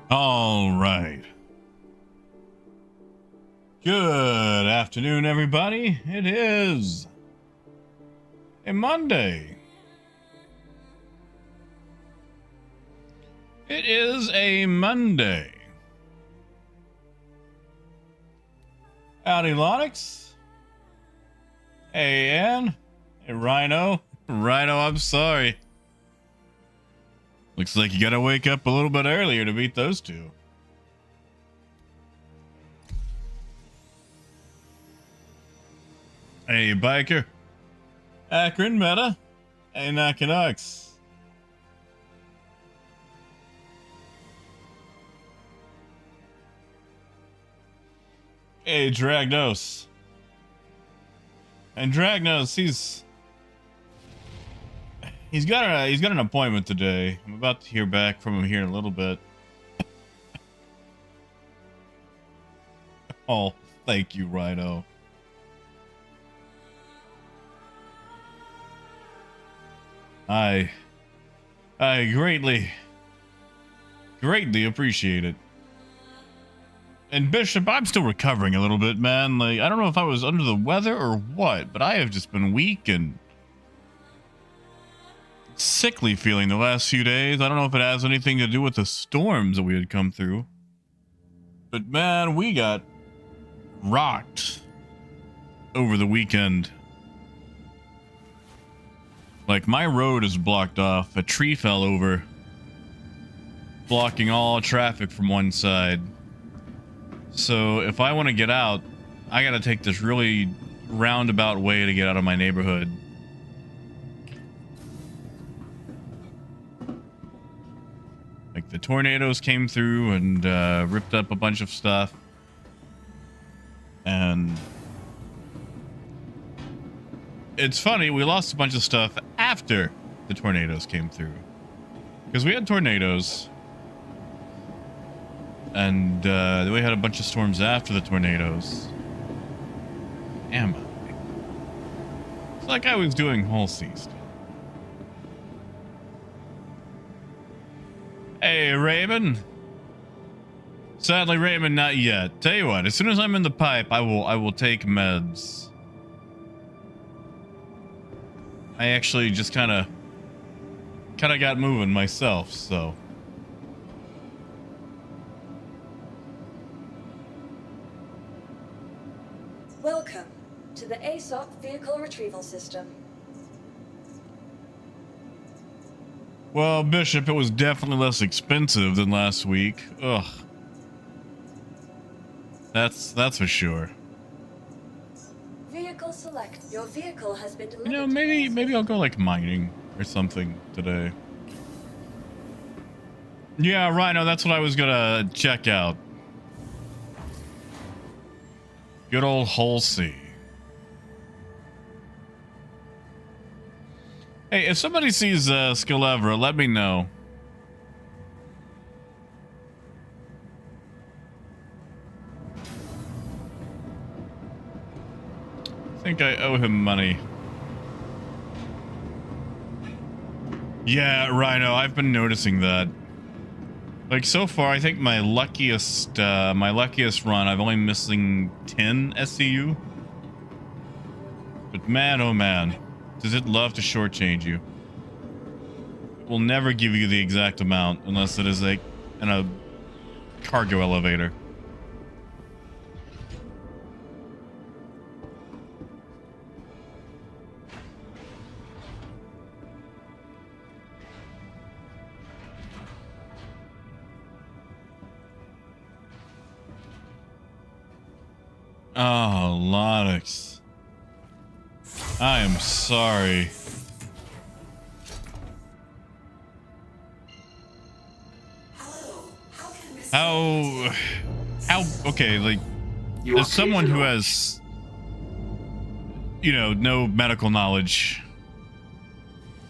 All right. Good afternoon, everybody. It is a Monday. It is a Monday. Howdy, Lonix. Hey, Ann. Hey, Rhino. Rhino, I'm sorry. Looks like you gotta wake up a little bit earlier to beat those two. Hey, Biker. Akron, Meta. Hey, Nakanux. Hey, Dragnos. And Dragnos, he's got an appointment today. I'm about to hear back from him here in a little bit. Oh, thank you, Rhino. I greatly appreciate it. And Bishop, I'm still recovering a little bit, man. Like, I don't know if I was under the weather or what, but I have just been weak and sickly feeling the last few days. I don't know if it has anything to do with the storms that we had come through. But man, we got rocked over the weekend. Like, my road is blocked off. A tree fell over, blocking all traffic from one side. So if I want to get out, I gotta take this really roundabout way to get out of my neighborhood. Like, the tornadoes came through and ripped up a bunch of stuff. And it's funny, we lost a bunch of stuff after the tornadoes came through. Because we had tornadoes. And then we had a bunch of storms after the tornadoes. Damn. It's like I was doing whole seas. Hey, Raymond. Sadly, Raymond, not yet. Tell you what, as soon as I'm in the pipe, I will take meds. I actually just kind of got moving myself, so. Welcome to the ASOP Vehicle Retrieval System. Well, Bishop, it was definitely less expensive than last week. Ugh. That's for sure. Vehicle select. Your vehicle has been delivered. You know, maybe I'll go like mining or something today. Yeah, Rhino, that's what I was gonna check out. Good old Halsey. Hey, if somebody sees Skillevra, let me know. I think I owe him money. Yeah, Rhino, I've been noticing that. Like, so far, I think my luckiest run, I've only missing 10 SCU. But man, oh man, does it love to shortchange you. It will never give you the exact amount unless it is like in a cargo elevator. Oh, Lonix. I am sorry. How, okay, like, as someone who has, you know, no medical knowledge,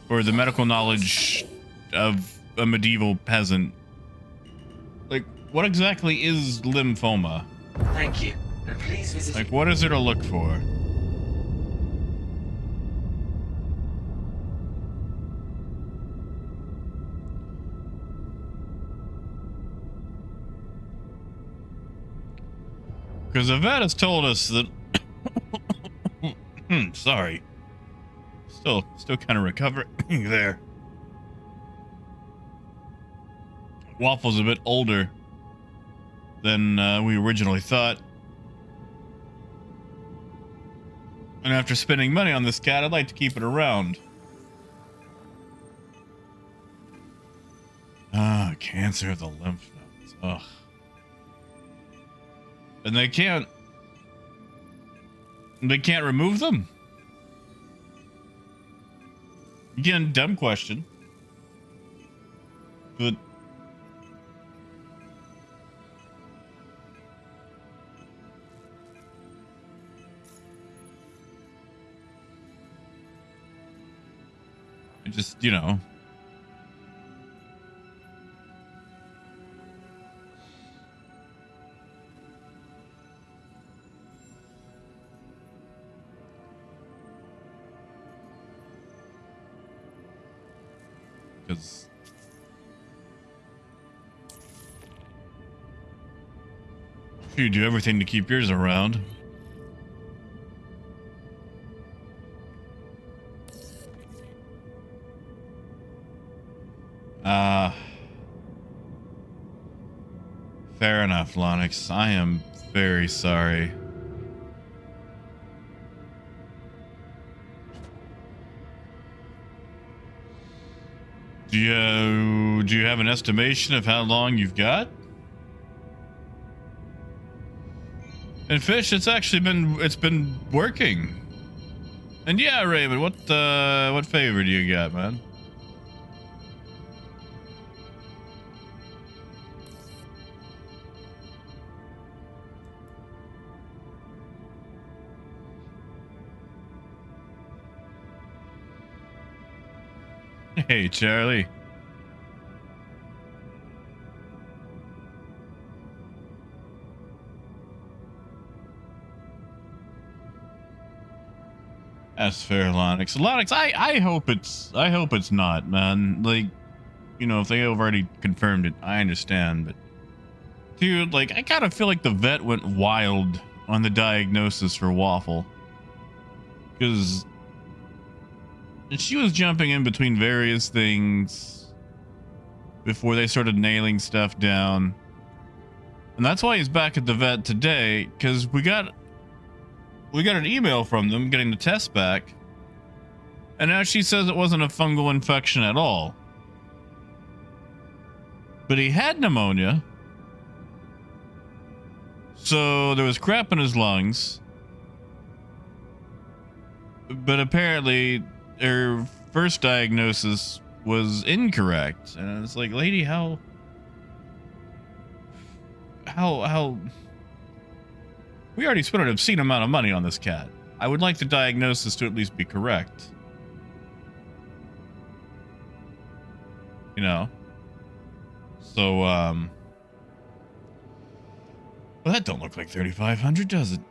or the medical knowledge of a medieval peasant, like, what exactly is lymphoma? Thank you. And please visit. Like, what is there to look for? Because the vet has told us that. Sorry. Still kind of recovering there. Waffle's a bit older than we originally thought. And after spending money on this cat, I'd like to keep it around. Ah, cancer of the lymph nodes. Ugh. And they can't remove them? Again, dumb question. But just, you know. Because you do everything to keep yours around. Fair enough, Lonix. I am very sorry. Do you have an estimation of how long you've got? And Fish, it's been working. And yeah, Raymond, what favor do you got, man? Hey, Charlie. That's fair, Lonix. Lonix, I hope it's not, man. Like, you know, if they have already confirmed it, I understand, but dude, like, I kind of feel like the vet went wild on the diagnosis for Waffle. Because she was jumping in between various things before they started nailing stuff down. And that's why he's back at the vet today, because we got an email from them getting the test back. And now she says it wasn't a fungal infection at all. But he had pneumonia. So there was crap in his lungs. But apparently her first diagnosis was incorrect. And it's like, lady, how we already spent an obscene amount of money on this cat. I would like the diagnosis to at least be correct. You know? So, well, that don't look like 3,500, does it?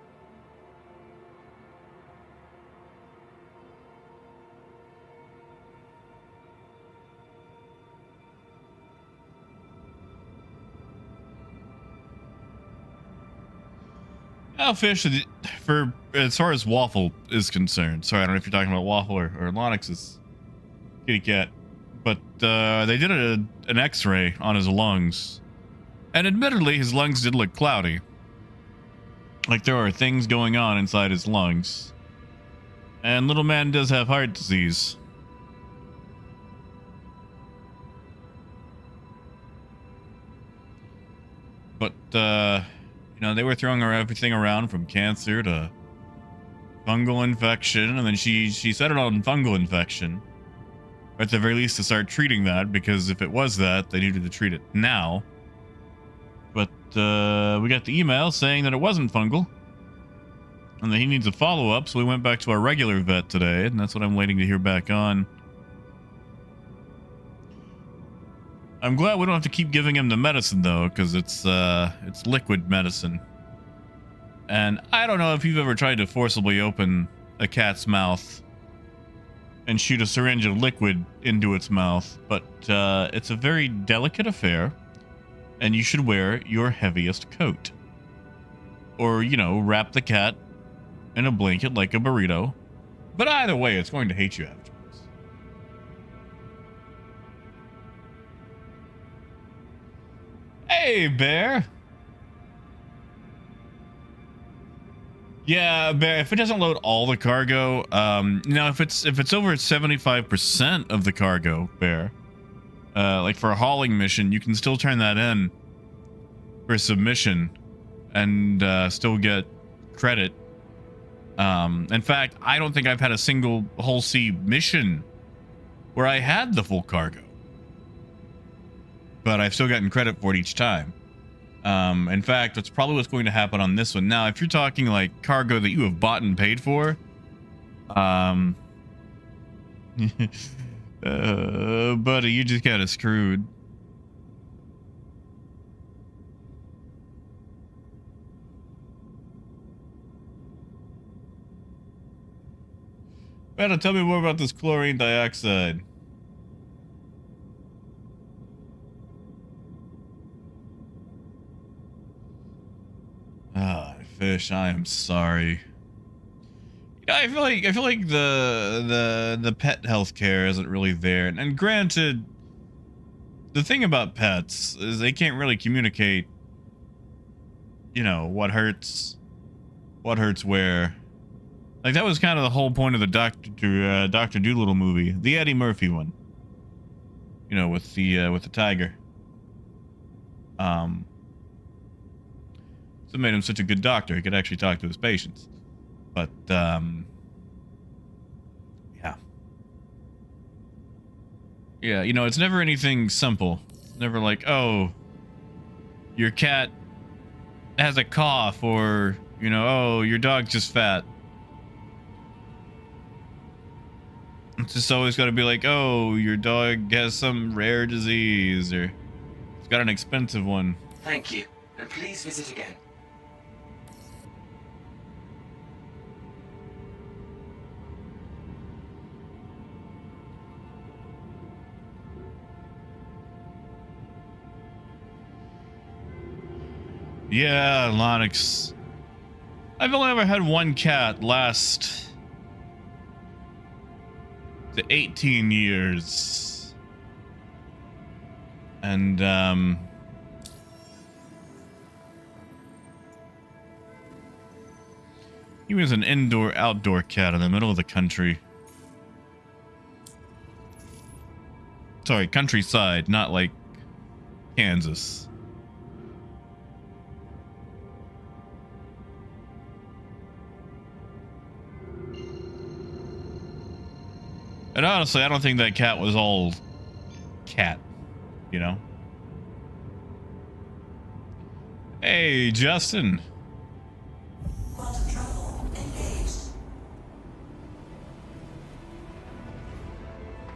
Now, Fish, for as far as Waffle is concerned, sorry, I don't know if you're talking about Waffle or Lonix's kitty cat, but they did an x-ray on his lungs, and admittedly his lungs did look cloudy, like there are things going on inside his lungs, and little man does have heart disease. But you know, they were throwing everything around from cancer to fungal infection, and then she settled on fungal infection. Or at the very least to start treating that, because if it was that, they needed to treat it now. But we got the email saying that it wasn't fungal, and that he needs a follow-up, so we went back to our regular vet today, and that's what I'm waiting to hear back on. I'm glad we don't have to keep giving him the medicine, though, because it's liquid medicine. And I don't know if you've ever tried to forcibly open a cat's mouth and shoot a syringe of liquid into its mouth, but it's a very delicate affair, and you should wear your heaviest coat. or, you know, wrap the cat in a blanket like a burrito. But either way, it's going to hate you afterwards. Hey, Bear. Yeah, Bear, if it doesn't load all the cargo, now if it's over 75% of the cargo, Bear, like for a hauling mission, you can still turn that in for submission and still get credit. In fact, I don't think I've had a single whole sea mission where I had the full cargo, but I've still gotten credit for it each time. In fact, that's probably what's going to happen on this one. Now, if you're talking like cargo that you have bought and paid for, buddy, you just got of screwed. Better tell me more about this chlorine dioxide. Ah, fish, I am sorry. Yeah, I feel like the pet healthcare isn't really there. And granted, the thing about pets is they can't really communicate, you know, what hurts where. Like that was kind of the whole point of the Dr. Dolittle movie, the Eddie Murphy one. You know, with the tiger. So it made him such a good doctor. He could actually talk to his patients. But yeah. Yeah, you know, it's never anything simple. Never like, oh, your cat has a cough, or, you know, oh, your dog's just fat. It's just always got to be like, oh, your dog has some rare disease, or it's got an expensive one. Thank you, and please visit again. Yeah, Lonix. I've only ever had one cat last to 18 years. And he was an indoor-outdoor cat in the middle of the country. Sorry, countryside, not like Kansas. And honestly, I don't think that cat was all cat, you know? Hey, Justin. Quantum travel engaged.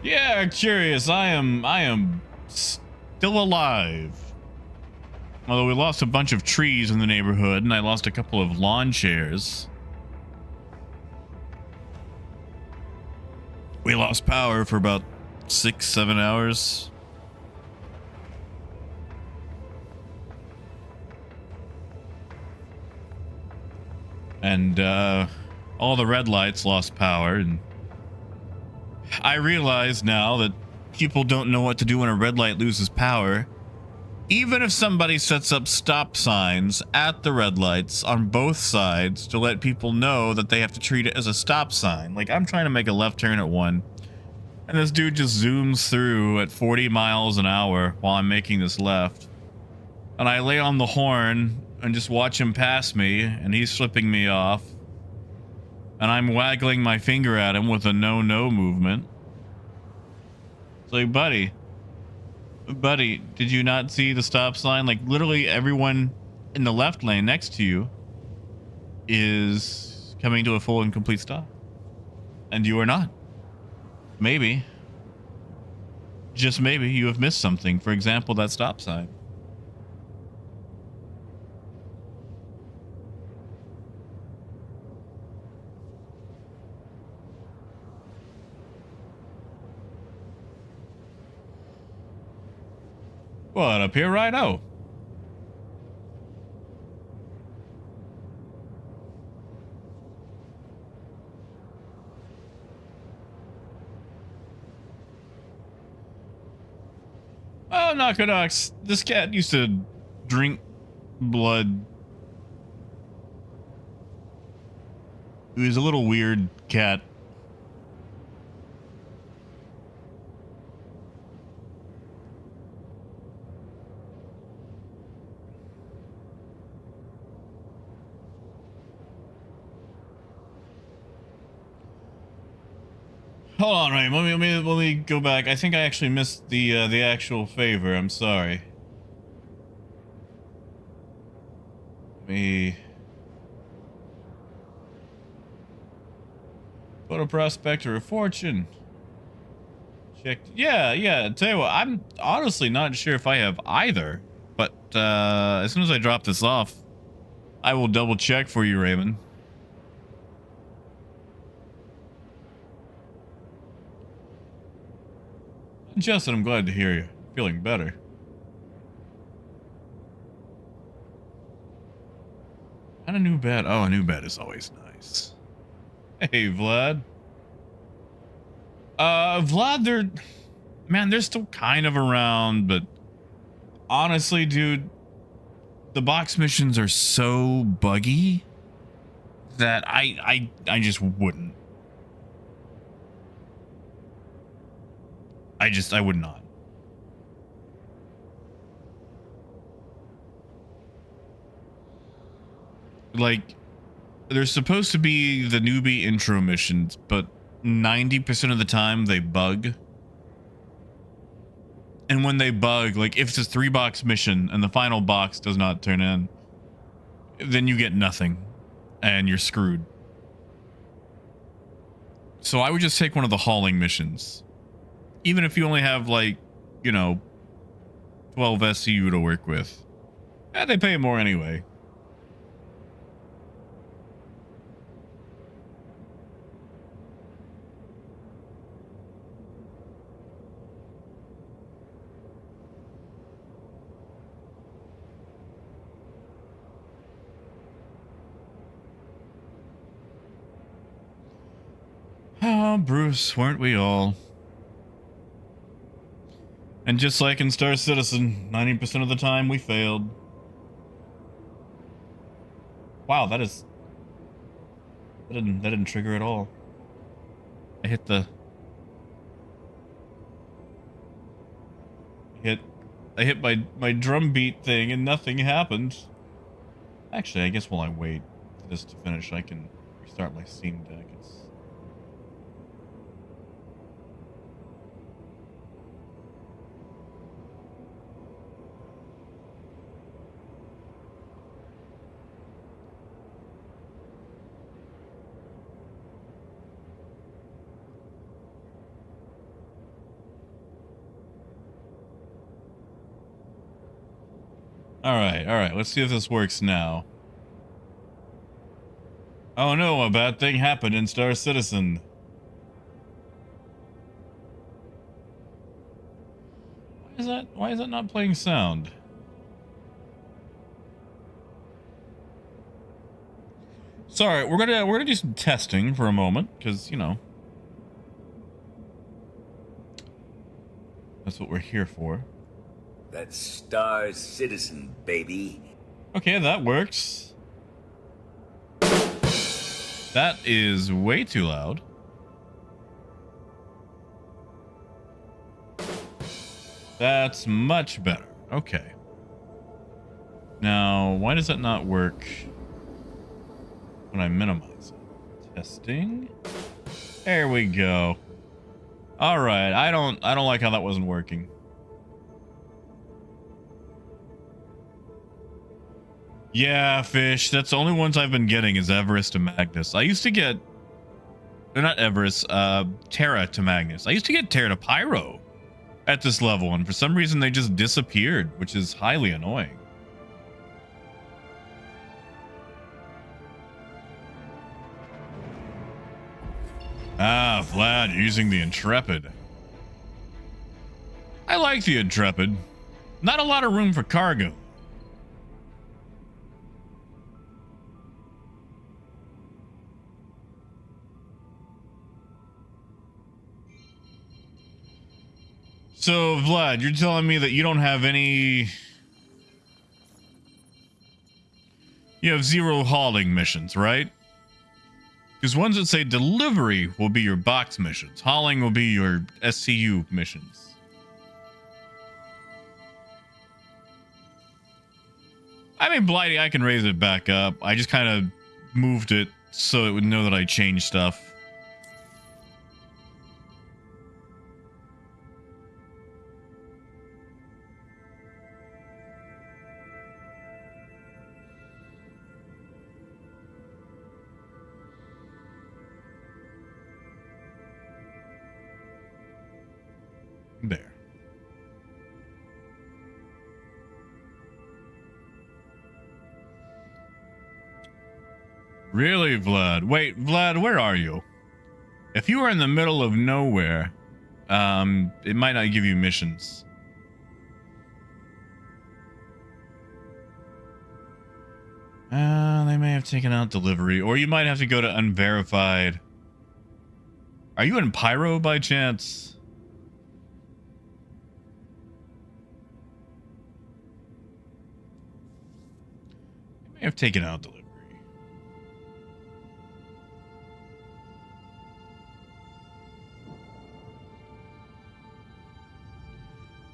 Yeah, curious. I am still alive. Although we lost a bunch of trees in the neighborhood, and I lost a couple of lawn chairs. We lost power for about 6-7 hours. And all the red lights lost power, and I realize now that people don't know what to do when a red light loses power. Even if somebody sets up stop signs at the red lights on both sides to let people know that they have to treat it as a stop sign. Like, I'm trying to make a left turn at one, and this dude just zooms through at 40 miles an hour while I'm making this left. And I lay on the horn and just watch him pass me, and he's flipping me off. And I'm waggling my finger at him with a no-no movement. It's like, buddy, did you not see the stop sign? Like, literally everyone in the left lane next to you is coming to a full and complete stop. And you are not. Maybe, just maybe, you have missed something. For example, that stop sign. What, up here, right? Oh. Oh, Nakanox, this cat used to drink blood. He was a little weird cat. Hold on, Ray. Let me go back. I think I actually missed the actual favor. I'm sorry. Let me photo prospector of fortune. Check. Yeah. Tell you what, I'm honestly not sure if I have either. But as soon as I drop this off, I will double check for you, Raymond. Justin, I'm glad to hear you feeling better. And a new bed. Oh, a new bed is always nice. Hey, Vlad. Vlad, they're still kind of around, but honestly, dude, the box missions are so buggy that I just wouldn't. I would not. Like, there's supposed to be the newbie intro missions, but 90% of the time they bug. And when they bug, like if it's a 3-box mission and the final box does not turn in, then you get nothing and you're screwed. So I would just take one of the hauling missions. Even if you only have, like, 12 SCU to work with. Yeah, they pay more anyway. Oh, Bruce, weren't we all? And just like in Star Citizen, 90% of the time we failed. Wow, that didn't trigger at all. I hit my drum beat thing and nothing happened. Actually, I guess while I wait for this to finish, I can restart my Steam Deck. All right. Let's see if this works now. Oh no, a bad thing happened in Star Citizen. Why is that not playing sound? Sorry, we're gonna do some testing for a moment, because that's what we're here for. That's Star Citizen, baby. Okay, that works. That is way too loud. That's much better. Okay. Now, why does that not work when I minimize it? Testing. There we go. All right. I don't like how that wasn't working. Yeah, Fish. That's the only ones I've been getting is Everest and Magnus. I used to get... They're not Everest. Terra to Magnus. I used to get Terra to Pyro at this level, and for some reason they just disappeared, which is highly annoying. Ah, Vlad, using the Intrepid. I like the Intrepid. Not a lot of room for cargo. So, Vlad, you're telling me that you don't have any... You have 0 hauling missions, right? Because ones that say delivery will be your box missions. Hauling will be your SCU missions. I mean, Blighty, I can raise it back up. I just kind of moved it so it would know that I changed stuff. There. Really, Vlad? Wait, Vlad, where are you? If you were in the middle of nowhere, it might not give you missions. They may have taken out delivery, or you might have to go to unverified. Are you in Pyro by chance? May have taken out delivery.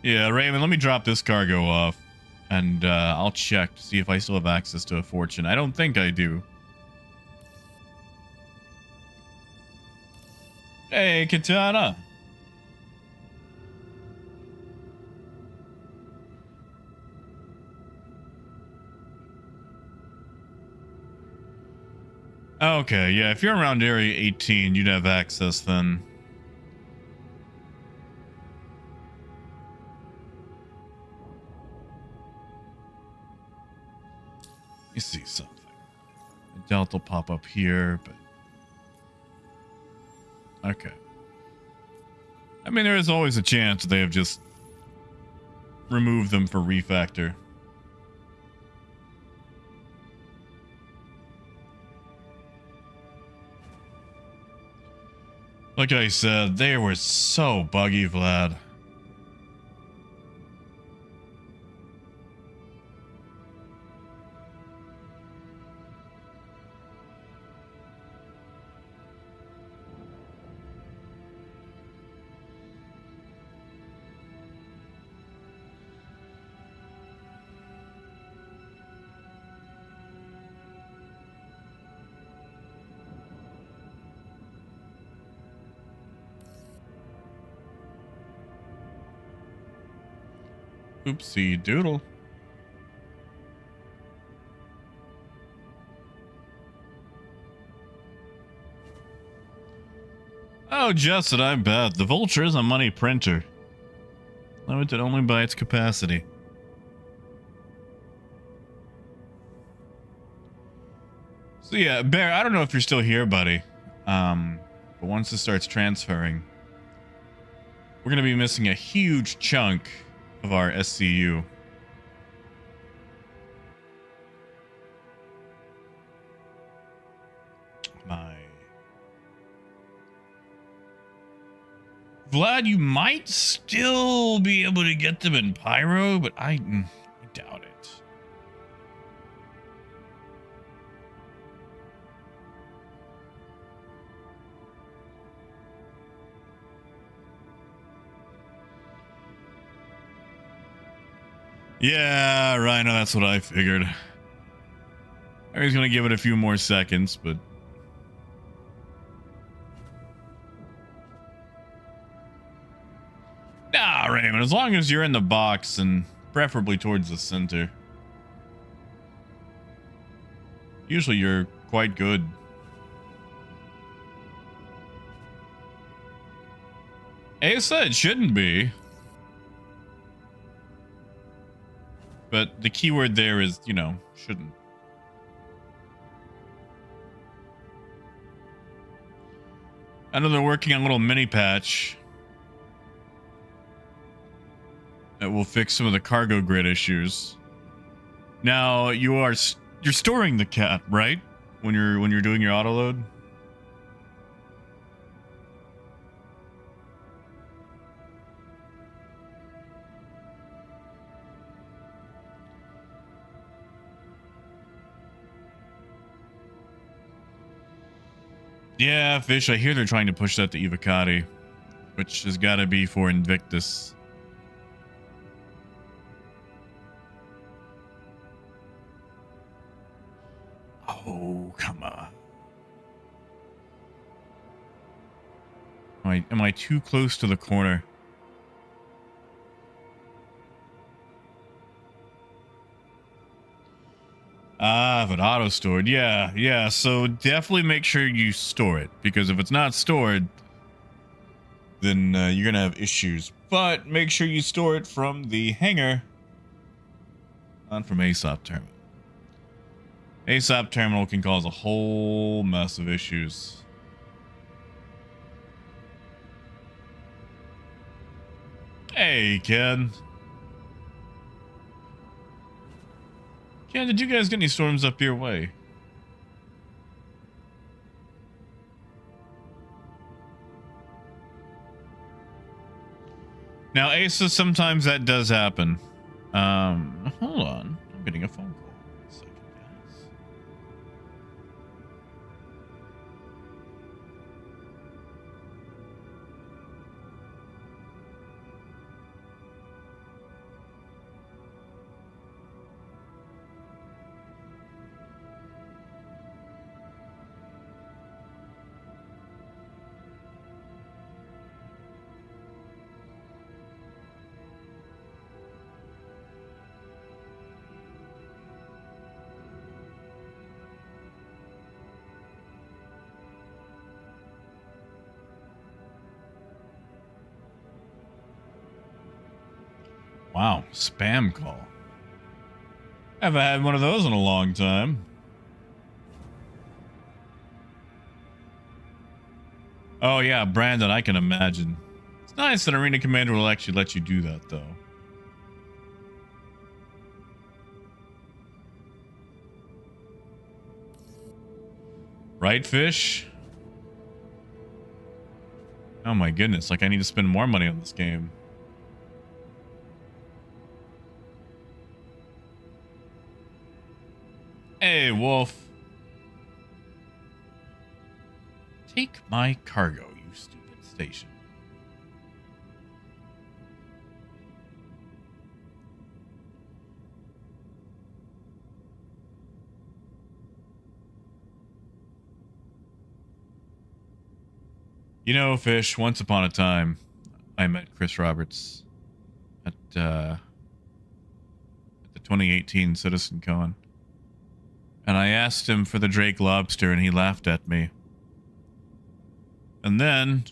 Yeah, Raymond, let me drop this cargo off, and I'll check to see if I still have access to a fortune. I don't think I do. Hey, Katana. Okay, yeah, if you're around Area 18, you'd have access then. Let me see something. I doubt they'll pop up here, but... Okay. I mean, there is always a chance they have just removed them for refactor. Like I said, they were so buggy, Vlad. Oopsie doodle. Oh, Justin, I bet. The Vulture is a money printer. Limited only by its capacity. So yeah, Bear, I don't know if you're still here, buddy. But once it starts transferring, we're going to be missing a huge chunk of our SCU. Vlad, you might still be able to get them in Pyro, but I doubt it. Yeah, Rhino, that's what I figured. I was gonna give it a few more seconds, but... Nah, Raymond, as long as you're in the box and preferably towards the center. Usually you're quite good. Asa, it shouldn't be. But the keyword there is, you know, shouldn't. I know they're working on a little mini patch that will fix some of the cargo grid issues. Now you're storing the cat, right? When you're doing your auto load. Yeah, Fish, I hear they're trying to push that to Evocati, which has got to be for Invictus. Oh, come on. Am I too close to the corner? Ah, but auto stored. Yeah. So definitely make sure you store it, because if it's not stored, then you're gonna have issues. But make sure you store it from the hangar, not from ASOP terminal. ASOP terminal can cause a whole mess of issues. Hey, Ken. Ken, did you guys get any storms up your way? Now, Asa, sometimes that does happen. Hold on. I'm getting a phone call. One second, guys. Wow, spam call. Haven't had one of those in a long time. Oh yeah, Brandon, I can imagine. It's nice that Arena Commander will actually let you do that, though. Right, Fish? Oh my goodness, like I need to spend more money on this game. Hey, Wolf. Take my cargo, you stupid station. You know, Fish, once upon a time, I met Chris Roberts at the 2018 Citizen Con. And I asked him for the Drake lobster, and he laughed at me. And then,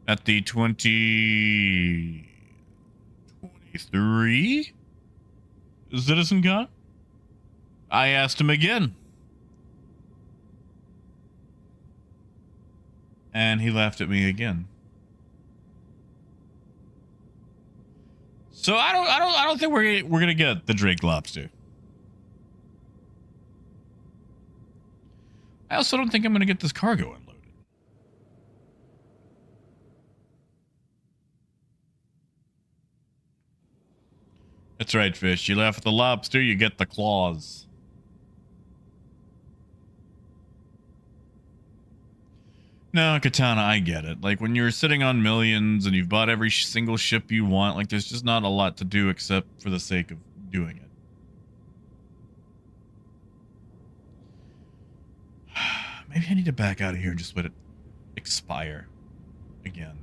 at the 2023 Citizen Con, I asked him again. And he laughed at me again. So I don't think we're gonna get the Drake lobster. I also don't think I'm going to get this cargo unloaded. That's right, Fish. You laugh at the lobster, you get the claws. No, Katana, I get it. Like, when you're sitting on millions and you've bought every single ship you want, like, there's just not a lot to do except for the sake of doing it. Maybe I need to back out of here and just let it expire again.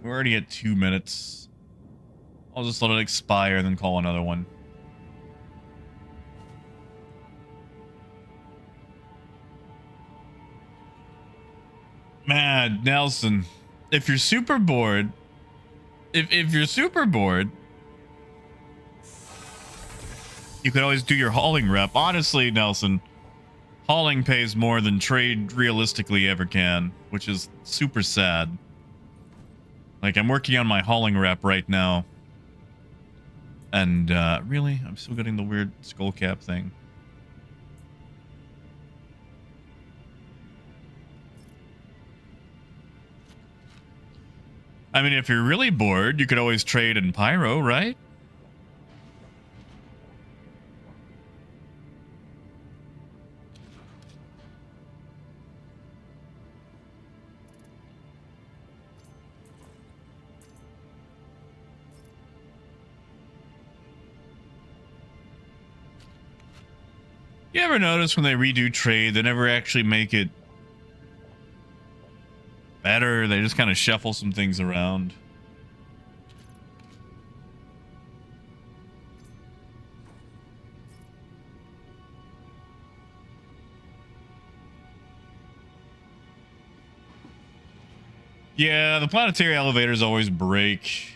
We're already at 2 minutes. I'll just let it expire and then call another one. Man, Nelson, if you're super bored, if you're super bored, you could always do your hauling rep. Honestly, Nelson, hauling pays more than trade realistically ever can, which is super sad. Like, I'm working on my hauling rep right now. And, really? I'm still getting the weird skull cap thing. I mean, if you're really bored, you could always trade in Pyro, right? You ever notice when they redo trade, they never actually make it better? They just kind of shuffle some things around. Yeah, the planetary elevators always break.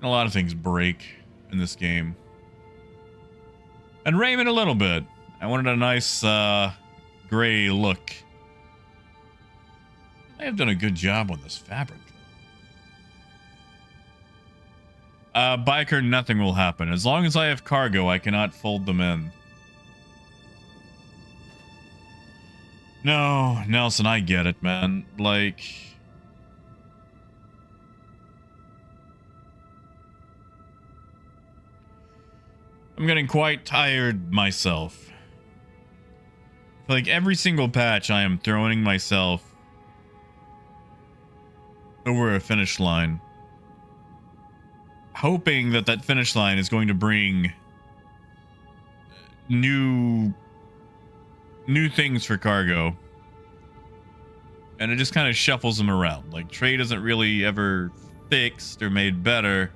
A lot of things break in this game. And Raymond a little bit. I wanted a nice gray look. I have done a good job on this fabric. Biker, nothing will happen. As long as I have cargo, I cannot fold them in. No, Nelson, I get it, man. Like... I'm getting quite tired myself. Like every single patch, I am throwing myself over a finish line, hoping that that finish line is going to bring new things for cargo, and it just kind of shuffles them around. Like trade isn't really ever fixed or made better.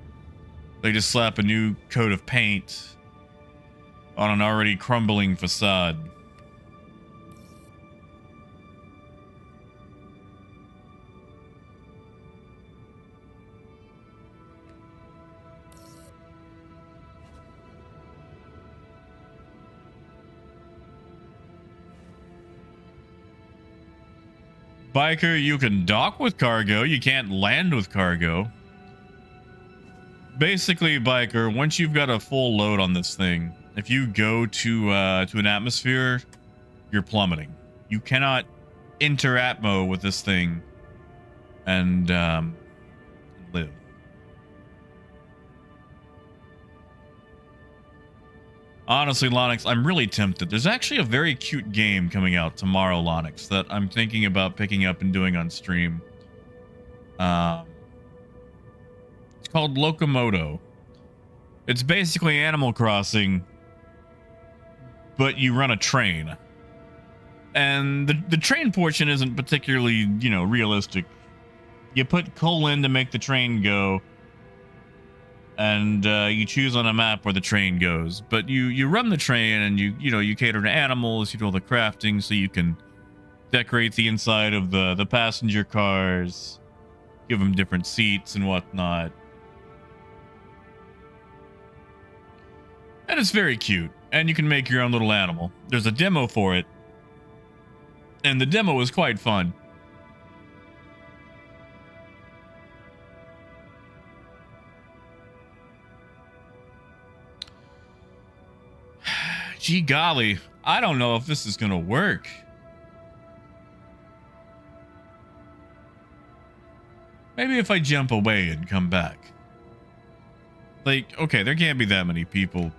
They just slap a new coat of paint on an already crumbling facade. Biker, you can dock with cargo. You can't land with cargo. Basically, Biker, once you've got a full load on this thing, if you go to an atmosphere, you're plummeting. You cannot enter atmo with this thing and live. Honestly, Lonix, I'm really tempted. There's actually a very cute game coming out tomorrow, Lonix, that I'm thinking about picking up and doing on stream. It's called Locomoto. It's basically Animal Crossing, but you run a train. And the train portion isn't particularly, you know, realistic. You put coal in to make the train go, and you choose on a map where the train goes. But you run the train, and you cater to animals, you do all the crafting so you can decorate the inside of the passenger cars, give them different seats and whatnot. And it's very cute. And you can make your own little animal. There's a demo for it. And the demo is quite fun. Gee golly, I don't know if this is gonna work. Maybe if I jump away and come back. Like, okay, there can't be that many people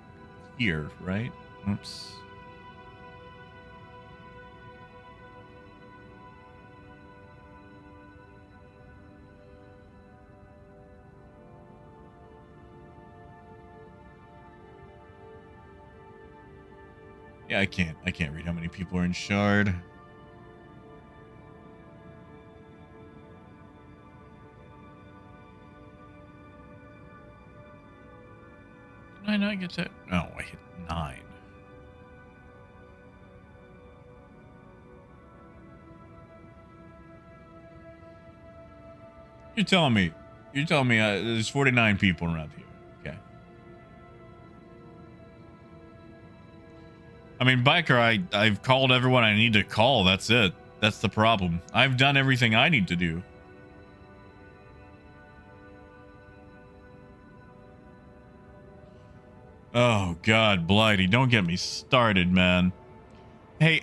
here, right? Oops. Yeah, I can't read how many people are in Shard. Did I not get that? Oh, I hit 9. You're telling me there's 49 people around here. Okay. I mean, Biker, I've called everyone I need to call. That's it. That's the problem. I've done everything I need to do. Oh, God, Blighty, don't get me started, man. Hey,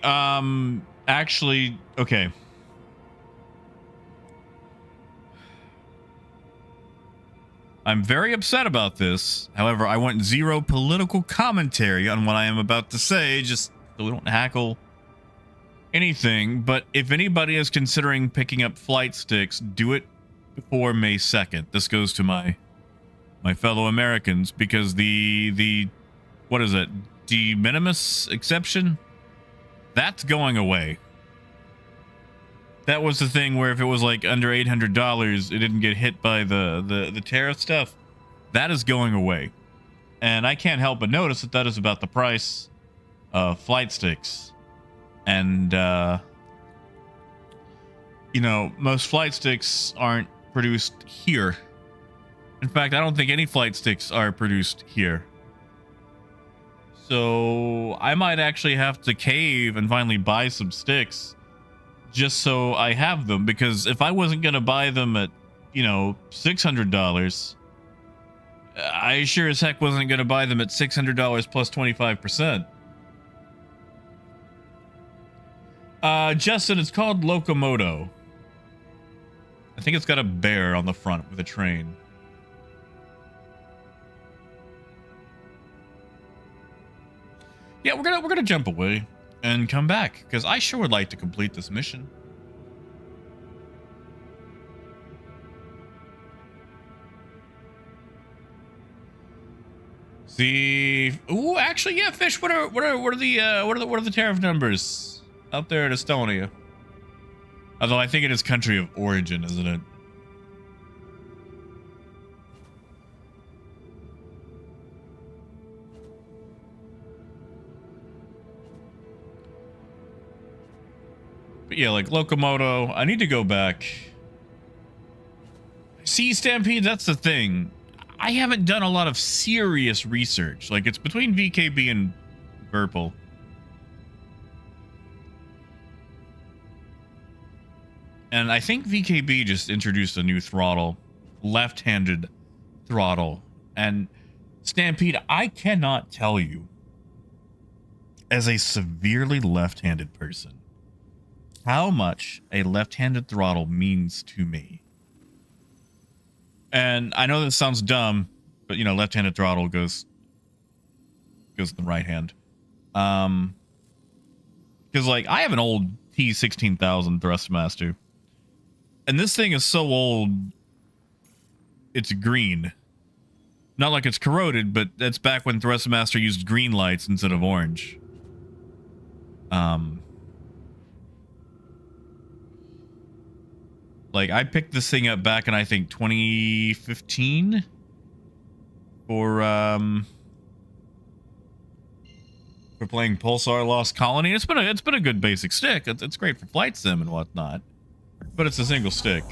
actually, okay. I'm very upset about this. However, I want zero political commentary on what I am about to say, just so we don't hackle anything. But if anybody is considering picking up flight sticks, do it before May 2nd. This goes to my fellow Americans because the what is it? De minimis exception? That's going away. That was the thing where if it was like under $800, it didn't get hit by the tariff stuff. That is going away. And I can't help but notice that that is about the price of flight sticks. And, you know, most flight sticks aren't produced here. In fact, I don't think any flight sticks are produced here. So I might actually have to cave and finally buy some sticks just so I have them, because if I wasn't going to buy them at, you know, $600, I sure as heck wasn't going to buy them at $600 plus 25%. Justin, it's called Locomoto. I think it's got a bear on the front with a train. Yeah, we're gonna jump away and come back because I sure would like to complete this mission. See, ooh, actually, yeah, Fish. What are the tariff numbers out there in Estonia? Although I think it is country of origin, isn't it? But yeah, like Locomoto, I need to go back. See, Stampede, that's the thing. I haven't done a lot of serious research. Like, it's between VKB and Verpal. And I think VKB just introduced a new throttle, left-handed throttle. And Stampede, I cannot tell you, as a severely left-handed person, how much a left-handed throttle means to me. And I know this sounds dumb, but you know, left-handed throttle goes in the right hand. Because like I have an old T16000 Thrustmaster, and this thing is so old, it's green. Not like it's corroded, but that's back when Thrustmaster used green lights instead of orange. Like, I picked this thing up back in, I think, 2015 for playing Pulsar Lost Colony. It's been a good basic stick. It's great for flight sim and whatnot, but it's a single stick.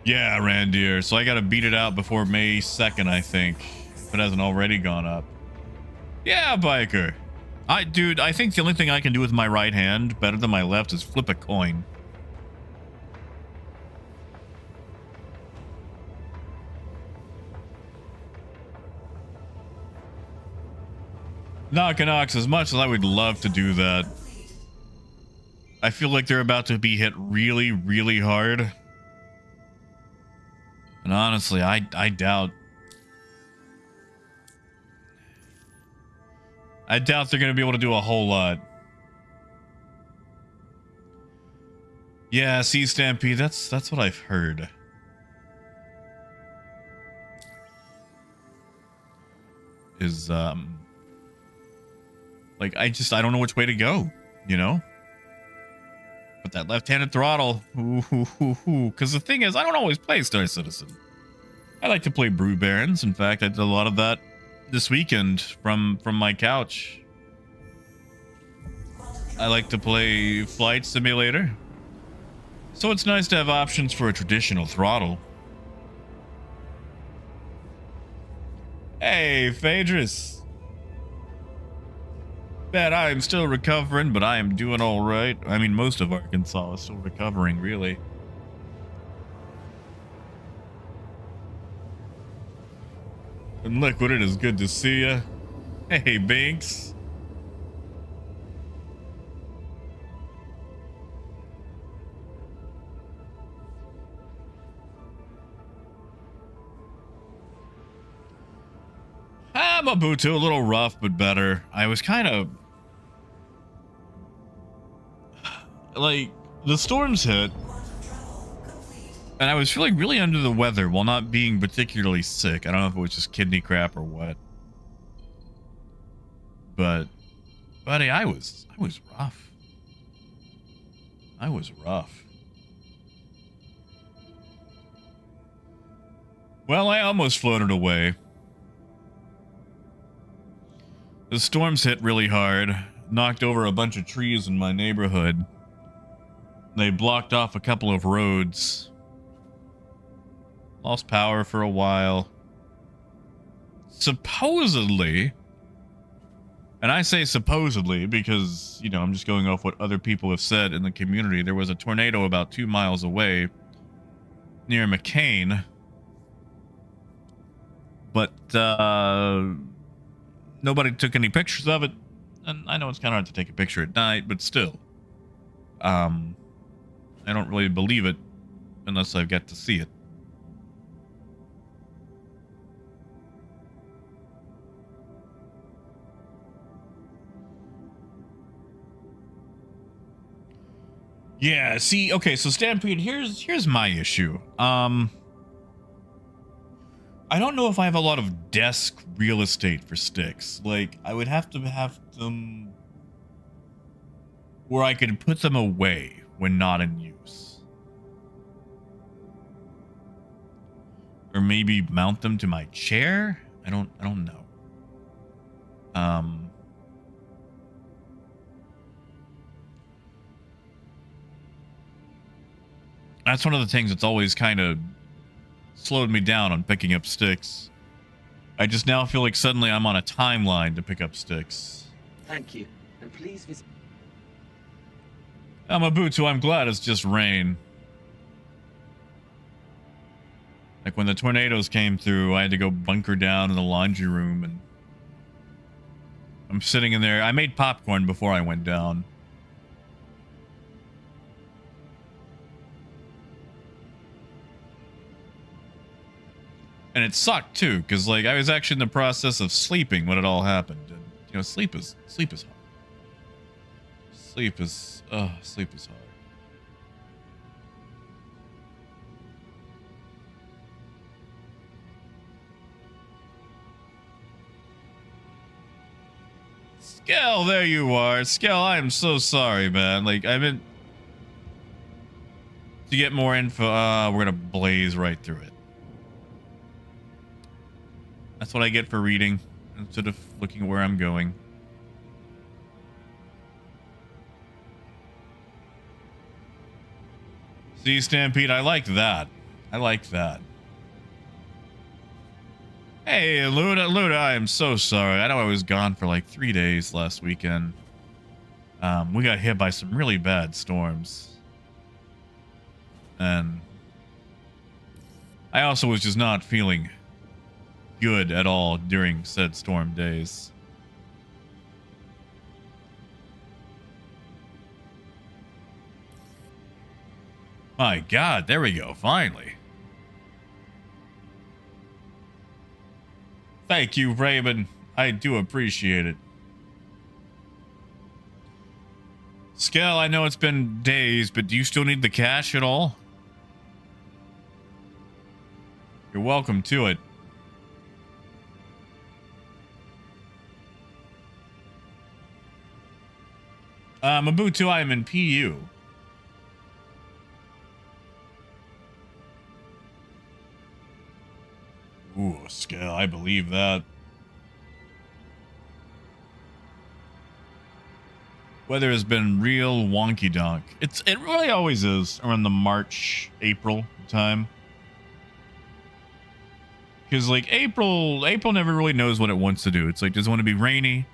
Yeah, Randir. So I got to beat it out before May 2nd, I think, if it hasn't already gone up. Yeah, biker. Dude, I think the only thing I can do with my right hand better than my left is flip a coin. Knock-a-knocks, as much as I would love to do that, I feel like they're about to be hit really, really hard. And honestly, I doubt they're going to be able to do a whole lot. Yeah, see, Stampede, that's what I've heard. Is, like, I don't know which way to go, you know? But that left-handed throttle, because the thing is, I don't always play Star Citizen. I like to play Brew Barons. In fact, I did a lot of that this weekend from my couch. I like to play Flight Simulator, so it's nice to have options for a traditional throttle. Hey, Phaedrus. Bet I am still recovering, but I am doing all right. I mean, most of Arkansas is still recovering, really. And Liquid, it is good to see ya. Hey, Binks. Mabutu, a little rough, but better. I was kind of like the storms hit, and I was feeling really under the weather while not being particularly sick. I don't know if it was just kidney crap or what, but buddy, I was rough. I was rough. Well, I almost floated away. The storms hit really hard, knocked over a bunch of trees in my neighborhood. They blocked off a couple of roads. Lost power for a while. Supposedly, and I say supposedly because, you know, I'm just going off what other people have said in the community, there was a tornado about 2 miles away near McCain. But nobody took any pictures of it. And I know it's kind of hard to take a picture at night, but still. I don't really believe it unless I get to see it. Yeah, see, okay, so Stampede, here's my issue. I don't know if I have a lot of desk real estate for sticks. Like, I would have to have them where I could put them away when not in use. Or maybe mount them to my chair? I don't know. That's one of the things that's always kind of slowed me down on picking up sticks. I just now feel like suddenly I'm on a timeline to pick up sticks. Thank you, and please visit. Mabutu, I'm glad it's just rain. Like when the tornadoes came through, I had to go bunker down in the laundry room, and I'm sitting in there. I made popcorn before I went down. And it sucked too, because like I was actually in the process of sleeping when it all happened. And you know, sleep is hard. Sleep is hard. Skell, there you are. Skell, I am so sorry, man. Like, I meant to get more info. We're gonna blaze right through it. That's what I get for reading instead of looking where I'm going. See, Stampede, I like that. I like that. Hey, Luda, I am so sorry. I know I was gone for like 3 days last weekend. We got hit by some really bad storms. And I also was just not feeling good at all during said storm days. My God, there we go, finally. Thank you, Raymond. I do appreciate it. Skell, I know it's been days, but do you still need the cash at all? You're welcome to it. Mabutu, I am in PU. Ooh, Skell, I believe that. Weather has been real wonky donk. It really always is around the March, April time. Because like April never really knows what it wants to do. It's like, does it want to be rainy?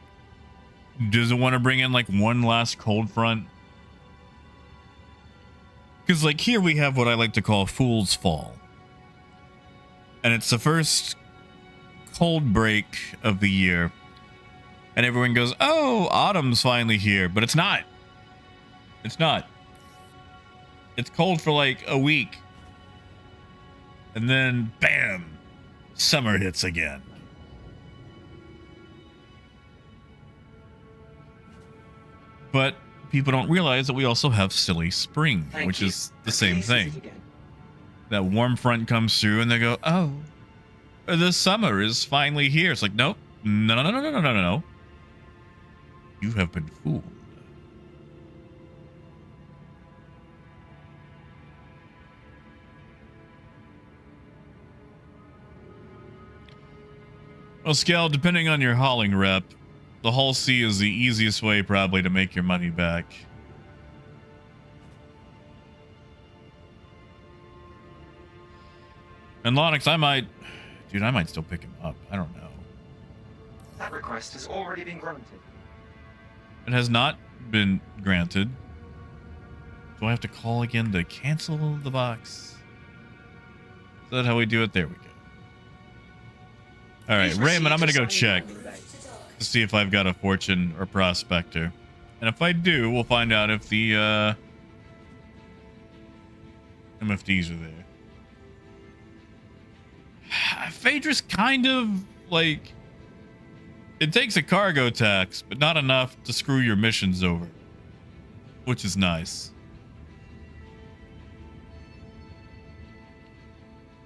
Does it want to bring in like one last cold front? Because like here we have what I like to call Fool's Fall. And it's the first cold break of the year. And everyone goes, oh, autumn's finally here. But it's not. It's not. It's cold for like a week. And then, bam, summer hits again. But people don't realize that we also have Silly Spring, Thank which you. is the And same please thing. visit again. That warm front comes through and they go, oh, the summer is finally here. It's like, nope. No, no, no, no, no, no, no, no. You have been fooled. Well, Scal, depending on your hauling rep, the Hull C is the easiest way probably to make your money back. And Lonix, I might still pick him up. I don't know. That request has already been granted. It has not been granted. Do I have to call again to cancel the box? Is that how we do it? There we go. All right, Please Raymond, I'm going to go proceed to check signing your to see if I've got a fortune or prospector. And if I do, we'll find out if the MFDs are there. Phaedra's kind of like, it takes a cargo tax, but not enough to screw your missions over, which is nice.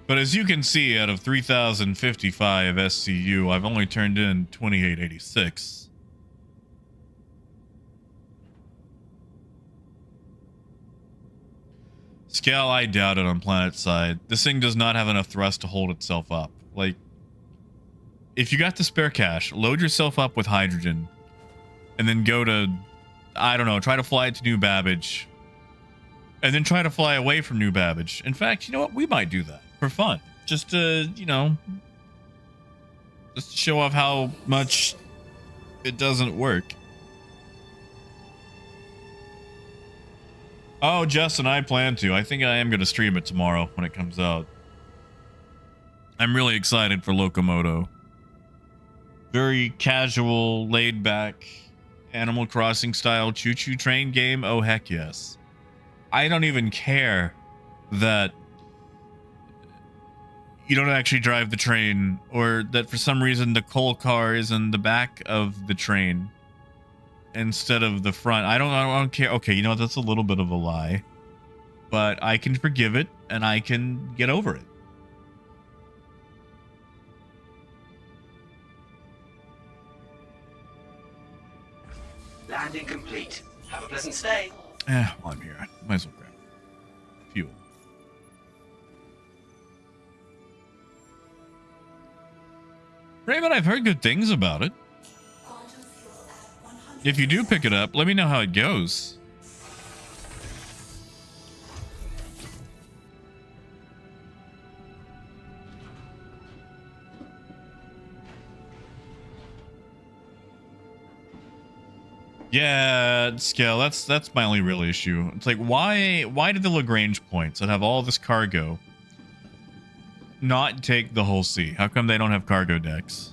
But as you can see, out of 3,055 SCU, I've only turned in 2886. Scal, I doubt it on planet side. This thing does not have enough thrust to hold itself up. Like, if you got the spare cash, load yourself up with hydrogen, and then go to, I don't know, try to fly it to New Babbage, and then try to fly away from New Babbage. In fact, you know what? We might do that for fun. Just to, you know, just to show off how much it doesn't work. Oh, Justin, I plan to. I think I am going to stream it tomorrow when it comes out. I'm really excited for Locomoto. Very casual, laid back, Animal Crossing style choo-choo train game. Oh, heck yes. I don't even care that you don't actually drive the train, or that for some reason the coal car is in the back of the train instead of the front. I don't care. Okay, you know, that's a little bit of a lie, but I can forgive it and I can get over it. Landing complete. Have a pleasant stay. While I'm here, I might as well grab fuel. Raymond, I've heard good things about it. If you do pick it up, let me know how it goes. Yeah, Scale, that's my only real issue. It's like, why did the Lagrange points that have all this cargo not take the whole sea? How come they don't have cargo decks?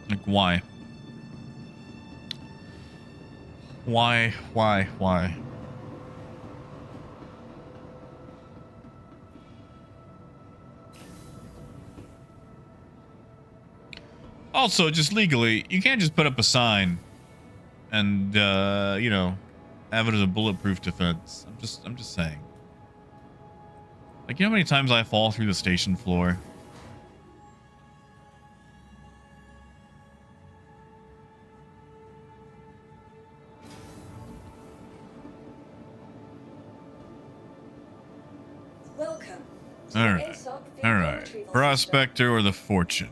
Like, why? Why? Also, just legally, you can't just put up a sign and, you know, have it as a bulletproof defense. I'm just saying. Like, you know how many times I fall through the station floor? Welcome. All right. All right. Prospector or the Fortune?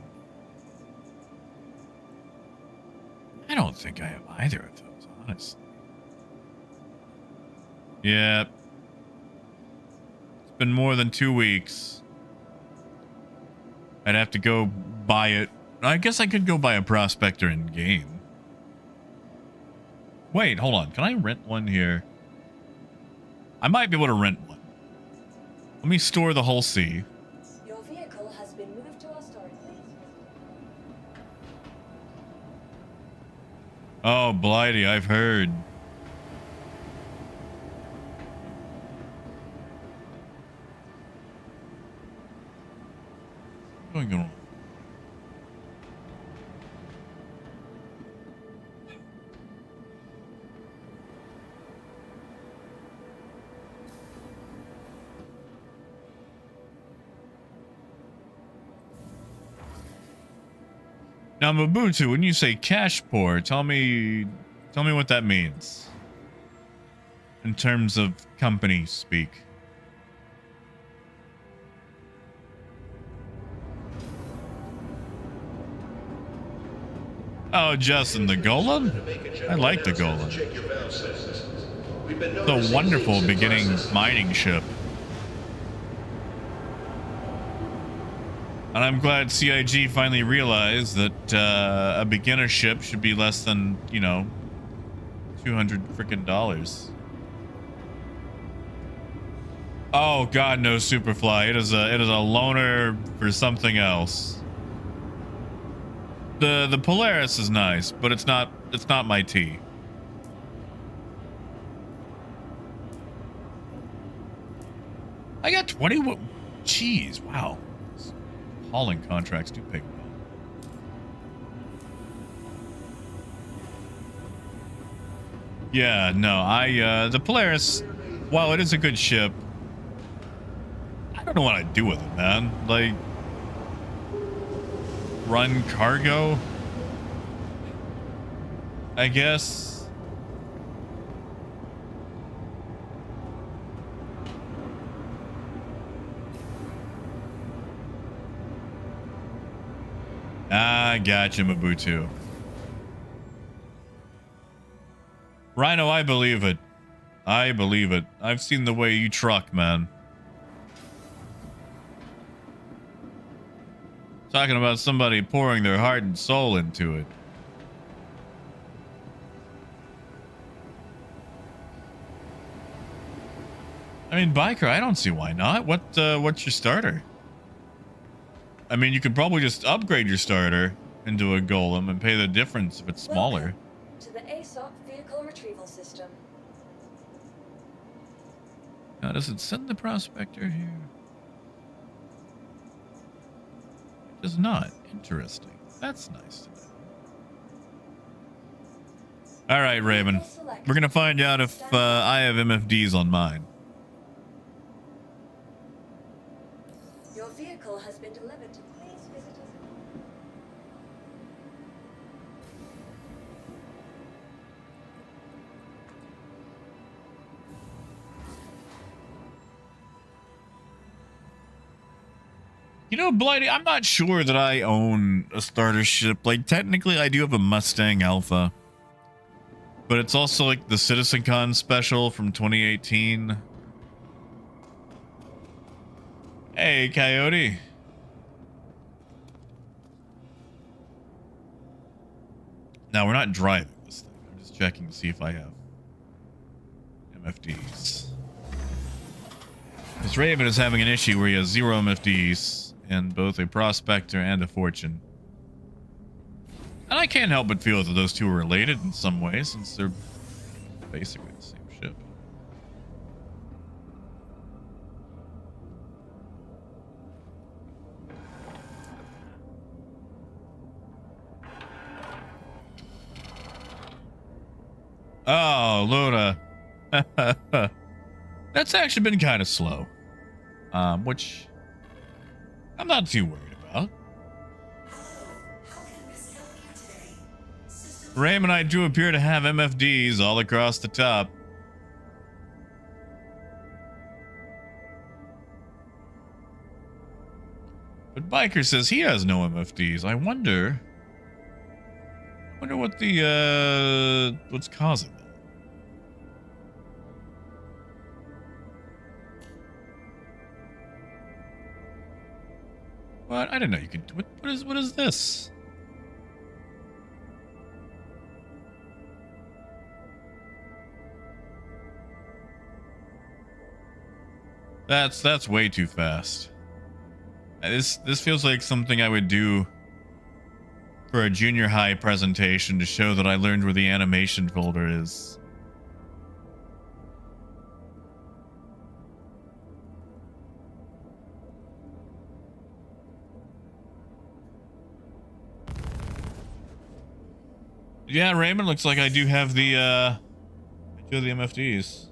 I don't think I have either of those, honestly. Yep. It's been more than 2 weeks. I'd have to go buy it. I guess I could go buy a Prospector in game. Wait, hold on. Can I rent one here? I might be able to rent one. Let me store the whole sea. Your vehicle has been moved to our storage place. Oh, Blighty, I've heard. What's going on? Now, Mobutu, when you say cash poor, tell me what that means in terms of company speak. Oh, Justin, the Golem? I like the Golem. It's a wonderful beginning mining ship. And I'm glad CIG finally realized that a beginner ship should be less than, you know, $200 freaking dollars. Oh God, no, Superfly. It is a loaner for something else. The Polaris is nice, but it's not my tea. I got 20. Jeez, wow. Hauling contracts do pay well. Yeah, no, the Polaris, while it is a good ship, I don't know what I'd do with it, man. Like, run cargo, I guess. I gotcha, Mobutu. Rhino, I believe it. I believe it. I've seen the way you truck, man. Talking about somebody pouring their heart and soul into it. I mean, Biker, I don't see why not. What's your starter? I mean, you could probably just upgrade your starter into a Golem and pay the difference if it's smaller. Welcome to the ASOP vehicle retrieval system. Now, does it send the prospector here? It does not. Interesting. That's nice to know. All right, Raven. We're gonna find out if I have MFDs on mine. Your vehicle has been delivered. Please visit us. You know, Blighty, I'm not sure that I own a starter ship. Like, technically, I do have a Mustang Alpha. But it's also, like, the CitizenCon special from 2018. Hey, Coyote. Now, we're not driving this thing. I'm just checking to see if I have MFDs. This Raven is having an issue where he has 0 MFDs and both a Prospector and a Fortune. And I can't help but feel that those two are related in some way, since they're basically the same ship. Oh, Luna. That's actually been kind of slow. Which I'm not too worried about. Ram and I do appear to have MFDs all across the top. But Biker says he has no MFDs. I wonder what the what's causing that. What? I didn't know you could. What is this? That's way too fast. This feels like something I would do for a junior high presentation to show that I learned where the animation folder is. Yeah, Raymond, looks like I do have the MFDs.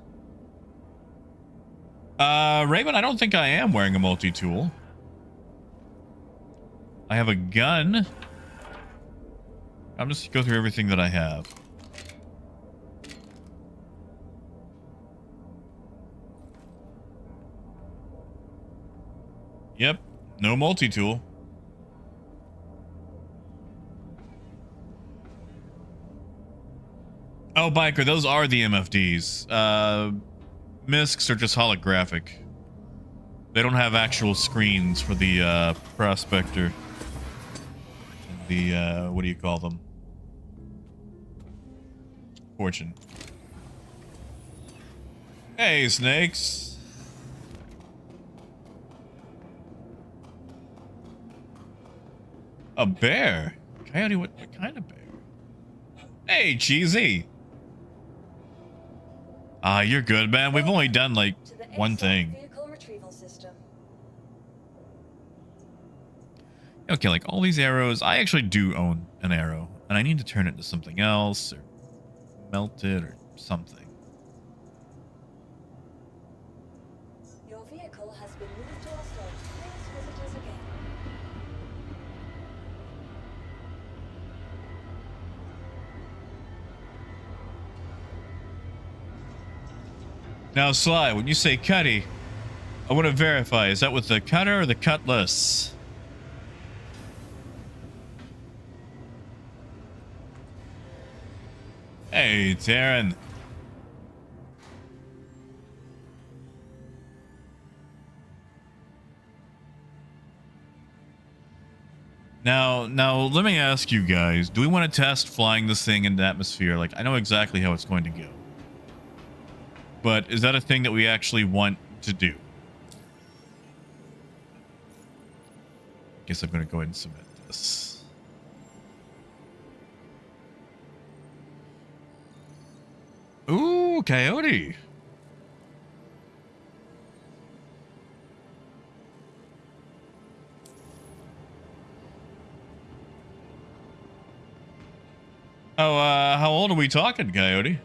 Raymond, I don't think I am wearing a multi-tool. I have a gun. I'm just go through everything that I have. Yep, no multi-tool. Oh, Biker, those are the MFDs. MISCs are just holographic. They don't have actual screens for the prospector. The what do you call them? Fortune. Hey, snakes. A bear? Coyote, what kind of bear? Hey, Cheesy. You're good, man. We've only done like one thing. Vehicle retrieval system. Okay, like all these arrows. I actually do own an arrow, and I need to turn it into something else, or melt it, or something. Your vehicle has been moved to our storage. Please visit us again. Now, Sly, when you say cutty, I want to verify. Is that with the cutter or the cutlass? Hey, Taryn. Now, let me ask you guys, do we want to test flying this thing in the atmosphere? Like, I know exactly how it's going to go. But is that a thing that we actually want to do? Guess I'm going to go ahead and submit this. Ooh, Coyote. Oh, how old are we talking, Coyote?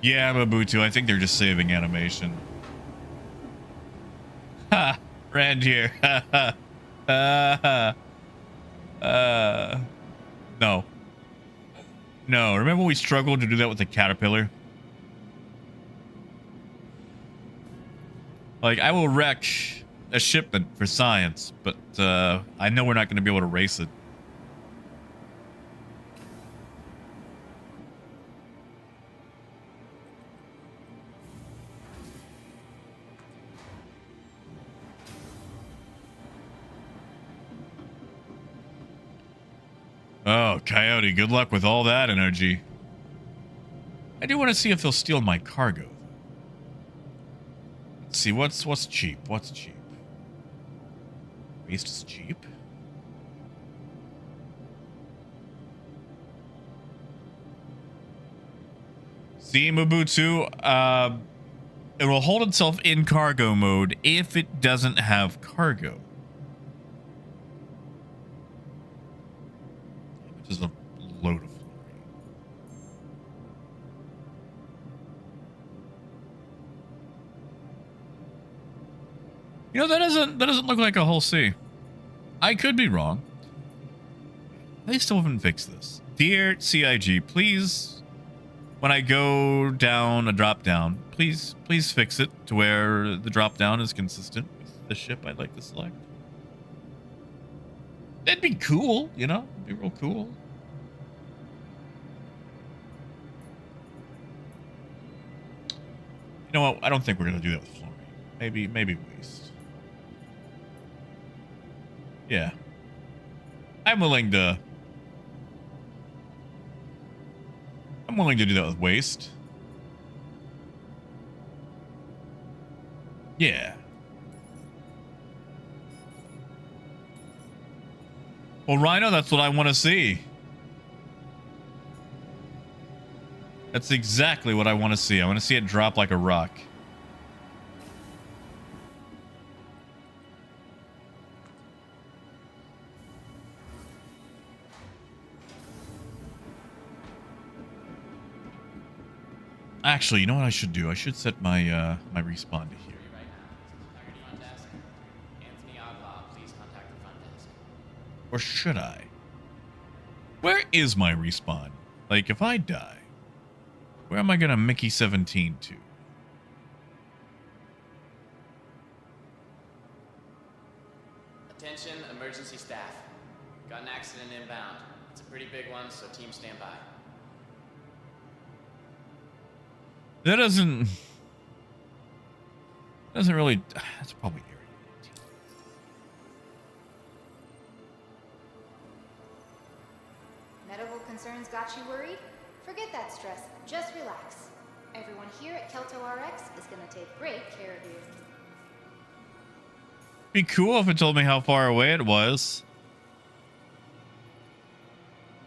Yeah, Mabutu. I think they're just saving animation. Ha! Rand here. Ha ha. No. No. Remember we struggled to do that with the caterpillar? Like, I will wreck a shipment for science, but I know we're not going to be able to race it. Oh, Coyote, good luck with all that energy. I do want to see if they'll steal my cargo. Let's see, what's cheap? What's cheap? Waste is cheap? See, Mabutu, it will hold itself in cargo mode if it doesn't have cargo. Which is a load of fluorine. You know, that doesn't look like a whole C. I could be wrong. They still haven't fixed this. Dear CIG, please, when I go down a drop down, please fix it to where the drop down is consistent with the ship I'd like to select. That'd be cool, you know? It'd be real cool. You know what? I don't think we're gonna do that with fluorine. Maybe waste. Yeah. I'm willing to do that with waste. Yeah. Well, Rhino, that's what I want to see. That's exactly what I want to see. I want to see it drop like a rock. Actually, you know what I should do? I should set my my respawn to here. Or should I? Where is my respawn? Like, if I die, where am I gonna Mickey 17 to? Attention, emergency staff. Got an accident inbound. It's a pretty big one, so team stand by. That doesn't really. That's probably irritating. Medical concerns got you worried? Forget that stress. Just relax. Everyone here at Kelto RX is going to take great care of you. Be cool if it told me how far away it was.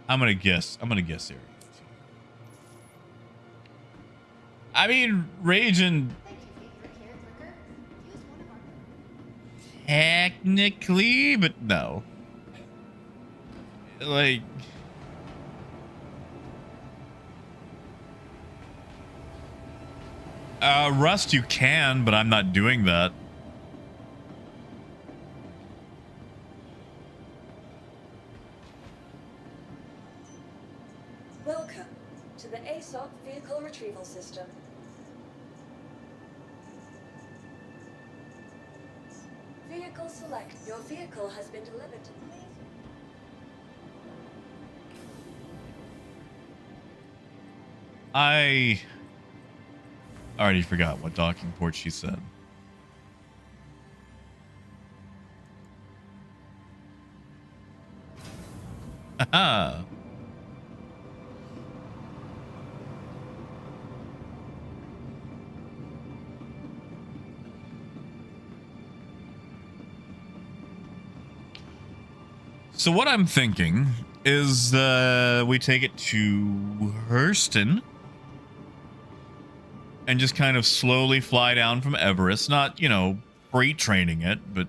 I'm gonna guess area. I mean, Rage and Thank you, Favorite Care Clicker. Use one of our... technically, but no. Like, Rust, you can, but I'm not doing that. Welcome to the ASOC Vehicle Retrieval System. Vehicle select. Your vehicle has been delivered to the base. I already forgot what docking port she said. Haha. So what I'm thinking is we take it to Hurston and just kind of slowly fly down from Everest. Not, you know, freight training it, but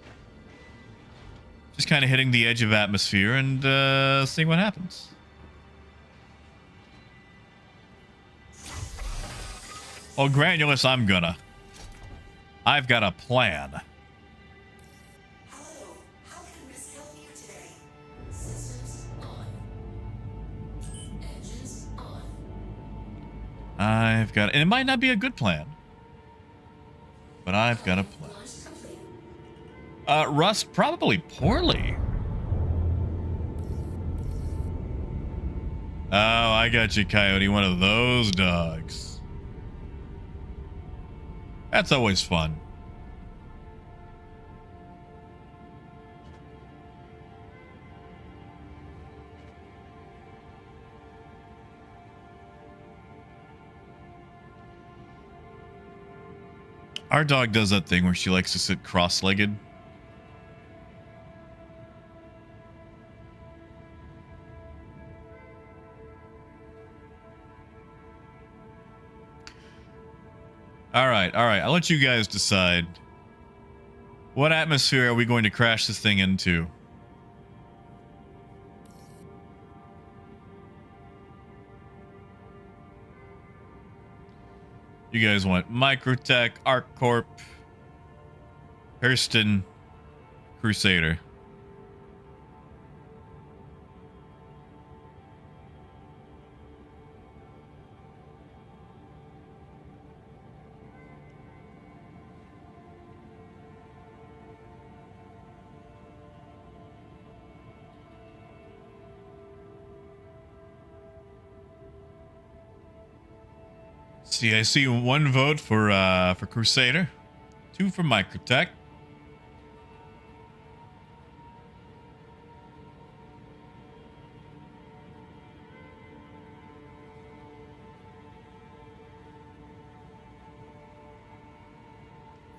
just kind of hitting the edge of atmosphere and seeing what happens. Well, Granulus, I've got a plan. Hello, how can Miss help you today? Systems on. Engines on. And it might not be a good plan, but I've got a plan. Launch complete. Rust, probably poorly. Oh, I got you, Coyote. One of those dogs. That's always fun. Our dog does that thing where she likes to sit cross-legged. All right. I'll let you guys decide. What atmosphere are we going to crash this thing into? You guys want Microtech, ArcCorp, Hurston, Crusader. See, I see one vote for Crusader, 2 for Microtech.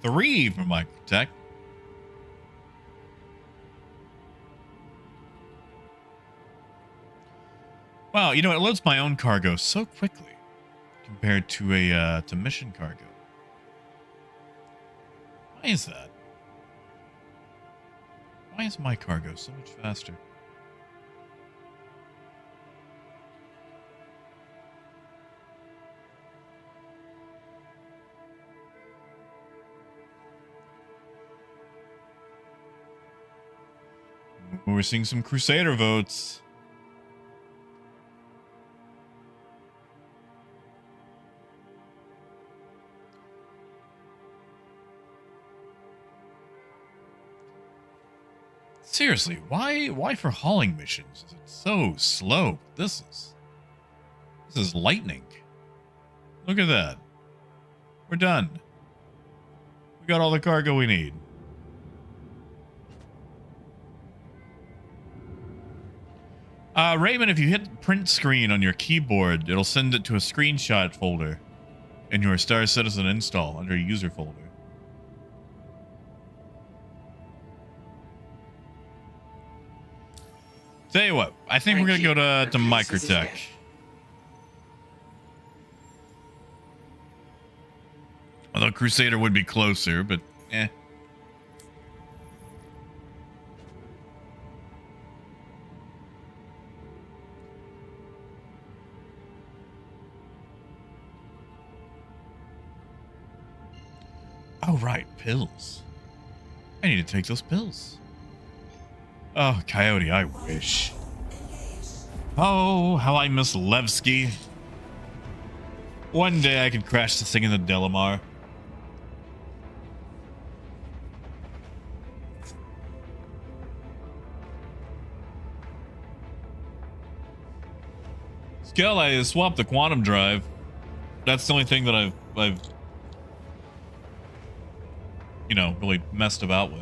Three for Microtech. Wow, you know, it loads my own cargo so quickly compared to a to mission cargo. Why is that? Why is my cargo so much faster? We're seeing some Crusader votes. Seriously, why for hauling missions is it so slow? This is lightning. Look at that. We're done. We got all the cargo we need. Raymond, if you hit print screen on your keyboard, it'll send it to a screenshot folder in your Star Citizen install under user folder. Tell you what, I think we're gonna go to Microtech. Although Crusader would be closer, but eh. Oh, right, pills. I need to take those pills. Oh, Coyote, I wish. Oh, how I miss Levski. One day I could crash this thing into Delamar. Skell, I swapped the quantum drive. That's the only thing that I've you know, really messed about with.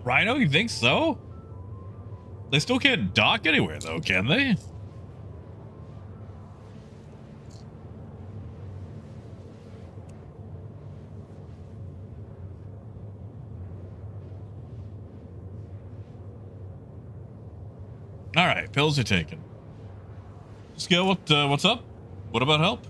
Rhino, you think so? They still can't dock anywhere, though, can they? All right, pills are taken. Scale, what's up? What about help?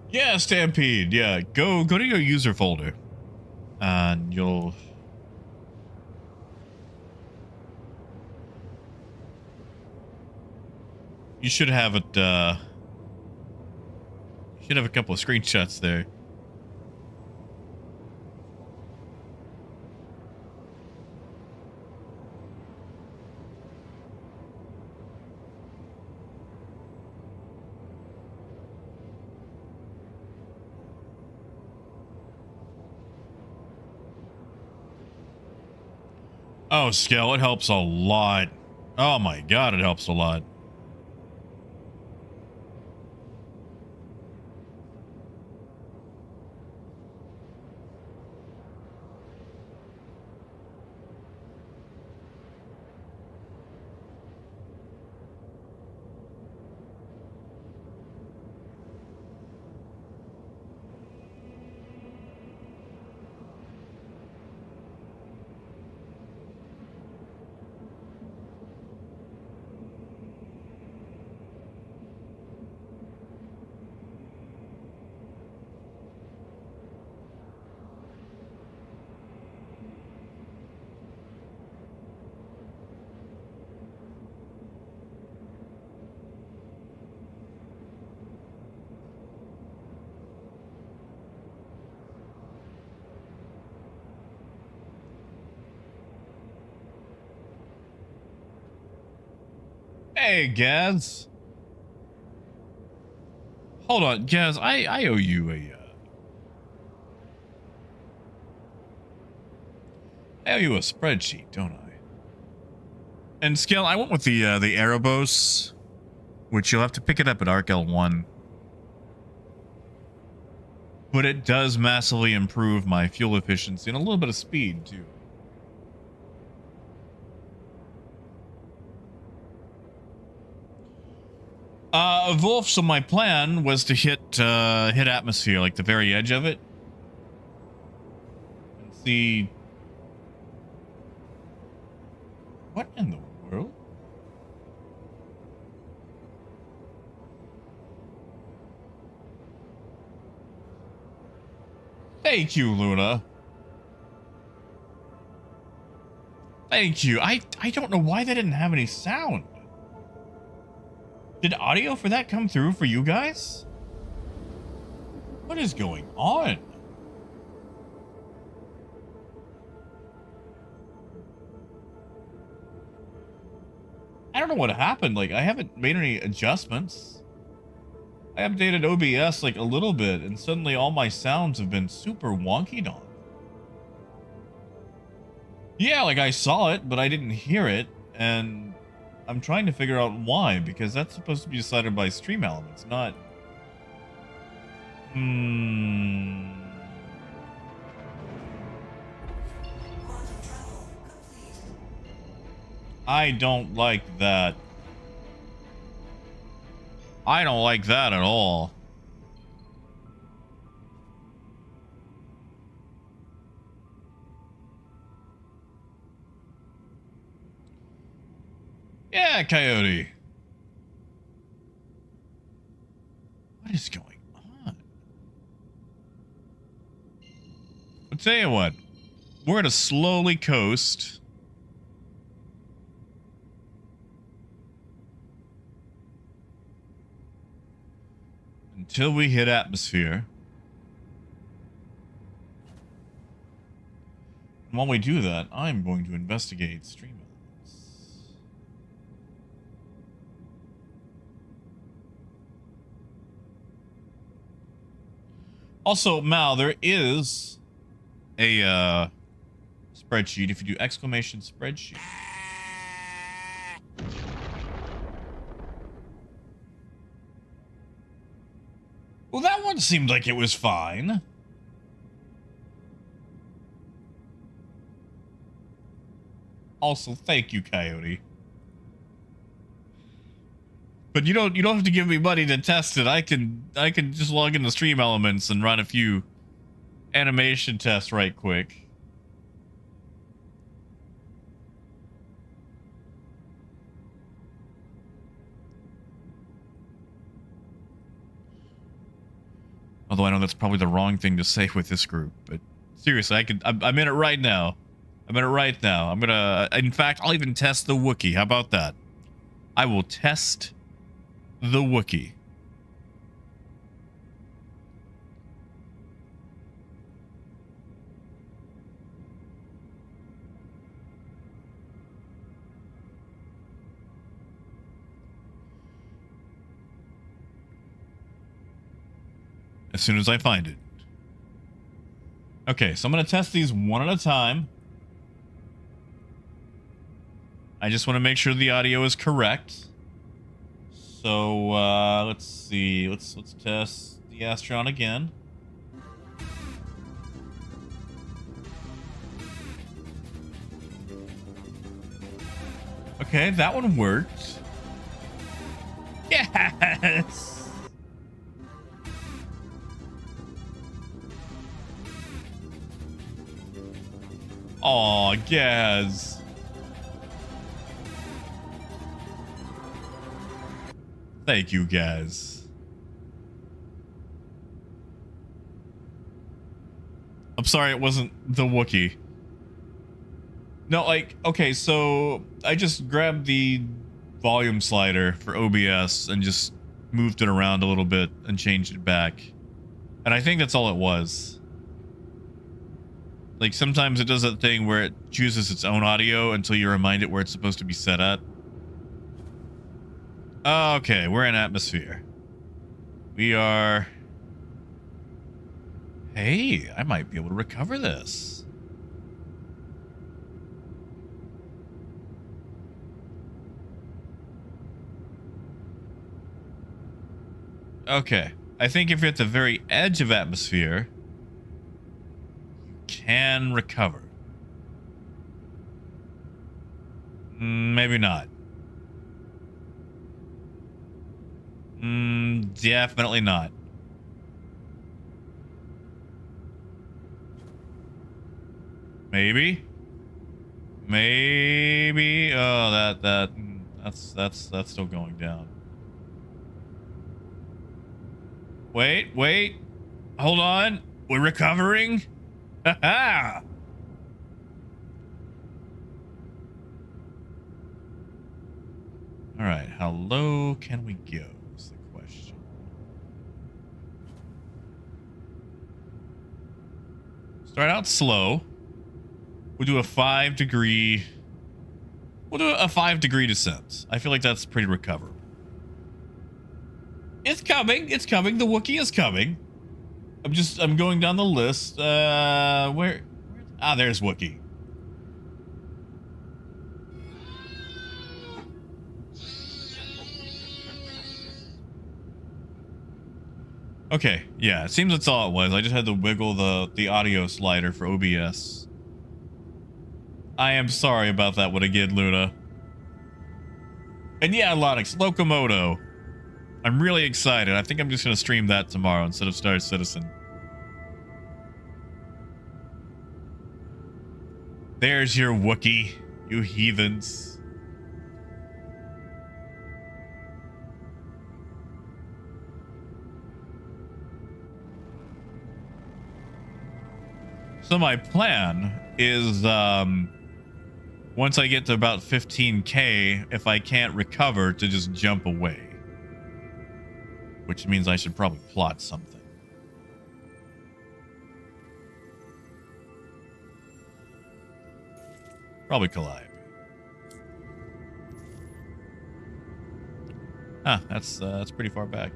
Yeah, Stampede. Yeah, go to your user folder, and you should have it. You should have a couple of screenshots there. Oh, Scale, it helps a lot. Oh my god, it helps a lot. Hey, Gaz. Hold on, Gaz. I owe you a. I owe you a spreadsheet, don't I? And Scale, I went with the Erebos, which you'll have to pick it up at Arc L1. but it does massively improve my fuel efficiency and a little bit of speed too. Wolf, so my plan was to hit atmosphere, like the very edge of it, and see what in the world. Thank you, Luna. Thank you. I don't know why that didn't have any sound. Did audio for that come through for you guys? What is going on? I don't know what happened. Like, I haven't made any adjustments. I updated OBS like a little bit, and suddenly all my sounds have been super wonky on. Yeah, like I saw it, but I didn't hear it, and I'm trying to figure out why, because that's supposed to be decided by stream elements, not... I don't like that. I don't like that at all. Yeah, Coyote. What is going on? I'll tell you what. We're gonna slowly coast. Until we hit atmosphere. And while we do that, I'm going to investigate stream elements. Also, Mal, there is a spreadsheet. If you do exclamation spreadsheet. Well, that one seemed like it was fine. Also, thank you, Coyote. But you don't have to give me money to test it. I can just log into Stream Elements and run a few animation tests right quick. Although I know that's probably the wrong thing to say with this group, but seriously, I'm in it right now. I'm in it right now. I'm gonna, in fact, I'll even test the Wookiee. How about that? I will test the Wookiee. As soon as I find it. Okay, so I'm going to test these one at a time. I just want to make sure the audio is correct. So, let's see. Let's test the Astron again. Okay, that one worked. Yes! Aw, Gaz. Thank you, Gaz. I'm sorry it wasn't the Wookiee. No, like, okay, so I just grabbed the volume slider for OBS and just moved it around a little bit and changed it back. And I think that's all it was. Like, sometimes it does that thing where it chooses its own audio until you remind it where it's supposed to be set at. Okay, we're in atmosphere. We are... Hey, I might be able to recover this. Okay, I think if you're at the very edge of atmosphere, you can recover. Maybe not. Definitely not. Maybe. Maybe. Oh, that's still going down. Wait. Hold on. We're recovering. Ha. All right. How low can we go? Is the question. Start out slow. We'll do a 5-degree. We'll do a 5-degree descent. I feel like that's pretty recoverable. It's coming. It's coming. The Wookiee is coming. I'm going down the list. Where? Ah, there's Wookiee. Okay, yeah, it seems that's all it was. I just had to wiggle the audio slider for OBS. I am sorry about that one again, Luna. And yeah, Lonix, Locomoto. I'm really excited. I think I'm just going to stream that tomorrow instead of Star Citizen. There's your Wookiee, you heathens. So my plan is, once I get to about 15K, if I can't recover, to just jump away. Which means I should probably plot something. Probably Calliope. Huh, that's pretty far back.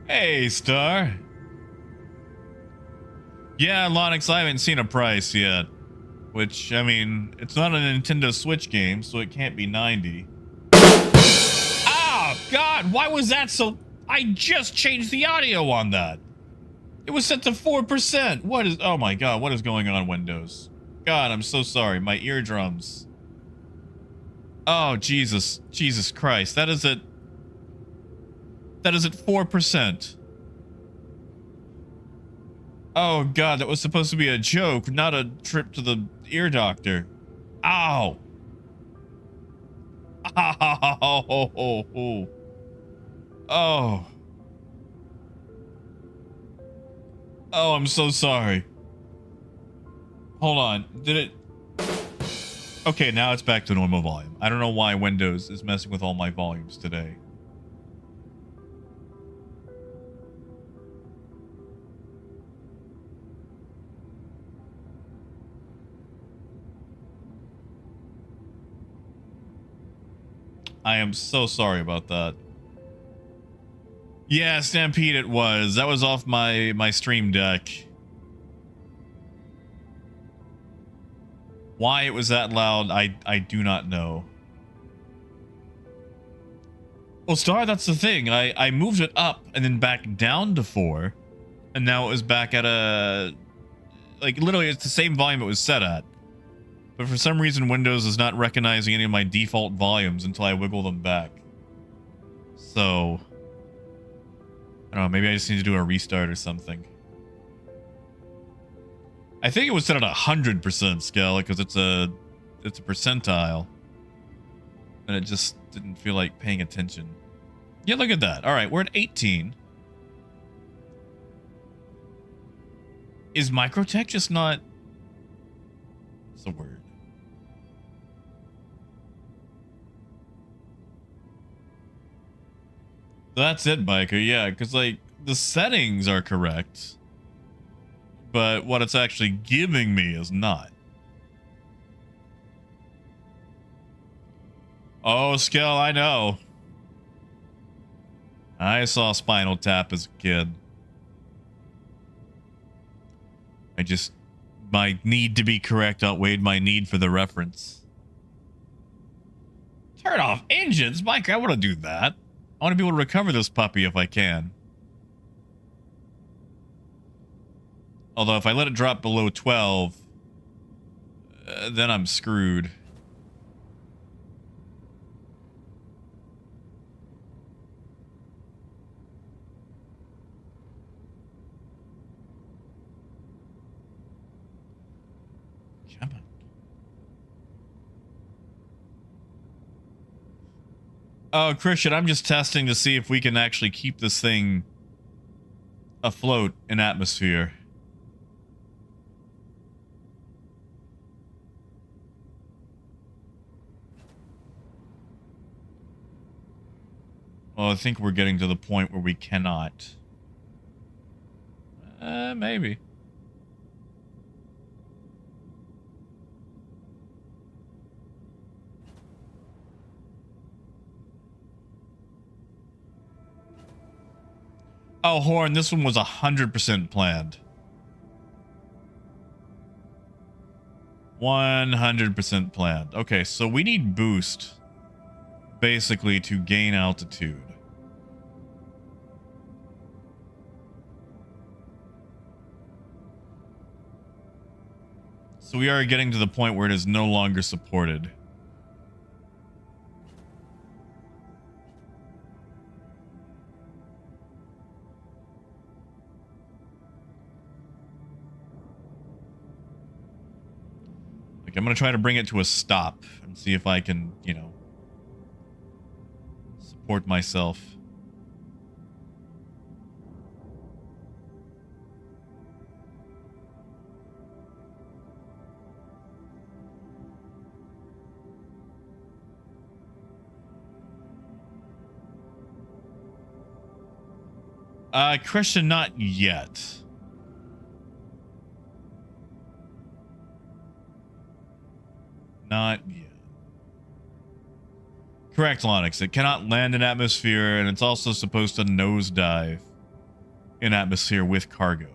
Hey, Star. Yeah, Lonix, I haven't seen a price yet. Which, I mean, it's not a Nintendo Switch game, so it can't be 90. Oh, God, why was that so... I just changed the audio on that. It was set to 4%. What is... Oh, my God, what is going on, Windows? God, I'm so sorry. My eardrums. Oh, Jesus. Jesus Christ. That is at 4%. Oh, God, that was supposed to be a joke, not a trip to the ear doctor. Ow. Ow. Oh. Oh, I'm so sorry. Hold on. Did it... Okay, now it's back to normal volume. I don't know why Windows is messing with all my volumes today. I am so sorry about that. Yeah, Stampede it was. That was off my Stream Deck. Why it was that loud, I do not know. Well, Star, that's the thing. I moved it up and then back down to 4. And now it was back at a... Like, literally, it's the same volume it was set at. But for some reason, Windows is not recognizing any of my default volumes until I wiggle them back. So... I don't know, maybe I just need to do a restart or something. I think it was set at 100% scale because it's a percentile. And it just didn't feel like paying attention. Yeah, look at that. All right, we're at 18. Is Microtech just not... What's the word? That's it, Biker. Yeah, because, like, the settings are correct. But what it's actually giving me is not. Oh, Skill, I know. I saw Spinal Tap as a kid. My need to be correct outweighed my need for the reference. Turn off engines? Mike, I want to do that. I want to be able to recover this puppy if I can. Although if I let it drop below 12, then I'm screwed. Come on. Oh, Christian, I'm just testing to see if we can actually keep this thing afloat in atmosphere. Well, I think we're getting to the point where we cannot. Maybe. Oh, Horn, this one was 100% planned. 100% planned. Okay, so we need boost, basically, to gain altitude. So we are getting to the point where it is no longer supported. Like, I'm going to try to bring it to a stop and see if I can, you know, support myself. Christian, not yet. Not yet. Correct, Lonix. It cannot land in atmosphere, and it's also supposed to nosedive in atmosphere with cargo.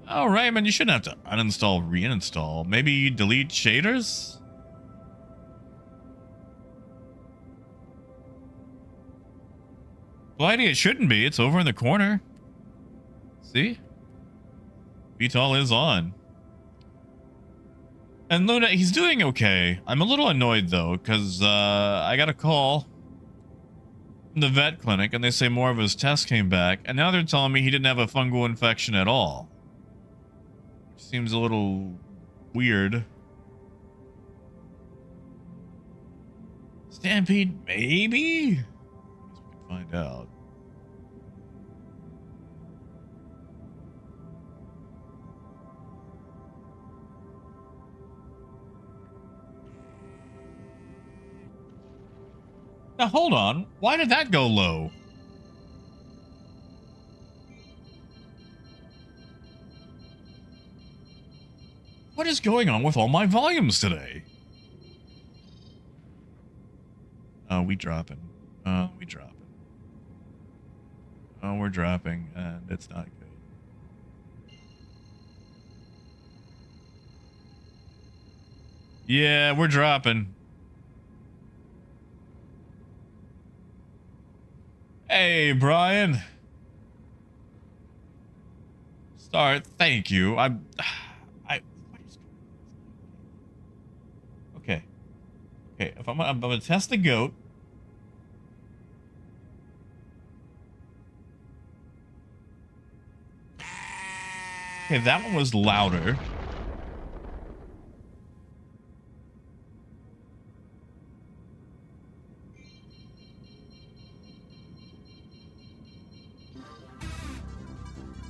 Oh, Raymond, you shouldn't have to uninstall, reinstall. Maybe you delete shaders? Glidey, it shouldn't be. It's over in the corner. See? VTOL is on. And Luna, he's doing okay. I'm a little annoyed, though, because I got a call from the vet clinic, and they say more of his tests came back, and now they're telling me he didn't have a fungal infection at all. Which seems a little weird. Stampede, maybe? Find out. Now hold on. Why did that go low? What is going on with all my volumes today? Oh, we dropping. Oh, we dropping. Oh, we're dropping, and it's not good. Yeah, we're dropping. Hey, Brian. Start. Thank you. What is okay. Okay. If I'm gonna test the goat. Okay, that one was louder.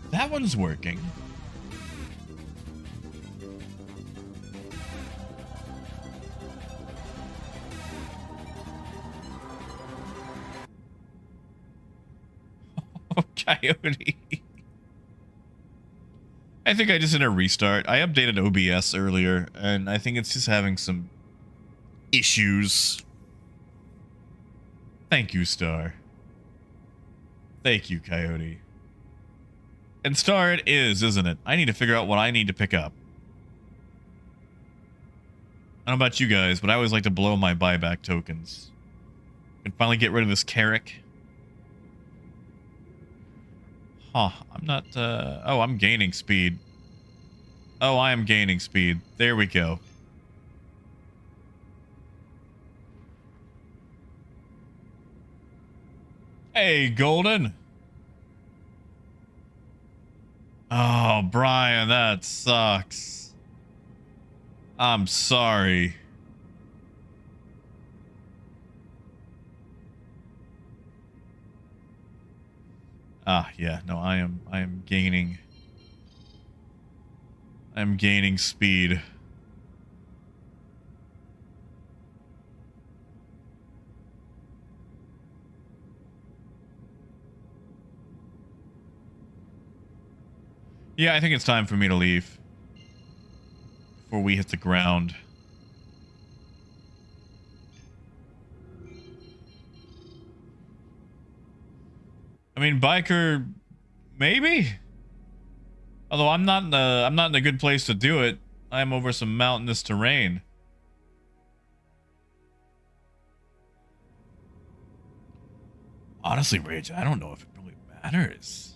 That one's working. Oh, Coyote. I think I just did a restart. I updated OBS earlier, and I think it's just having some issues. Thank you, Star. Thank you, Coyote. And Star it is, isn't it? I need to figure out what I need to pick up. I don't know about you guys, but I always like to blow my buyback tokens. Can finally get rid of this Carrick. Huh, I'm not, oh, I'm gaining speed. Oh, I am gaining speed. There we go. Hey, Golden. Oh, Brian, that sucks. I'm sorry. Ah, yeah, no, I am gaining. I'm gaining speed. Yeah, I think it's time for me to leave before we hit the ground. I mean, biker, maybe. Although I'm not in a good place to do it. I am over some mountainous terrain. Honestly, Rage, I don't know if it really matters.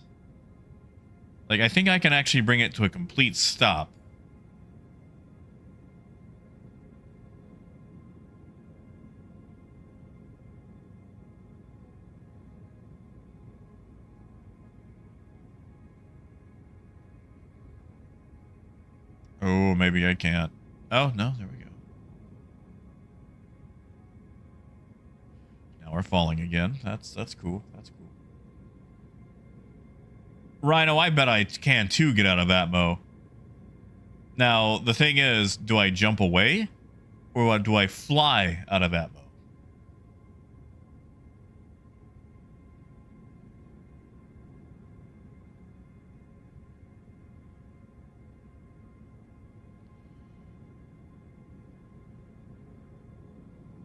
Like, I think I can actually bring it to a complete stop. Oh, maybe I can't. Oh, no, there we go. Now we're falling again. That's cool. That's cool. Rhino, I bet I can too get out of Atmo. Now, the thing is, do I jump away? Or do I fly out of Atmo?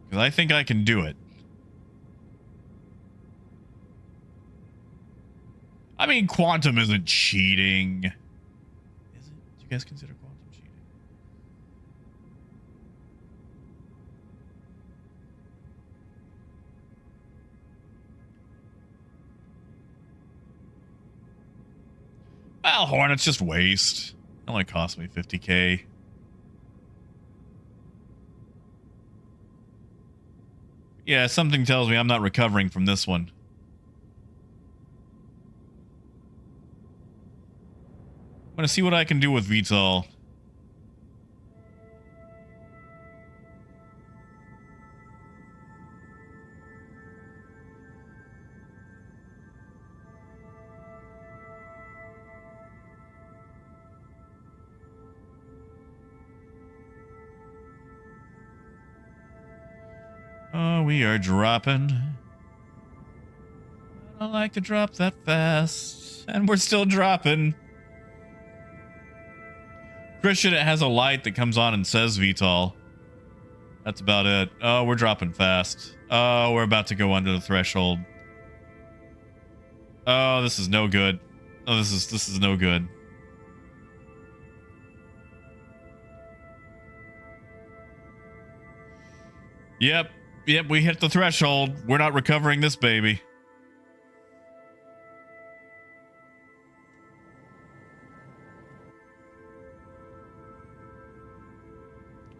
Because I think I can do it. I mean, quantum isn't cheating. Is it? Do you guys consider quantum cheating? Well, Hornet's just waste. It only cost me 50K. Yeah, something tells me I'm not recovering from this one. I'm gonna see what I can do with VTOL. Oh, we are dropping. I don't like to drop that fast. And we're still dropping. Christian, it has a light that comes on and says VTOL. That's about it. Oh, we're dropping fast. Oh, we're about to go under the threshold. Oh, this is no good. Oh, this is no good. Yep, we hit the threshold. We're not recovering this baby.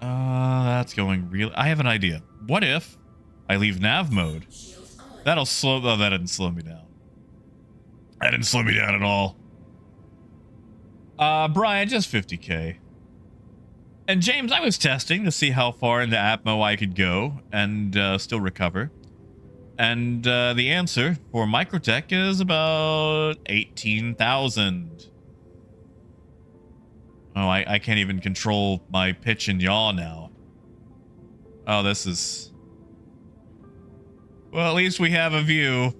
That's going real. I have an idea. What if I leave nav mode? That'll slow. Oh, that didn't slow me down. That didn't slow me down at all. Brian, just 50K. And James, I was testing to see how far into Atmo I could go and still recover. And the answer for Microtech is about 18,000. Oh, I can't even control my pitch and yaw now. Oh, this is... Well, at least we have a view.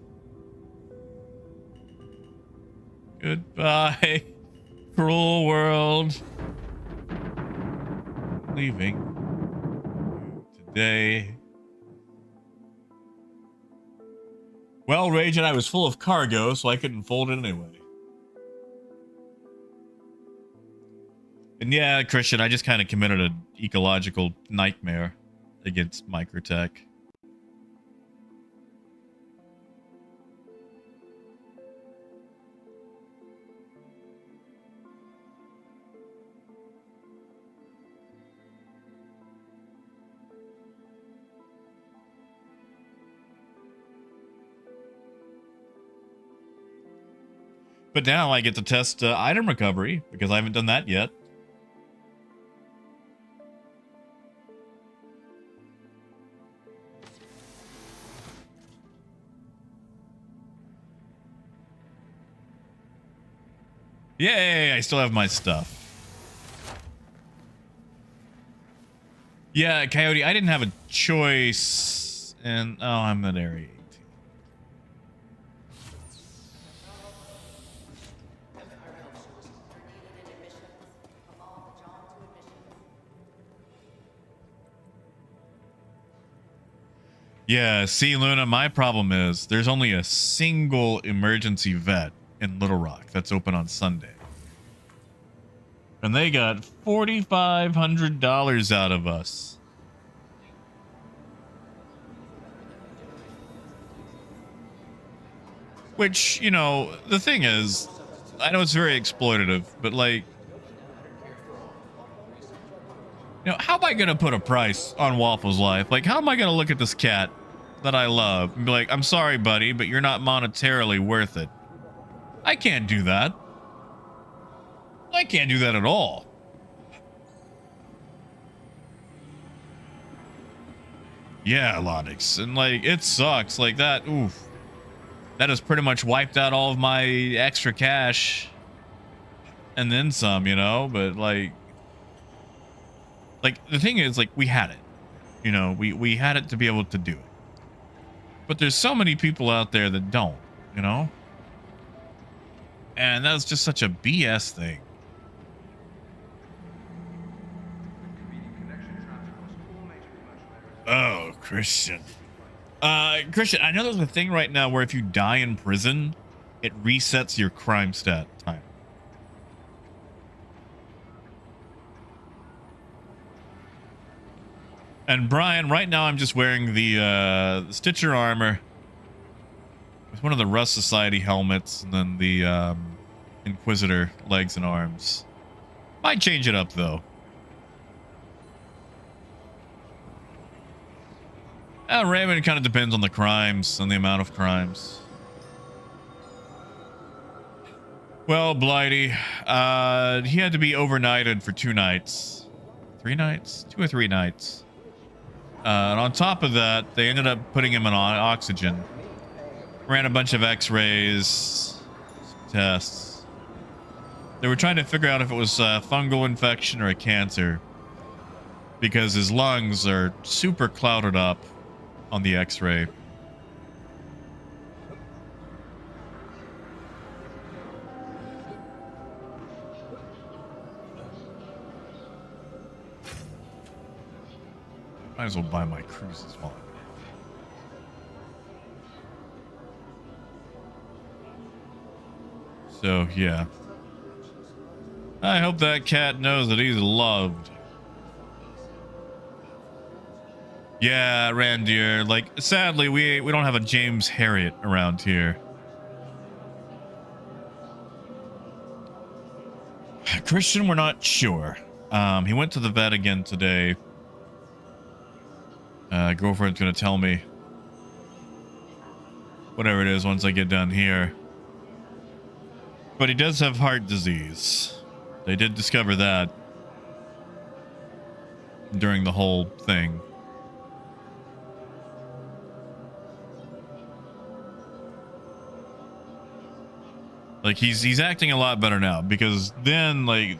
Goodbye, cruel world. Leaving today. Well, Rage and I was full of cargo, so I couldn't fold it anyway. And yeah, Christian, I just kind of committed an ecological nightmare against Microtech. But now I get to test item recovery because I haven't done that yet. Yay, I still have my stuff. Yeah, Coyote, I didn't have a choice. And, oh, I'm at Area 18. Yeah, see, Luna, my problem is there's only a single emergency vet in Little Rock that's open on Sunday. And they got $4,500 out of us. Which, you know, the thing is, I know it's very exploitative, but like, you know, how am I going to put a price on Waffle's life? Like, how am I going to look at this cat that I love and be like, I'm sorry, buddy, but you're not monetarily worth it? I can't do that. I can't do that at all. Yeah, Lonix. And like, it sucks. Like that, oof. That has pretty much wiped out all of my extra cash. And then some, you know, but like the thing is, like, we had it. You know, we had it to be able to do it. But there's so many people out there that don't, you know? And that's just such a BS thing. Oh, Christian. Christian, I know there's a thing right now where if you die in prison, it resets your crime stat time. And Brian, right now I'm just wearing the Stitcher armor with one of the Rust Society helmets and then the Inquisitor legs and arms. Might change it up though. Raymond kind of depends on the crimes and the amount of crimes. Well, Blighty, he had to be overnighted for 2 nights. 3 nights? 2 or 3 nights. And on top of that, they ended up putting him on oxygen. Ran a bunch of x-rays, tests. They were trying to figure out if it was a fungal infection or a cancer, because his lungs are super clouded up on the x-ray. Might as well buy my cruises while I'm here. So, yeah. I hope that cat knows that he's loved. Yeah, Randier. Like, sadly, we don't have a James Harriet around here. Christian, we're not sure. He went to the vet again today. Girlfriend's gonna tell me whatever it is once I get done here. But he does have heart disease. They did discover that during the whole thing. Like, he's acting a lot better now, because then, like,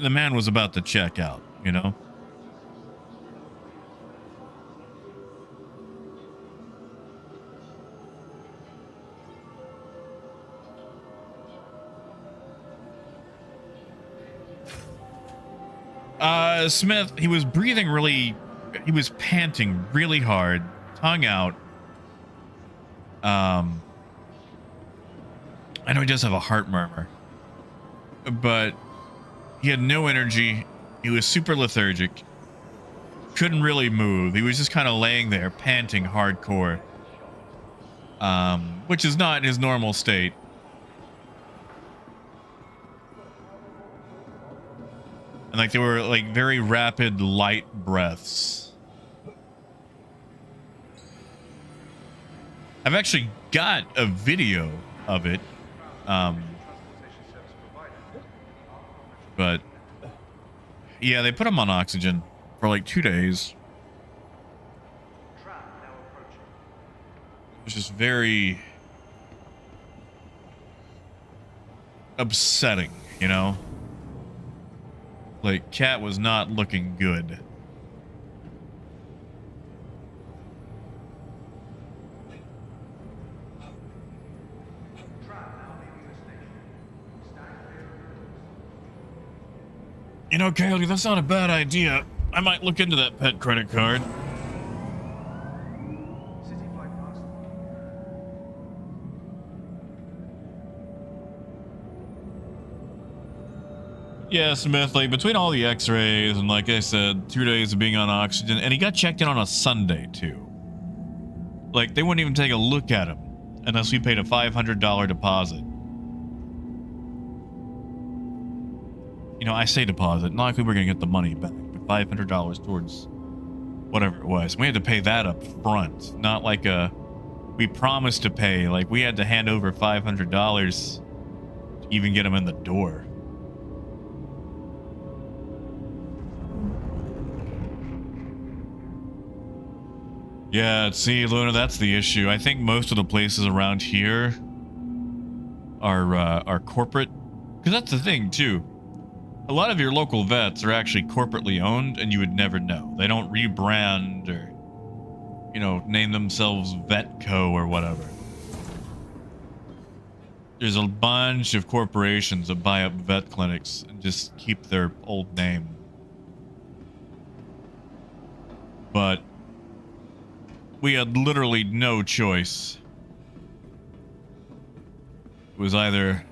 the man was about to check out, you know? Smith, he was breathing really, he was panting really hard, tongue out. I know he does have a heart murmur, but He had no energy. He was super lethargic. Couldn't really move. He was just kind of laying there, panting hardcore. Which is not his normal state. And like they were like very rapid, light breaths. I've actually got a video of it. But yeah, they put him on oxygen for like 2 days. It was just very upsetting, you know? Like, Cat was not looking good. You know, Coyote, that's not a bad idea. I might look into that pet credit card. Yeah, Smith, like between all the x-rays and like I said, 2 days of being on oxygen, and he got checked in on a Sunday too. Like they wouldn't even take a look at him unless we paid a $500 deposit. You know, I say deposit, not like we were gonna get the money back, but $500 towards whatever it was. We had to pay that up front, not like we promised to pay. Like we had to hand over $500 to even get him in the door. Yeah, see, Luna, that's the issue. I think most of the places around here are corporate, because that's the thing too. A lot of your local vets are actually corporately owned, and you would never know. They don't rebrand or, you know, name themselves Vetco or whatever. There's a bunch of corporations that buy up vet clinics and just keep their old name. But we had literally no choice. It was either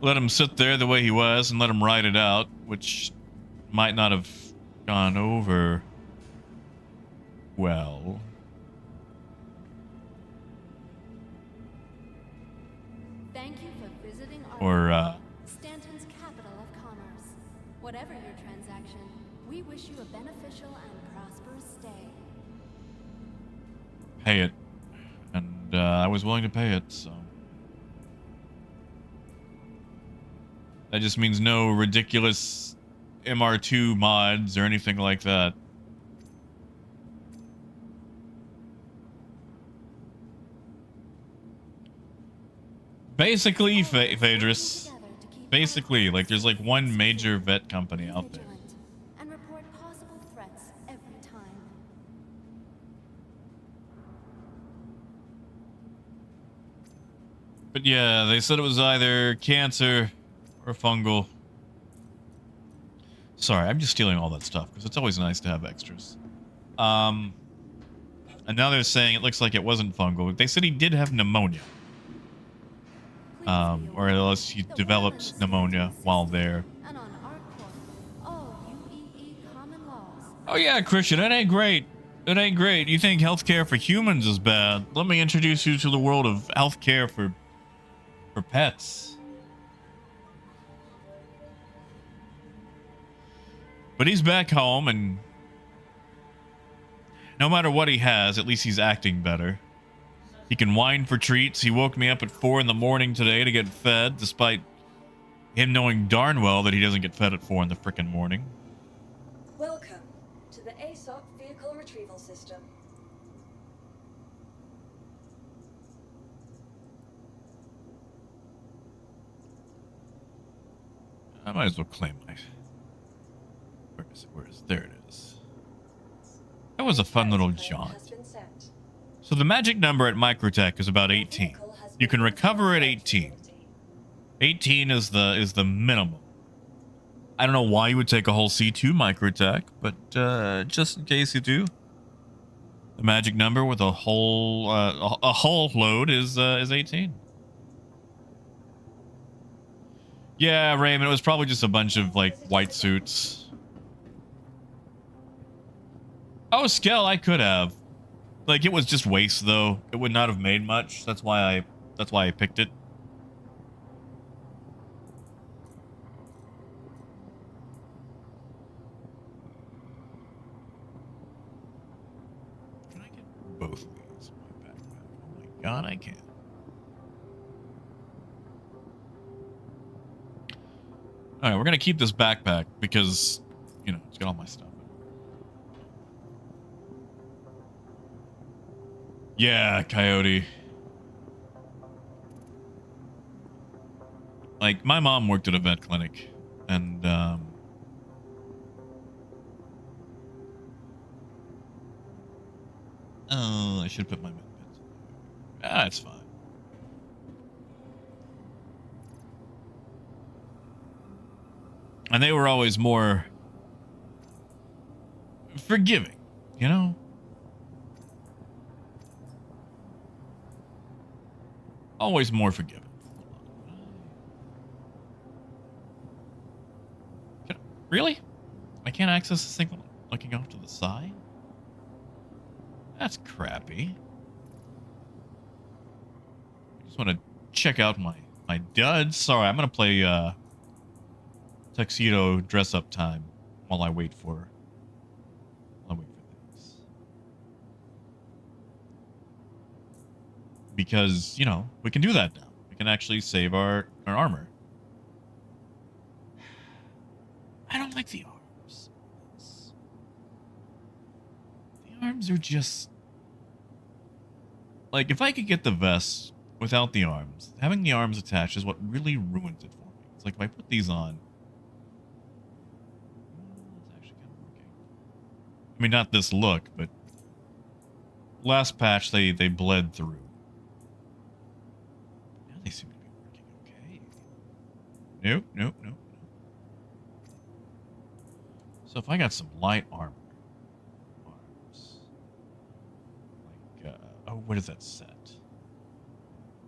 let him sit there the way he was and let him ride it out, which might not have gone over well. Thank you for visiting Or, our Stanton's capital of commerce. Whatever your transaction, we wish you a beneficial and prosperous stay. Pay it. And I was willing to pay it, so. That just means no ridiculous MR2 mods or anything like that. Basically, Phaedrus. Basically, like there's like one major vet company out there. And report possible threats every time. But yeah, they said it was either cancer or fungal. Sorry, I'm just stealing all that stuff because it's always nice to have extras. And now they're saying it looks like it wasn't fungal. They said he did have pneumonia. Or else he developed pneumonia while there. And on our court, all UEE common laws. Oh yeah, Christian, it ain't great. It ain't great. You think healthcare for humans is bad? Let me introduce you to the world of healthcare for pets. But he's back home, and no matter what he has, at least he's acting better. He can whine for treats. He woke me up at 4 in the morning today to get fed, despite him knowing darn well that he doesn't get fed at 4 in the frickin' morning. Welcome to the ASOP Vehicle Retrieval System. I might as well claim my... Where is it? Where is it? There it is. That was a fun little jaunt. So the magic number at Microtech is about 18. You can recover at 18. 18 is the minimum. I don't know why you would take a whole C2 Microtech, but just in case you do, the magic number with a whole load is 18. Yeah, Raymond, it was probably just a bunch of, like, white suits. Oh, Skell, I could have. Like, it was just waste, though. It would not have made much. That's why I picked it. Can I get both of these in my backpack? Oh my god, I can. Alright, we're gonna keep this backpack because, you know, it's got all my stuff. Yeah, Coyote. Like, my mom worked at a vet clinic, and, oh, I should put my medpens. Ah, it's fine. And they were always more forgiving, you know? Always more forgiving. Really? I can't access this thing while looking off to the side? That's crappy. I just want to check out my duds. Sorry, I'm going to play tuxedo dress up time while I wait for this. Because, you know, we can do that now. We can actually save our armor. I don't like the arms. The arms are just... Like, if I could get the vest without the arms, having the arms attached is what really ruins it for me. It's like, if I put these on... It's actually kind of working. I mean, not this look, but... Last patch, they bled through. Now they seem to be working okay. Nope, nope, nope. So if I got some light armor, arms, like, oh, what is that set?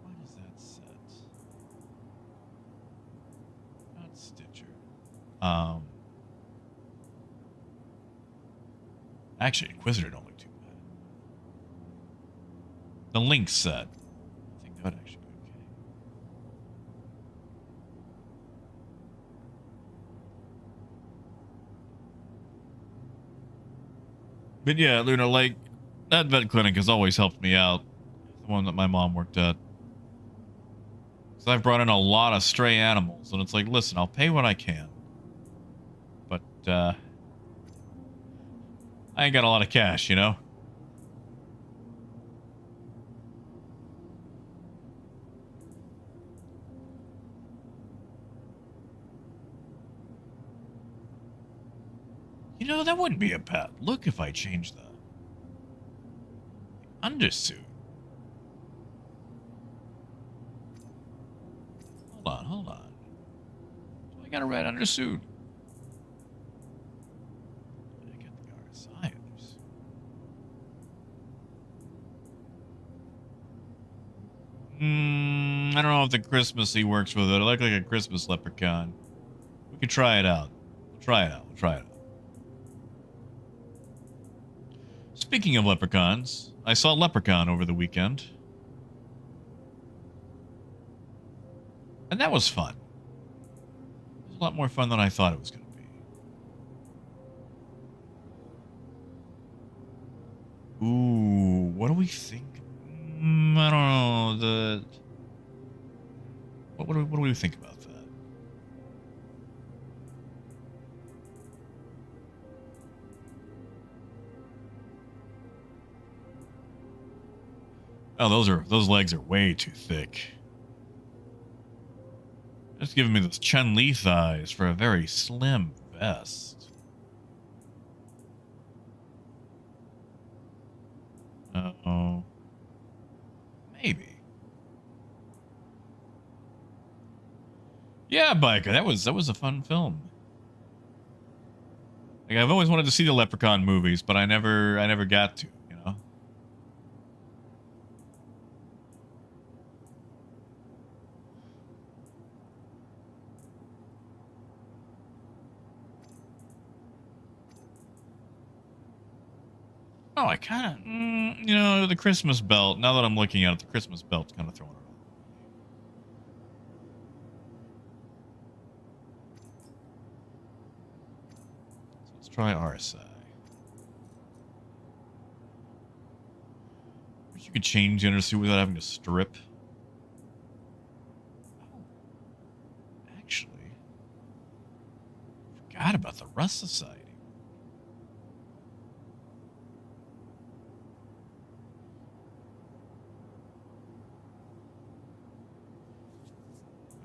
What is that set? Not Stitcher. Actually, Inquisitor don't look too bad. The Link set. I think that would actually be okay. But yeah, Luna, like, that vet clinic has always helped me out. The one that my mom worked at. So I've brought in a lot of stray animals, and it's like, listen, I'll pay what I can. But, I ain't got a lot of cash, you know? You know, that wouldn't be a pet. Look if I change the undersuit. Hold on. So I got a red undersuit. I get the RSI undersuit. I don't know if the Christmassy works with it. I look like a Christmas leprechaun. We could try it out. We'll try it out. Speaking of leprechauns, I saw Leprechaun over the weekend. And that was fun. It was a lot more fun than I thought it was going to be. Ooh, what do we think? I don't know. What do we think about that? Oh, those legs are way too thick. That's giving me those Chun-Li thighs for a very slim vest. Uh-oh. Maybe. Yeah, Biker, that was a fun film. Like, I've always wanted to see the Leprechaun movies, but I never got to. Oh, I kind of, you know, the Christmas belt. Now that I'm looking at it, the Christmas belt's kind of throwing it off. So let's try RSI. Wish you could change the undersuit without having to strip. Oh, actually, forgot about the Rust Society.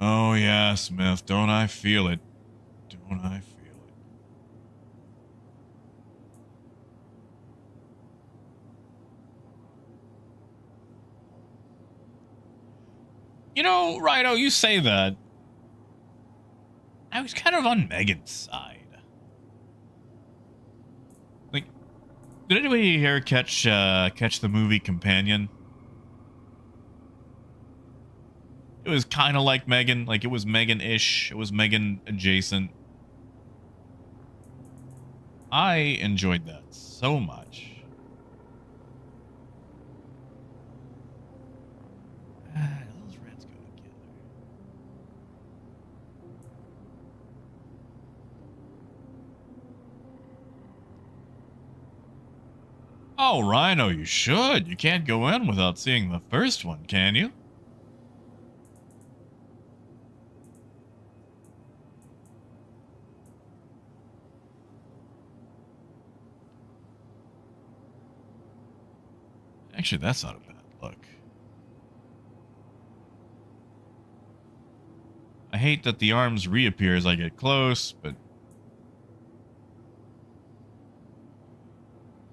Oh, yeah, Smith. Don't I feel it? Don't I feel it? You know, Rhino, you say that. I was kind of on Megan's side. Like, did anybody here catch the movie Companion? It was kind of like Megan. Like, it was Megan-ish. It was Megan adjacent. I enjoyed that so much. Those reds go together. Oh, Rhino, you should. You can't go in without seeing the first one, can you? Actually, that's not a bad look. I hate that the arms reappear as I get close, but...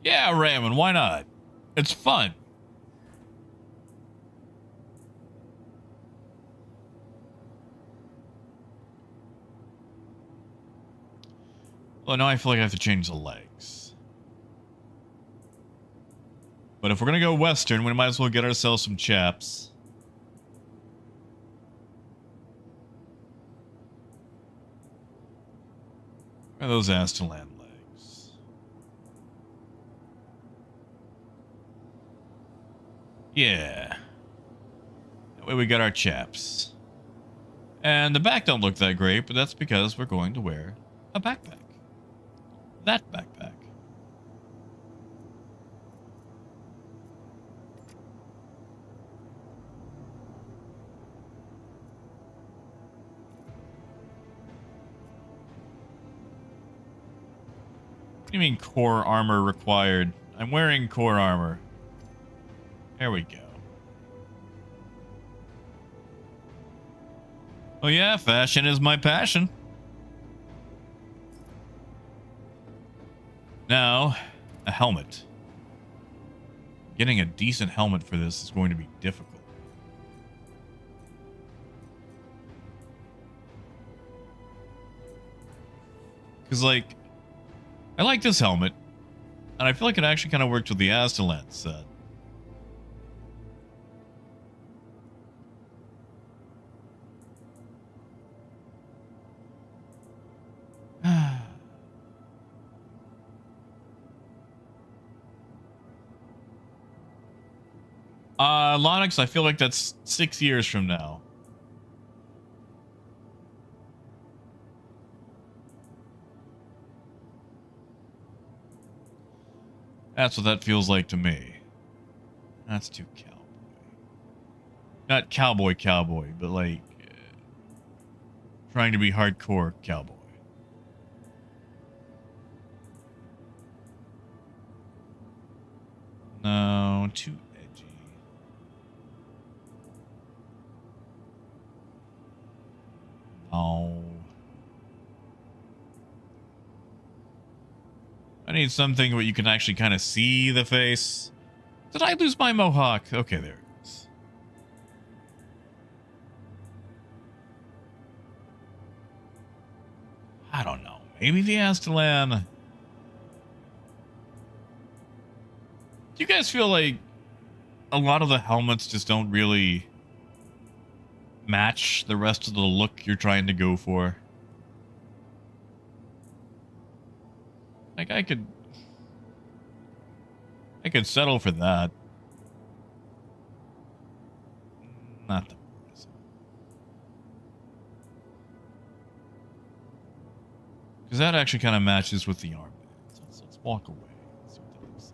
yeah, Raymond, why not? It's fun. Well, now I feel like I have to change the legs. But if we're going to go Western, we might as well get ourselves some chaps. Where are those Astalan legs? Yeah. That way we got our chaps. And the back don't look that great, but that's because we're going to wear a backpack. That backpack. What do you mean core armor required? I'm wearing core armor. There we go. Oh yeah, fashion is my passion. Now, a helmet. Getting a decent helmet for this is going to be difficult. Because, like, I like this helmet, and I feel like it actually kind of worked with the Astalan set. Lonix, I feel like that's 6 years from now. That's what that feels like to me. That's too cowboy. Not cowboy, but like trying to be hardcore cowboy. No, too edgy. No. I need something where you can actually kind of see the face. Did I lose my mohawk? Okay, there it is. I don't know. Maybe the Astalan. Do you guys feel like a lot of the helmets just don't really match the rest of the look you're trying to go for? Like, I could I could settle for that. Not the because that actually kind of matches with the armband. So let's walk away. See what that looks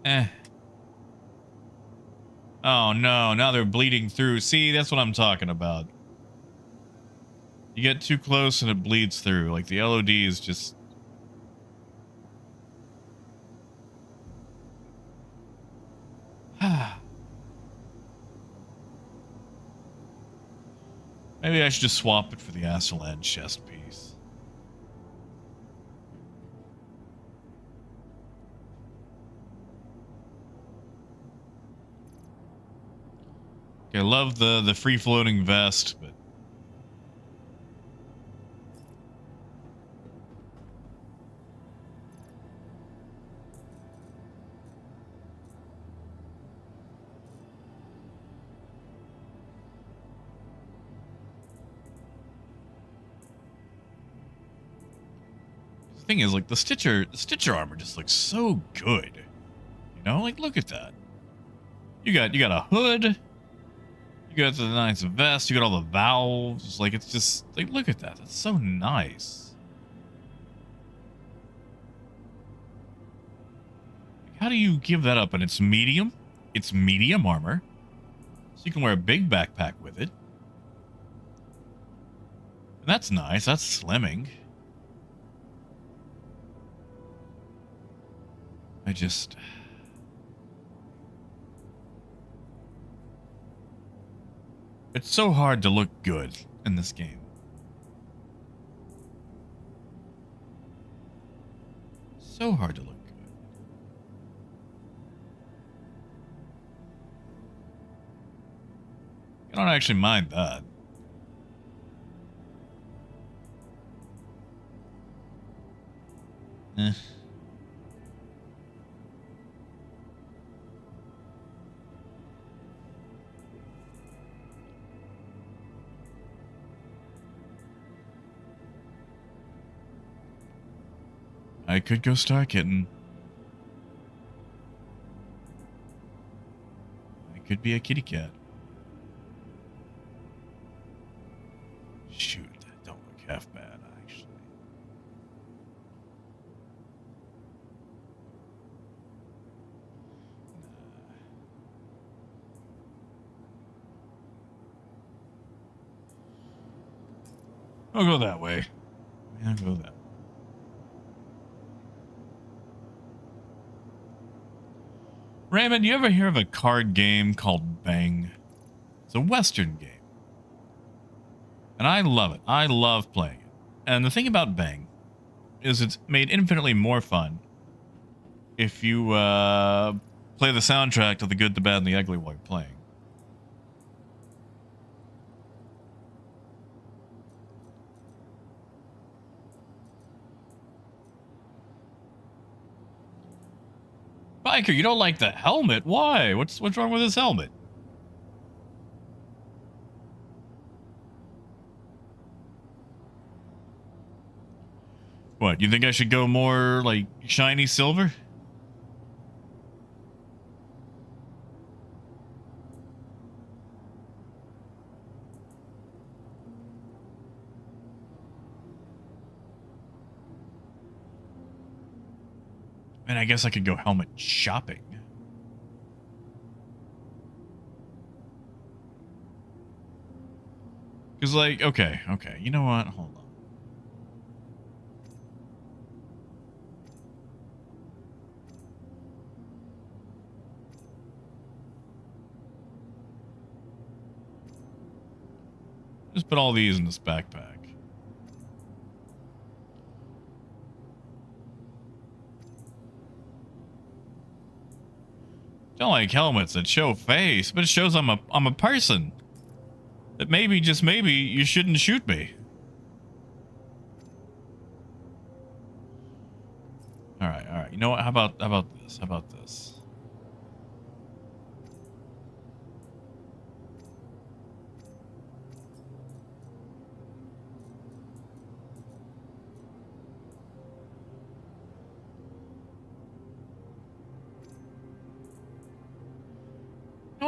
like. Oh no, now they're bleeding through. See, that's what I'm talking about. You get too close and it bleeds through. Like the LOD is just... Maybe I should just swap it for the Aslan chest piece. Okay, I love the free-floating vest, but... thing is, like, the Stitcher armor just looks so good. You know, like, look at that. You got a hood. You got the nice vest. You got all the valves. Like, it's just like, look at that. That's so nice. Like, how do you give that up? And it's medium. It's medium armor, so you can wear a big backpack with it. And that's nice. That's slimming. It's so hard to look good in this game. So hard to look good. I don't actually mind that. I could go Star Kitten. I could be a kitty cat. Shoot, that don't look half bad, actually. I'll go that way. I'll go that way. Raymond, you ever hear of a card game called Bang? It's a Western game. And I love it. I love playing it. And the thing about Bang is it's made infinitely more fun if you play the soundtrack to The Good, the Bad, and the Ugly while you're playing. Biker, you don't like the helmet? Why? What's wrong with this helmet? What, you think I should go more like shiny silver? And I guess I could go helmet shopping. Because, like, okay. You know what? Hold on. Just put all these in this backpack. Don't like helmets that show face, but it shows I'm a person. That maybe, just maybe, you shouldn't shoot me. All right. You know what? How about this? How about this?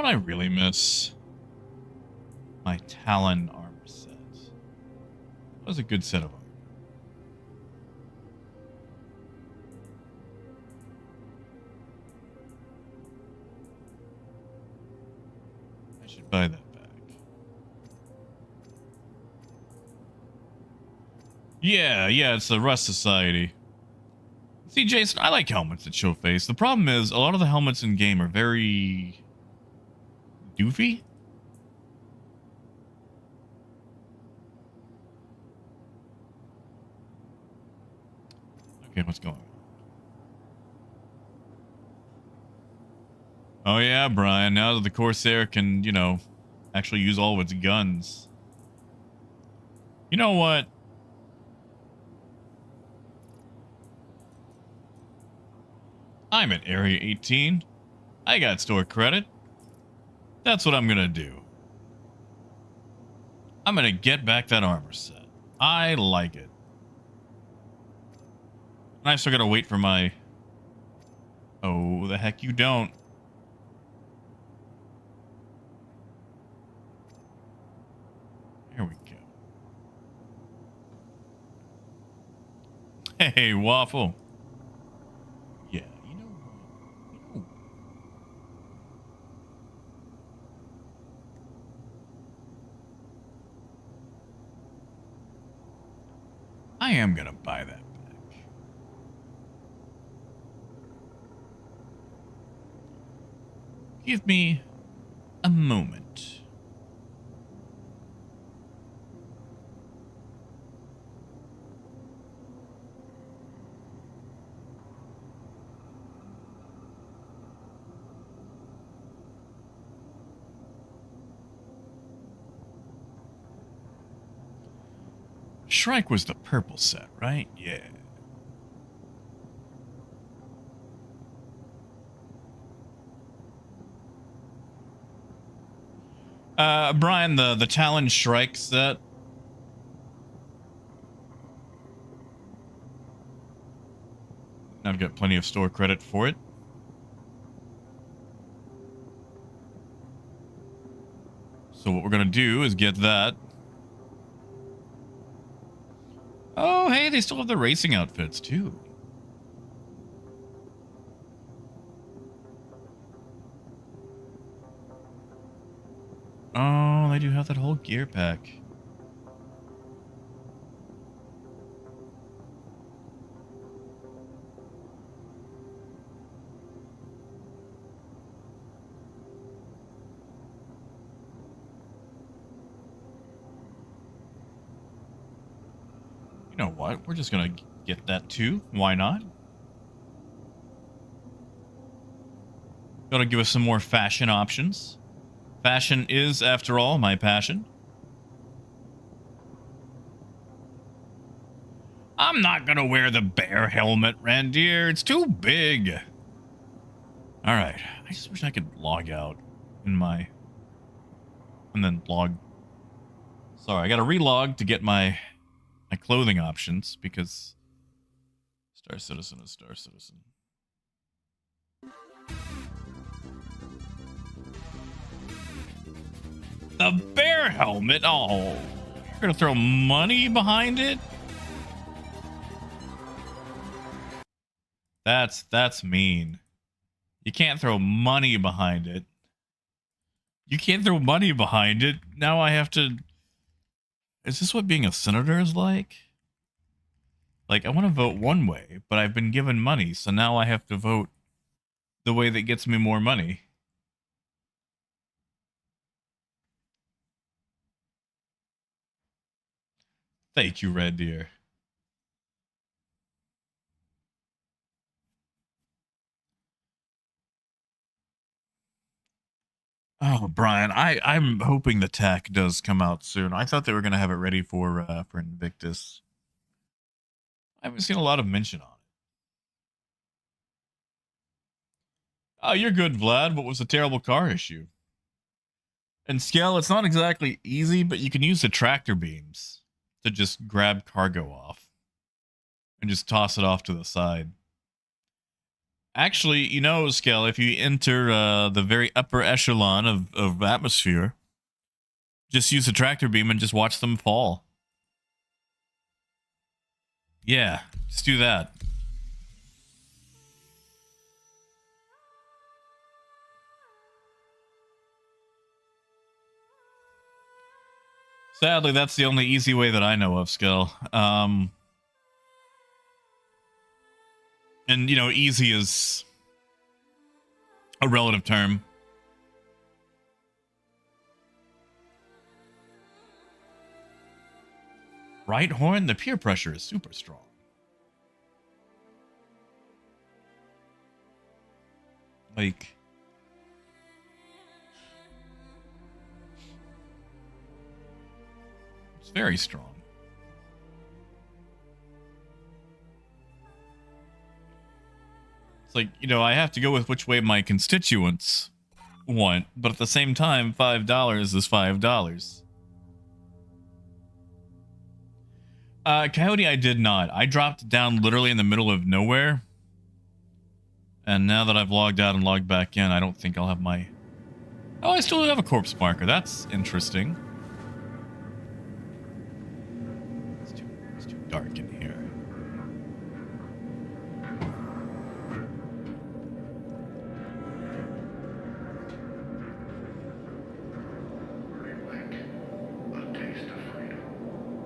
what I really miss? My Talon armor set. That was a good set of armor. I should buy that back. Yeah, it's the Rust Society. See, Jason, I like helmets that show face. The problem is, a lot of the helmets in game are very doofy. Okay, what's going on? Oh yeah, Brian, now that the Corsair can, you know, actually use all of its guns. You know what? I'm at Area 18. I got store credit. That's what I'm gonna do. I'm gonna get back that armor set. I like it. And I still gotta wait for my... Oh, the heck you don't. There we go. Hey, Waffle. Yeah, you know what? I am gonna buy that back. Give me a moment. Shrike was the purple set, right? Yeah. Brian, the Talon Shrike set. I've got plenty of store credit for it. So what we're gonna do is get that. Oh, hey, they still have the racing outfits, too. Oh, they do have that whole gear pack. You know what? We're just gonna get that too. Why not? Gotta give us some more fashion options. Fashion is, after all, my passion. I'm not gonna wear the bear helmet, Randir. It's too big. Alright. I just wish I could log out in my... And then log... Sorry, I gotta relog to get my clothing options, because... Star Citizen is Star Citizen. The bear helmet? Oh, you're gonna throw money behind it? That's mean. You can't throw money behind it. You can't throw money behind it. Now I have to... Is this what being a senator is like? Like, I want to vote one way, but I've been given money, so now I have to vote the way that gets me more money. Thank you, Red Deer. Oh, Brian, I'm hoping the tech does come out soon. I thought they were going to have it ready for Invictus. I haven't seen a lot of mention on it. Oh, you're good, Vlad. What was the terrible car issue? And Scale, it's not exactly easy, but you can use the tractor beams to just grab cargo off and just toss it off to the side. Actually, you know, Skell, if you enter the very upper echelon of atmosphere, just use the tractor beam and just watch them fall. Yeah, just do that. Sadly, that's the only easy way that I know of, Skell. And, you know, easy is a relative term. Right horn, the peer pressure is super strong. Like, it's very strong. It's like, you know, I have to go with which way my constituents want, but at the same time, $5 is $5. Coyote, I did not. I dropped down literally in the middle of nowhere. And now that I've logged out and logged back in, I don't think I'll have my... Oh, I still have a corpse marker. That's interesting. It's too dark in here.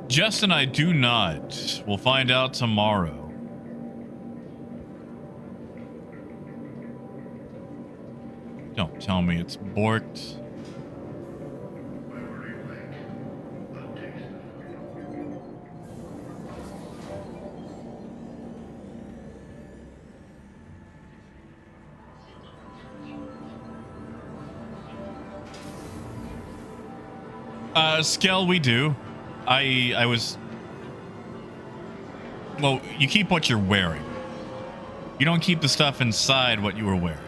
Justin, I do not. We'll find out tomorrow. Don't tell me it's borked. Skell, we do. I was... Well, you keep what you're wearing. You don't keep the stuff inside what you were wearing.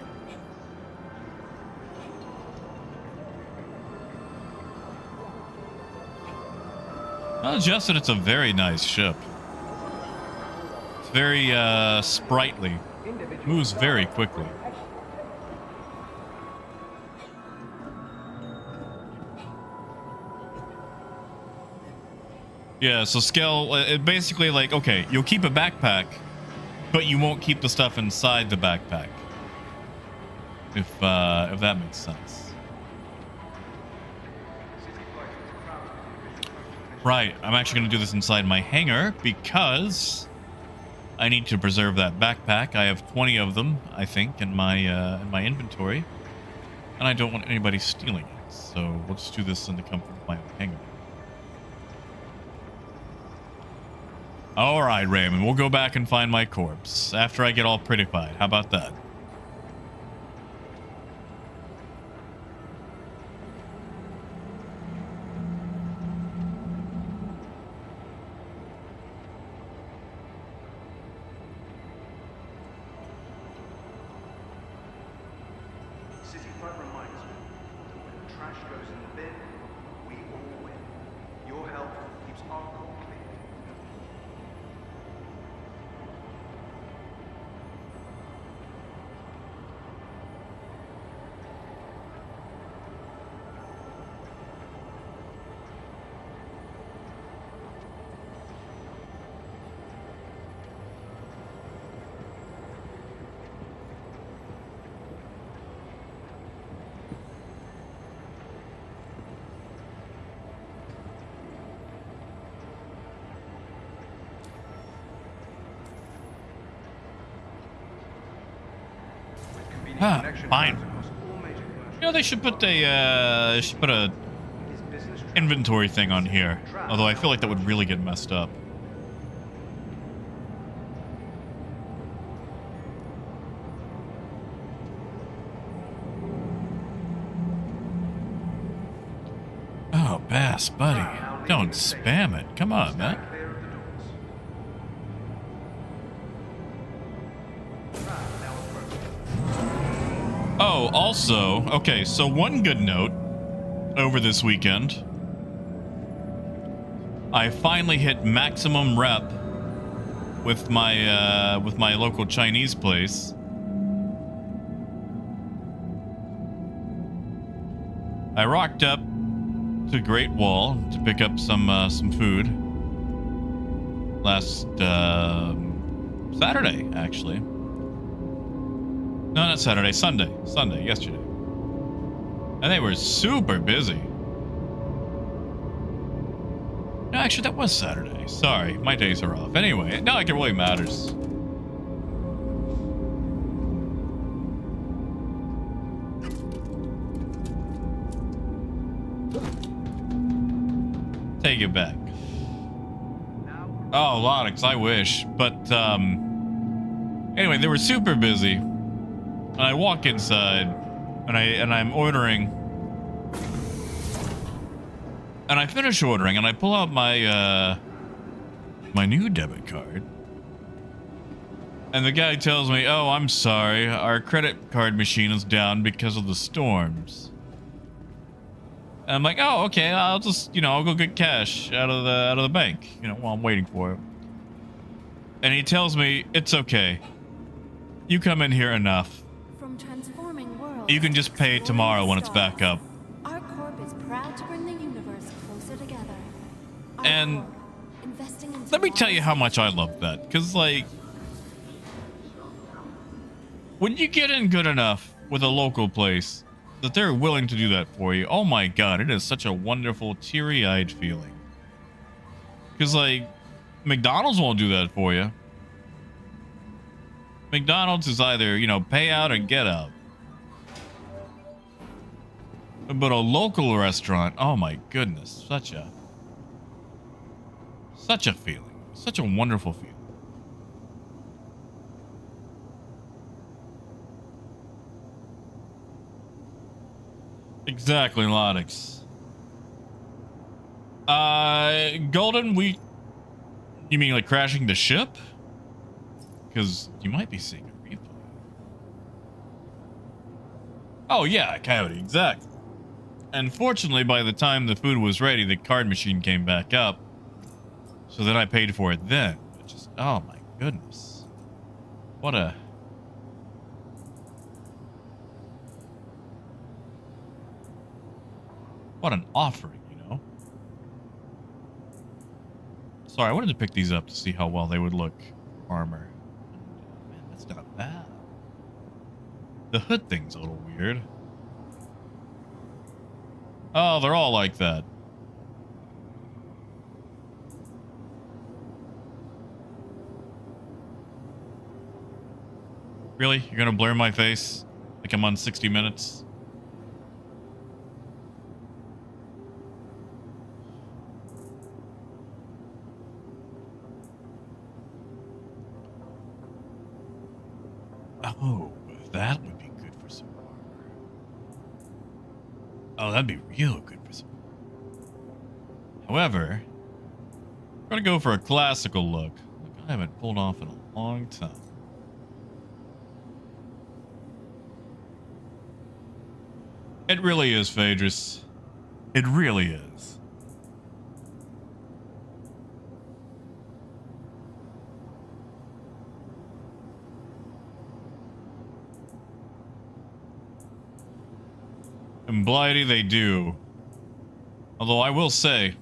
Well, Justin, it's a very nice ship. It's very, sprightly. Moves very quickly. Yeah, so Skell, it basically like, okay, you'll keep a backpack, but you won't keep the stuff inside the backpack. If that makes sense. Right, I'm actually going to do this inside my hangar because I need to preserve that backpack. I have 20 of them, I think, in my inventory, and I don't want anybody stealing it. So we'll just do this in the comfort of my own hangar. All right, Raymond, we'll go back and find my corpse after I get all prettified. How about that? City Front reminds me that when the trash goes in the bin, we all win. Your help keeps our goal clear. Fine. You know, they should put a inventory thing on here. Although I feel like that would really get messed up. Oh, Bass, buddy. Don't spam it. Come on, man. Oh, also, okay, so one good note over this weekend. I finally hit maximum rep with my local Chinese place. I rocked up to Great Wall to pick up some food last Saturday, actually. No, not Saturday, Sunday, yesterday. And they were super busy. No, actually, that was Saturday. Sorry, my days are off. Anyway, not like it really matters. Take it back. Oh, Lonix, I wish. But, anyway, they were super busy. And I walk inside, and I'm ordering. And I finish ordering, and I pull out my, my new debit card. And the guy tells me, oh, I'm sorry, our credit card machine is down because of the storms. And I'm like, oh, okay, I'll just, I'll go get cash out of the bank, while I'm waiting for it. And he tells me, it's okay. You come in here enough. From transforming worlds, You can just pay it tomorrow when it's back up. Our Corp is proud to bring the universe closer together. Our And Corp, investing into let me tell you how much I love that. Because, like, when you get in good enough with a local place that they're willing to do that for you, oh my god, it is such a wonderful, teary-eyed feeling. Because, like, McDonald's won't do that for you. McDonald's is either, pay out or get out. But a local restaurant, oh my goodness, such a feeling. Such a wonderful feeling. Exactly, Lonix. Golden, you mean like crashing the ship? Because you might be seeing a replay. Oh yeah, Coyote, exactly. Unfortunately, by the time the food was ready, the card machine came back up. So then I paid for it then. Which is, oh my goodness. What an offering, Sorry, I wanted to pick these up to see how well they would look. Armor. Man, that's not bad. The hood thing's a little weird. Oh, they're all like that. Really? You're gonna blur my face? Like I'm on 60 Minutes? Oh, that would be good for some armor. Oh, that'd be real good for some armor. However, we're gonna go for a classical look. I haven't pulled off in a long time. It really is, Phaedrus. It really is. And Blighty they do. Although I will say,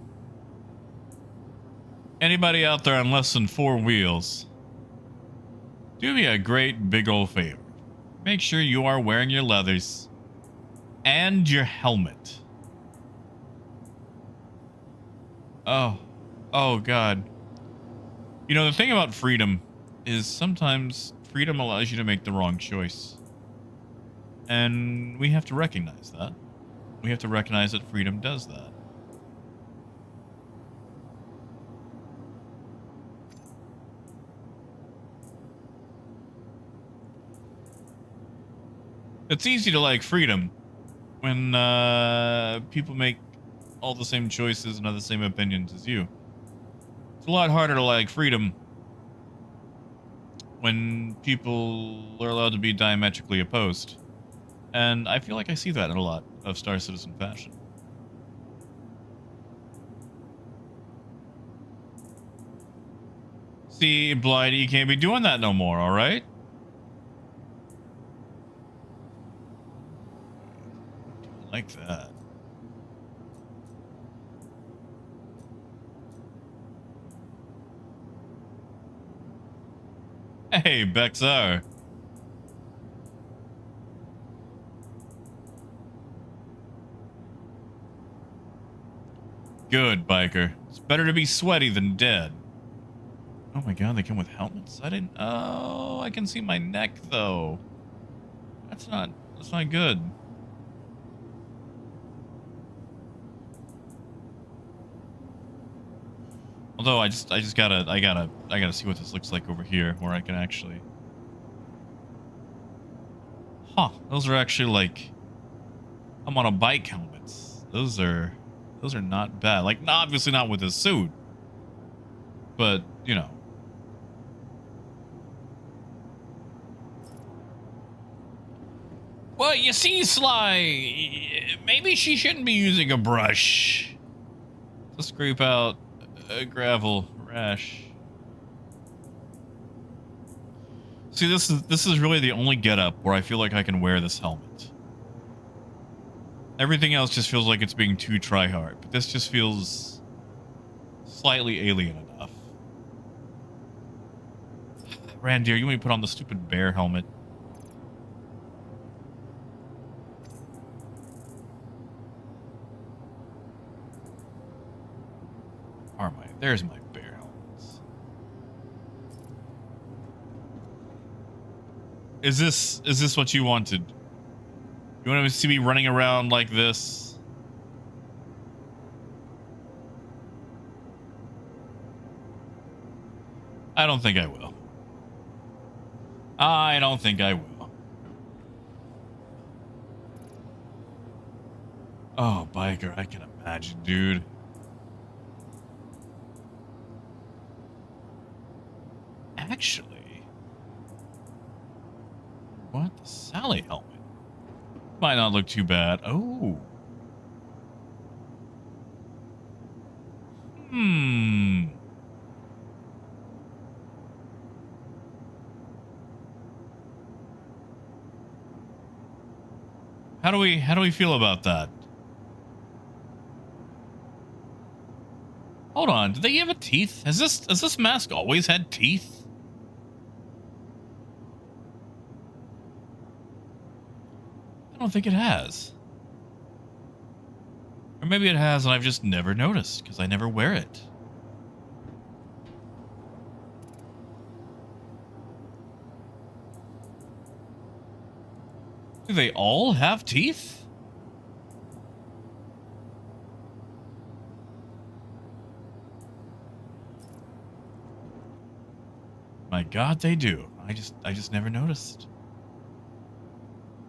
anybody out there on less than 4 wheels, do me a great big old favor. Make sure you are wearing your leathers and your helmet. Oh god. The thing about freedom is sometimes freedom allows you to make the wrong choice. And we have to recognize that. We have to recognize that freedom does that. It's easy to like freedom when people make all the same choices and have the same opinions as you. It's a lot harder to like freedom when people are allowed to be diametrically opposed. And I feel like I see that in a lot of Star Citizen fashion. See, Blighty, you can't be doing that no more, alright? Like that. Hey, Bexar. Good, biker. It's better to be sweaty than dead. Oh my god, they come with helmets? I didn't... Oh, I can see my neck, though. That's not good. Although I gotta see what this looks like over here, where I can actually... Huh, those are actually like... I'm on a bike helmets. Those are not bad. Like, obviously not with a suit. But, you know. Well, you see, Sly, maybe she shouldn't be using a brush to scrape out a gravel rash. See, this is really the only getup where I feel like I can wear this helmet. Everything else just feels like it's being too try-hard, but this just feels slightly alien enough. Randir, you want me to put on the stupid bear helmet? There's my bear helmets. Is this what you wanted? You want to see me running around like this? I don't think I will. I don't think I will. Oh, biker, I can imagine, dude. Actually, what? The Sally helmet might not look too bad. Oh. How do we feel about that? Hold on, did they have teeth? Has this mask always had teeth? I don't think it has. Or maybe it has and I've just never noticed because I never wear it. Do they all have teeth? My God, they do. I just never noticed.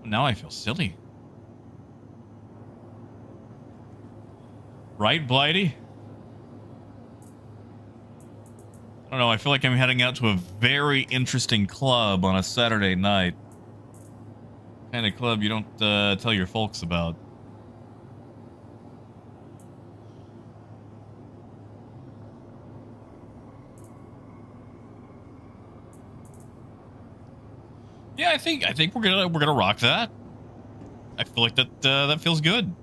Now I feel silly. Right, Blighty? I don't know. I feel like I'm heading out to a very interesting club on a Saturday night. Kind of club you don't tell your folks about. Yeah, I think we're gonna rock that. I feel like that feels good.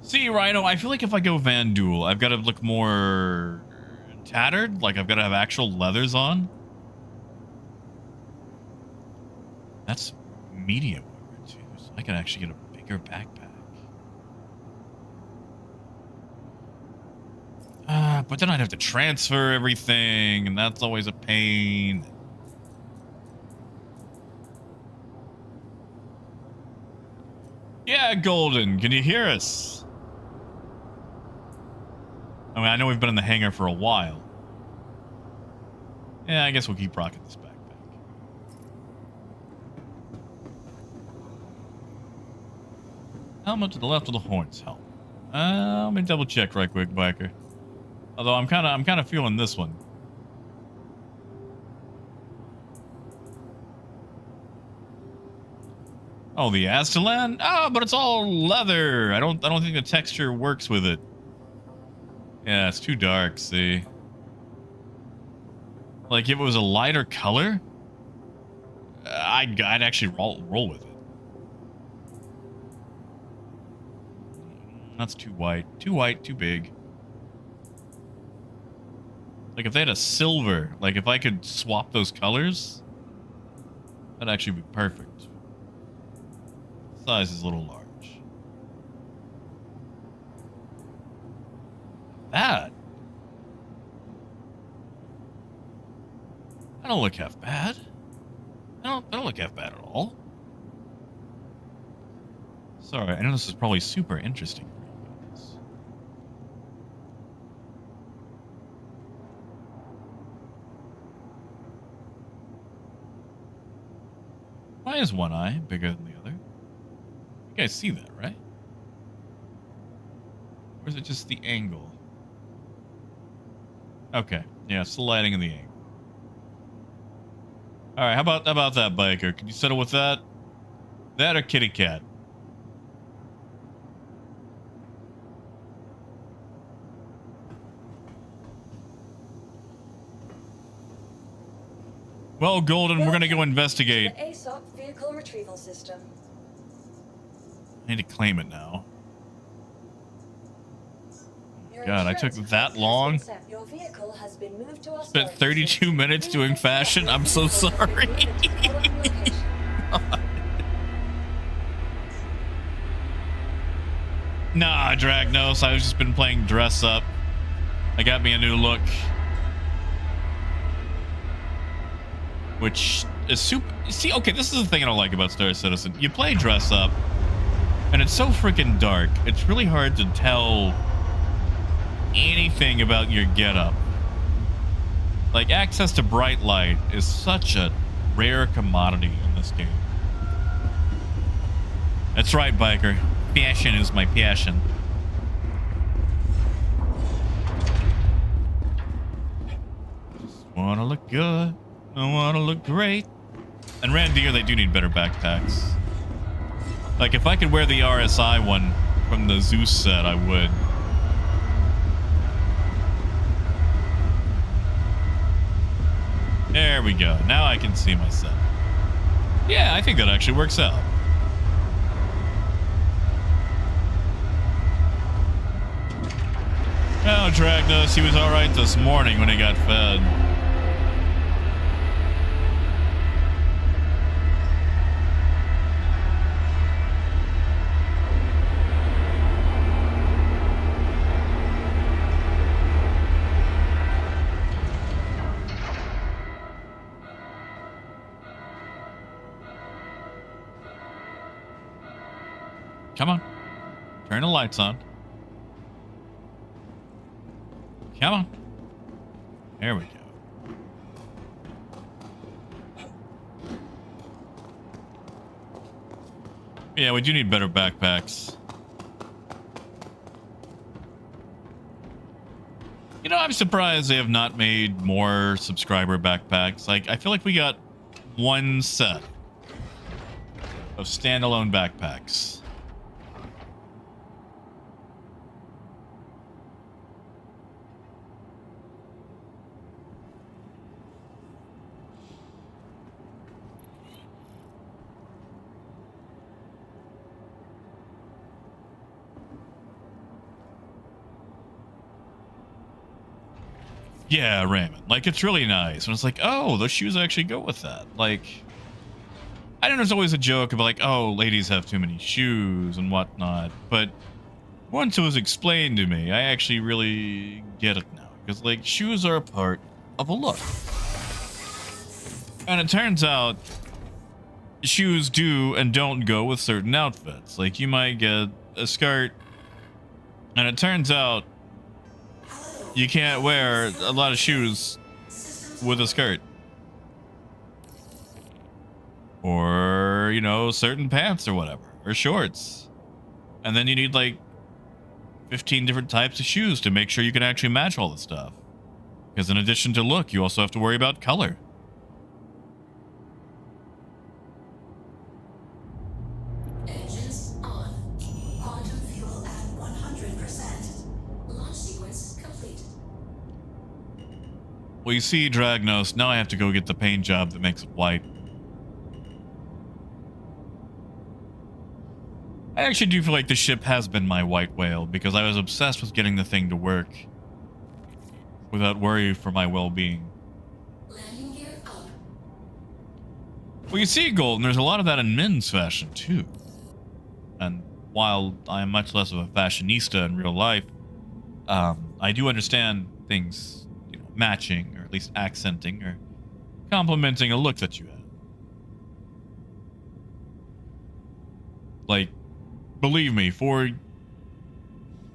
See, Rhino, I feel like if I go Van Duel, I've got to look more tattered. Like I've got to have actual leathers on. That's medium wear too, so I can actually get a bigger backpack. But then I'd have to transfer everything, and that's always a pain. Yeah, Golden, can you hear us? I mean, I know we've been in the hangar for a while. Yeah, I guess we'll keep rocking this backpack. Helmet to the left of the horns helmet. Let me double check right quick, biker. Although I'm kind of feeling this one. Oh, the Aztalan? Oh, but it's all leather. I don't think the texture works with it. Yeah, it's too dark, see. Like if it was a lighter color, I'd actually roll with it. That's too white. Too white, too big. Like if they had a silver, like if I could swap those colors, that'd actually be perfect. Size is a little large. That don't look half bad. I don't look half bad at all. Sorry, I know this is probably super interesting for you guys. Why is one eye bigger than the other? You guys see that, right? Or is it just the angle? Okay, yeah, it's the lighting and the angle. All right, how about that, biker? Can you settle with that? That or kitty cat? Well, Golden, we're gonna go investigate. The ASOP vehicle retrieval system. I need to claim it now. Your God, I took insurance that has been long. set. Your vehicle has been moved to our Spent storage 32 facility. minutes doing fashion. I'm so sorry. Nah, Dragnos. I've just been playing dress up. I got me a new look. Which is super... See, okay, this is the thing I don't like about Star Citizen. You play dress up, and it's so freaking dark. It's really hard to tell anything about your getup. Like, access to bright light is such a rare commodity in this game. That's right, biker. Fashion is my passion. Just wanna look good. I wanna look great. And Randir, they do need better backpacks. Like, if I could wear the RSI one from the Zeus set, I would. There we go. Now I can see myself. Yeah, I think that actually works out. Oh, Dragnos, he was alright this morning when he got fed. Come on. Turn the lights on. Come on. There we go. Yeah, we do need better backpacks. You know, I'm surprised they have not made more subscriber backpacks. Like, I feel like we got one set of standalone backpacks. Yeah, Raymond. Like, it's really nice. And it's like, oh, those shoes actually go with that. Like, I know there's always a joke about, like, oh, ladies have too many shoes and whatnot. But once it was explained to me, I actually really get it now. Because, like, shoes are a part of a look. And it turns out shoes do and don't go with certain outfits. Like, you might get a skirt, and it turns out you can't wear a lot of shoes with a skirt. Or, you know, certain pants or whatever. Or shorts. And then you need like 15 different types of shoes to make sure you can actually match all the stuff. Because in addition to look, you also have to worry about color. Engines on. Quantum fuel at 100%. Launch sequence complete. Well, you see, Dragnos, now I have to go get the paint job that makes it white. I actually do feel like the ship has been my white whale because I was obsessed with getting the thing to work without worry for my well-being. Landing gear up. Well, you see, Golden, there's a lot of that in men's fashion too. And while I am much less of a fashionista in real life, I do understand things, you know, matching or at least accenting or complimenting a look that you have. Like, believe me, for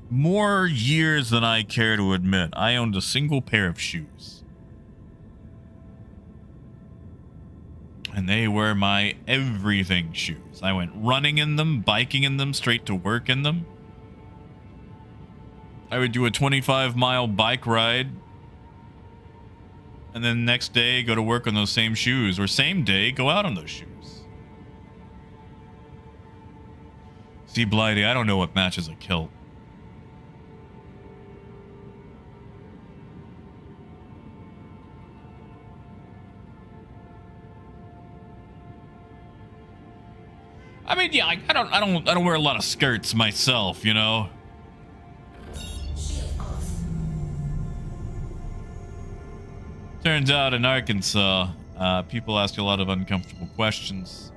more years than I care to admit, I owned a single pair of shoes. And they were my everything shoes. I went running in them, biking in them, straight to work in them. I would do a 25-mile bike ride. And then next day, go to work on those same shoes. Or same day, go out on those shoes. See, Blighty, I don't know what matches a kilt. I mean, yeah, I don't wear a lot of skirts myself, you know. Shield off. Turns out in Arkansas, people ask a lot of uncomfortable questions.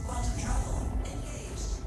Quantum travel engaged.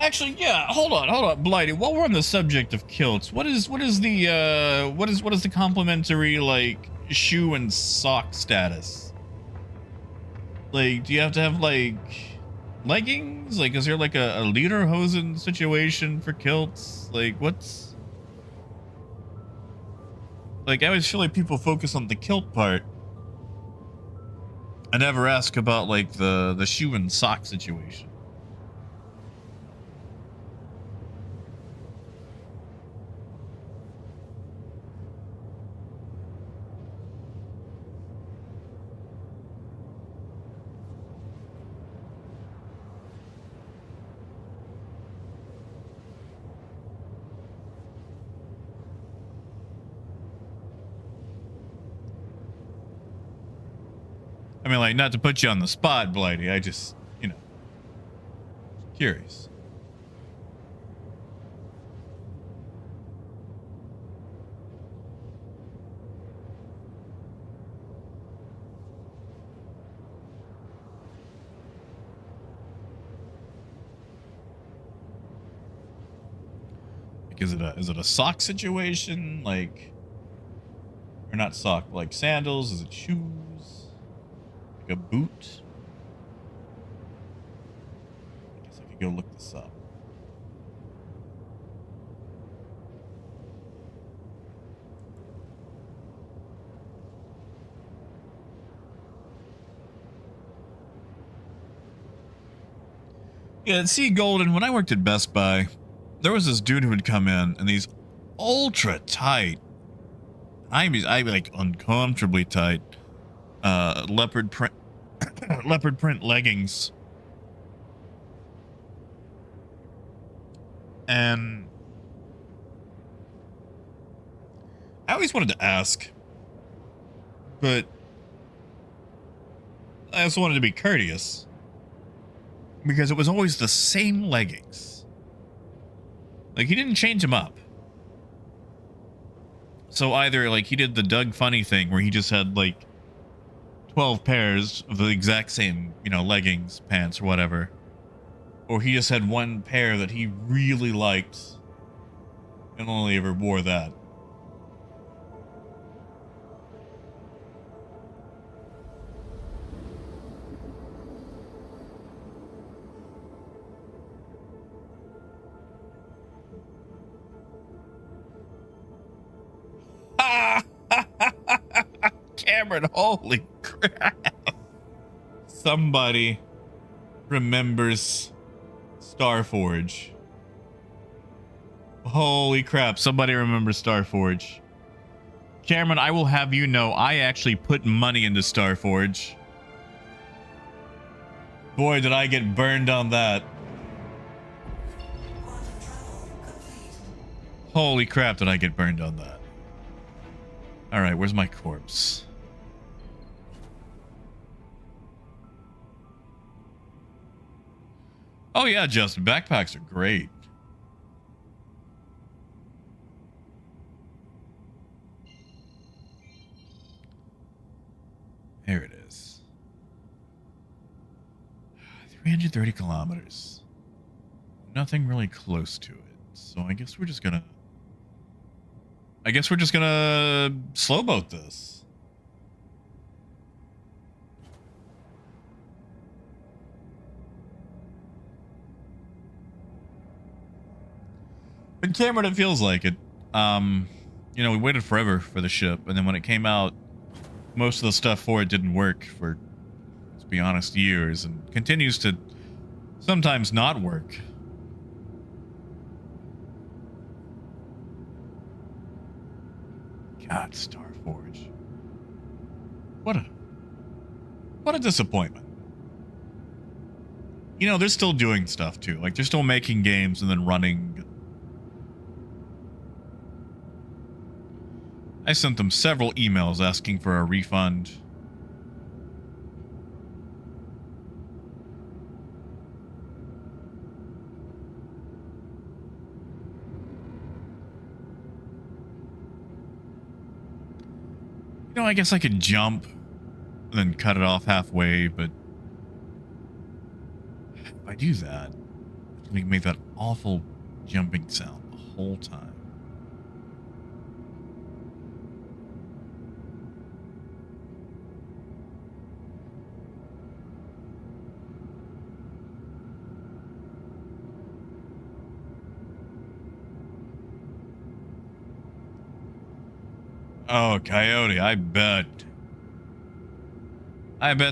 Actually, yeah, hold on, Blighty. While we're on the subject of kilts, what is the complimentary like shoe and sock status? Like, do you have to have like leggings? Like, is there like a lederhosen situation for kilts? Like, what's like? I always feel like people focus on the kilt part. I never ask about like the shoe and sock situation. I mean, like, not to put you on the spot, Blighty. I just, you know, curious. Like, is it a sock situation? Like, or not sock, like sandals? Is it shoes? Like a boot? I guess I could go look this up. Yeah, see, Golden, when I worked at Best Buy, there was this dude who would come in and these ultra tight, I mean like uncomfortably tight, leopard print leggings. And I always wanted to ask, but I also wanted to be courteous because it was always the same leggings. Like, he didn't change them up. So either like he did the Doug Funny thing where he just had like 12 pairs of the exact same, you know, leggings, pants, or whatever. Or he just had one pair that he really liked and only ever wore that. Cameron, holy crap. Somebody remembers Starforge. Holy crap, somebody remembers Starforge. Cameron, I will have you know, I actually put money into Starforge. Boy, did I get burned on that. Holy crap, did I get burned on that. Alright, where's my corpse? Oh yeah, Justin, backpacks are great. There it is. 330 kilometers. Nothing really close to it. So I guess we're just gonna slow boat this. But Cameron, it feels like it. You know, we waited forever for the ship, and then when it came out, most of the stuff for it didn't work for, let's be honest, years, and continues to sometimes not work. God, Starforge. What a disappointment. You know, they're still doing stuff too. Like, they're still making games and then running. I sent them several emails asking for a refund. You know, I guess I could jump and then cut it off halfway, but if I do that, we make that awful jumping sound the whole time. Oh, Coyote, I bet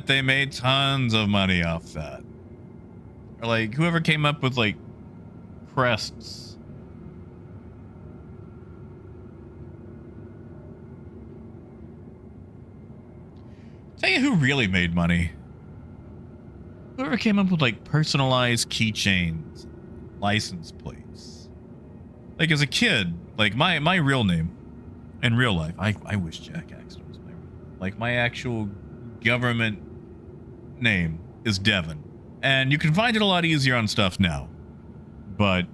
they made tons of money off that. Or like, whoever came up with like crests. Tell you who really made money. Whoever came up with like personalized keychains, license plates. Like as a kid, like my real name. In real life, I wish Jack Axton was my real name. Like, my actual government name is Devin. And you can find it a lot easier on stuff now. But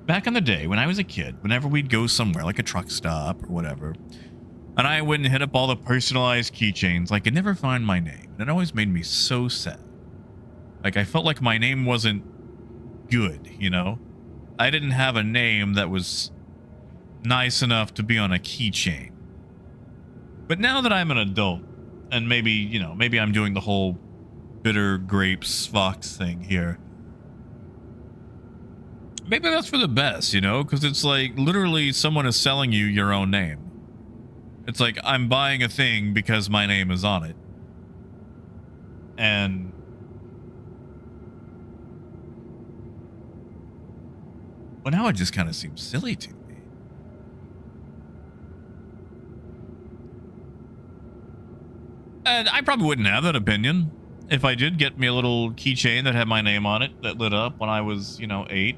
back in the day, when I was a kid, whenever we'd go somewhere, like a truck stop or whatever, and I went and hit up all the personalized keychains, I could never find my name. And it always made me so sad. Like, I felt like my name wasn't good, you know? I didn't have a name that was nice enough to be on a keychain. But now that I'm an adult, and maybe, you know, maybe I'm doing the whole bitter grapes fox thing here, maybe that's for the best, you know, because it's like literally someone is selling you your own name. It's like I'm buying a thing because my name is on it. And well, now it just kind of seems silly to me. And I probably wouldn't have that opinion if I did get me a little keychain that had my name on it that lit up when I was, you know, 8.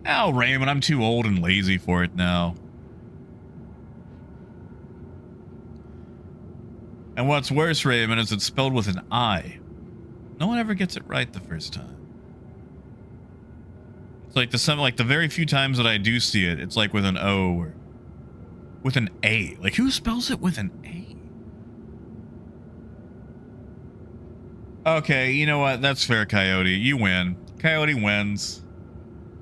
Oh, Raymond, I'm too old and lazy for it now. And what's worse, Raymond, is it's spelled with an I. No one ever gets it right the first time. It's like the very few times that I do see it, it's like with an O or with an A. Like, who spells it with an A? Okay, you know what? That's fair, Coyote. You win. Coyote wins.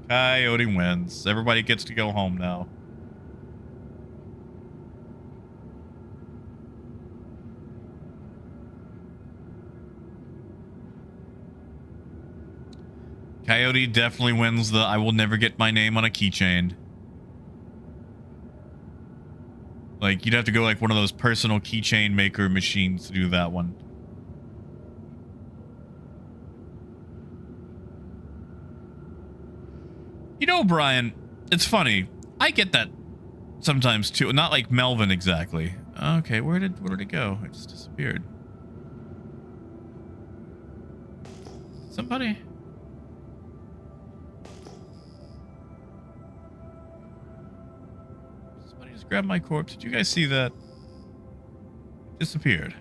Coyote wins. Everybody gets to go home now. Coyote definitely wins the I will never get my name on a keychain. Like, you'd have to go like one of those personal keychain maker machines to do that one. You know, Brian, it's funny. I get that sometimes too. Not like Melvin exactly. Okay, where did it go? It just disappeared. Somebody just grabbed my corpse. Did you guys see that? Disappeared.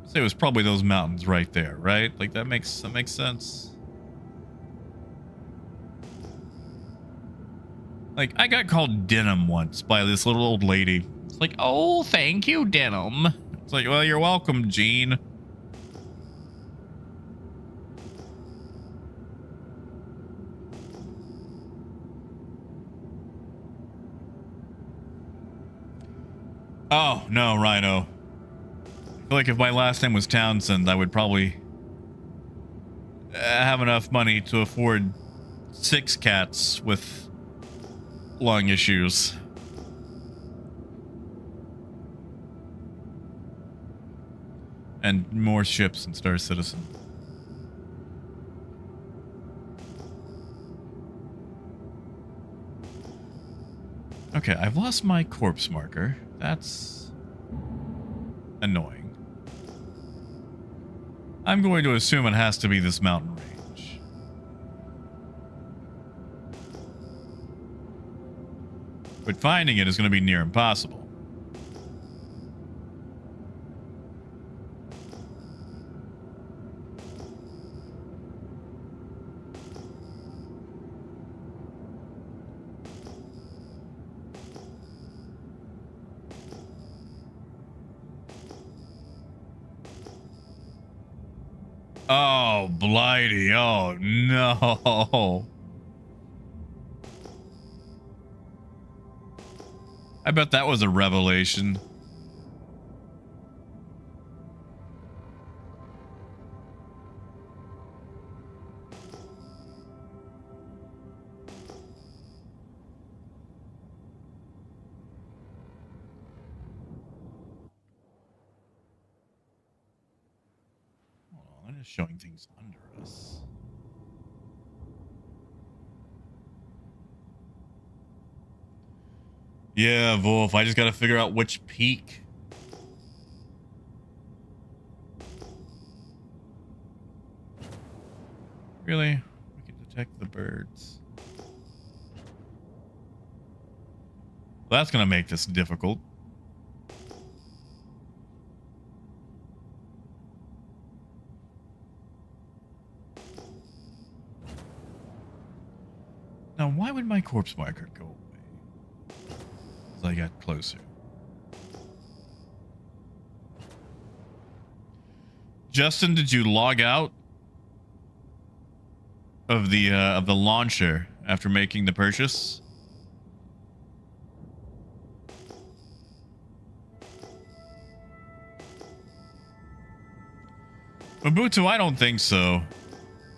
Say it was probably those mountains right there, right? Like that makes sense. Like, I got called Denim once by this little old lady. It's like, oh, thank you, Denim. It's like, well, you're welcome, Gene. Oh, no, Rhino. I feel like if my last name was Townsend, I would probably have enough money to afford 6 cats with lung issues. And more ships in Star Citizen. Okay, I've lost my corpse marker. That's annoying. I'm going to assume it has to be this mountain range. But finding it is going to be near impossible. Oh, Blighty. Oh, no. I bet that was a revelation. I'm just showing things under us. Yeah, Wolf, I just gotta figure out which peak. Really? We can detect the birds. Well, that's gonna make this difficult. Now, why would my corpse marker go away as I got closer? Justin, did you log out of the launcher after making the purchase? Mobutu, I don't think so.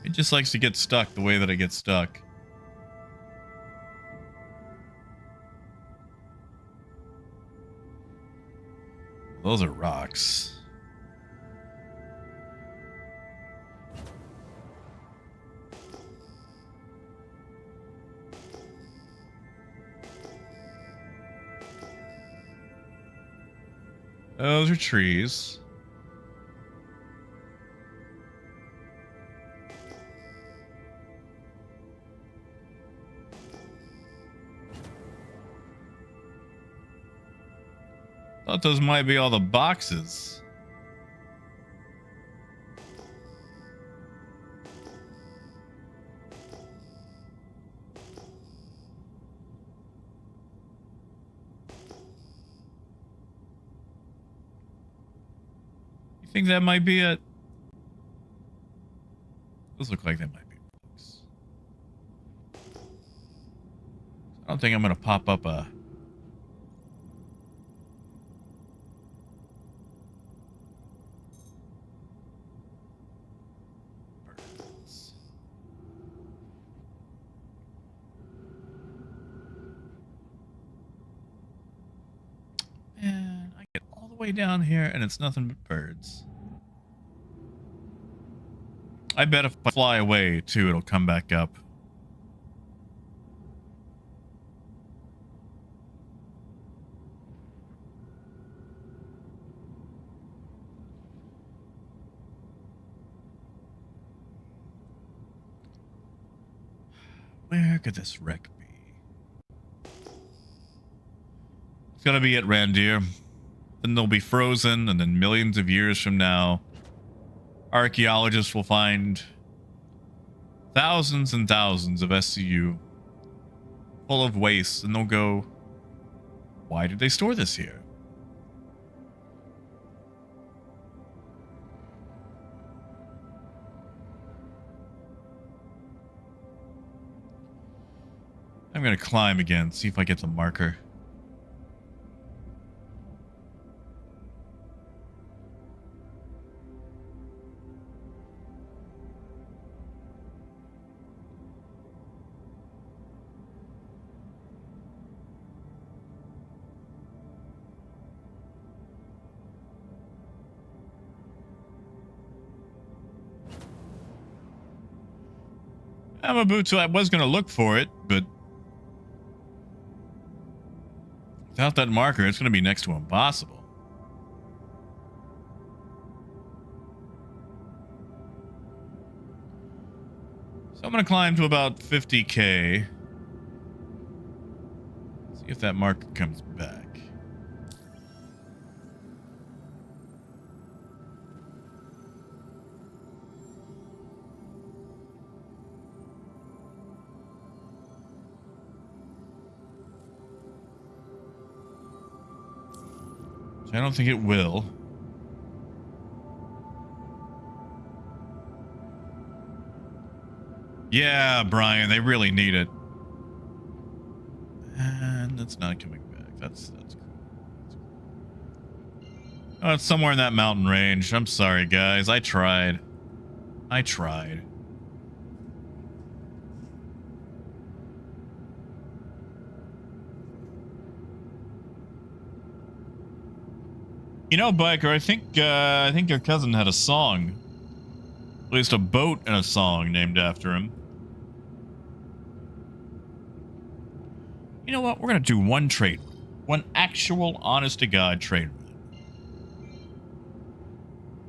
It just likes to get stuck the way that it gets stuck. Those are rocks. Those are trees. Thought those might be all the boxes. You think that might be it? Those look like they might be books. I don't think I'm gonna pop up a way down here, and it's nothing but birds. I bet if I fly away, too, it'll come back up. Where could this wreck be? It's gonna be at Randir. Then they'll be frozen, and then millions of years from now, archaeologists will find thousands and thousands of SCU full of waste, and they'll go, why did they store this here? I'm gonna climb again, see if I get the marker. Amabutu, I was gonna look for it, but without that marker, it's gonna be next to impossible. So I'm gonna climb to about 50K. See if that marker comes back. I don't think it will. Yeah, Brian, they really need it. And it's not coming back. That's cool. That's cool. Oh, it's somewhere in that mountain range. I'm sorry, guys. I tried. You know, Biker, I think your cousin had a song. At least a boat and a song named after him. You know what? We're gonna do one trade. One actual, honest-to-God trade with him.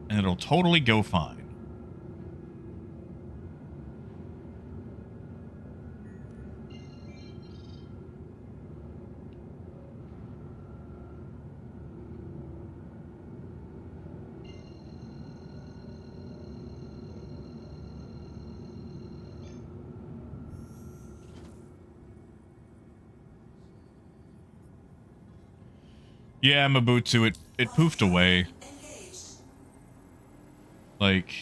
And it'll totally go fine. Yeah, Mabutu, it poofed away. Like...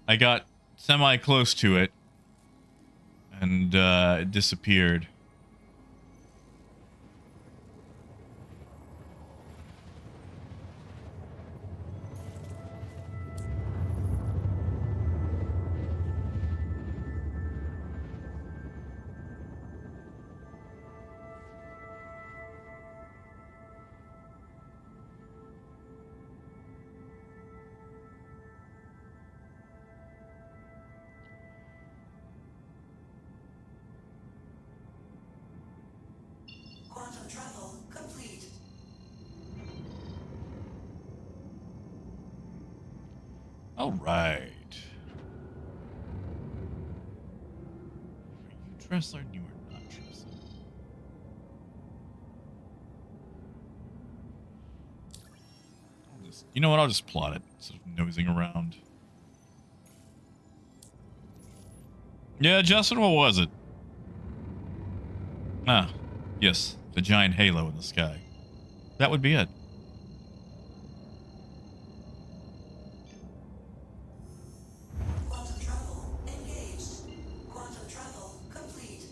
I got semi-close to it, and it disappeared. Quantum travel complete. All right. Are you Tressler? You are not Tressler. You know what? I'll just plot it instead of nosing around. Yeah, Justin, what was it? Ah, yes, the giant halo in the sky. That would be it. Quantum travel engaged. Quantum travel complete.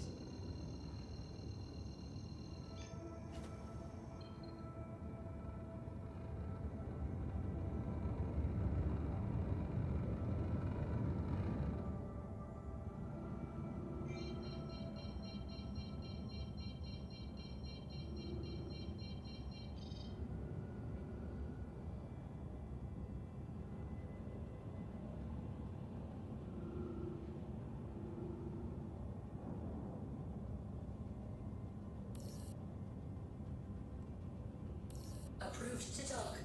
Approved to dock.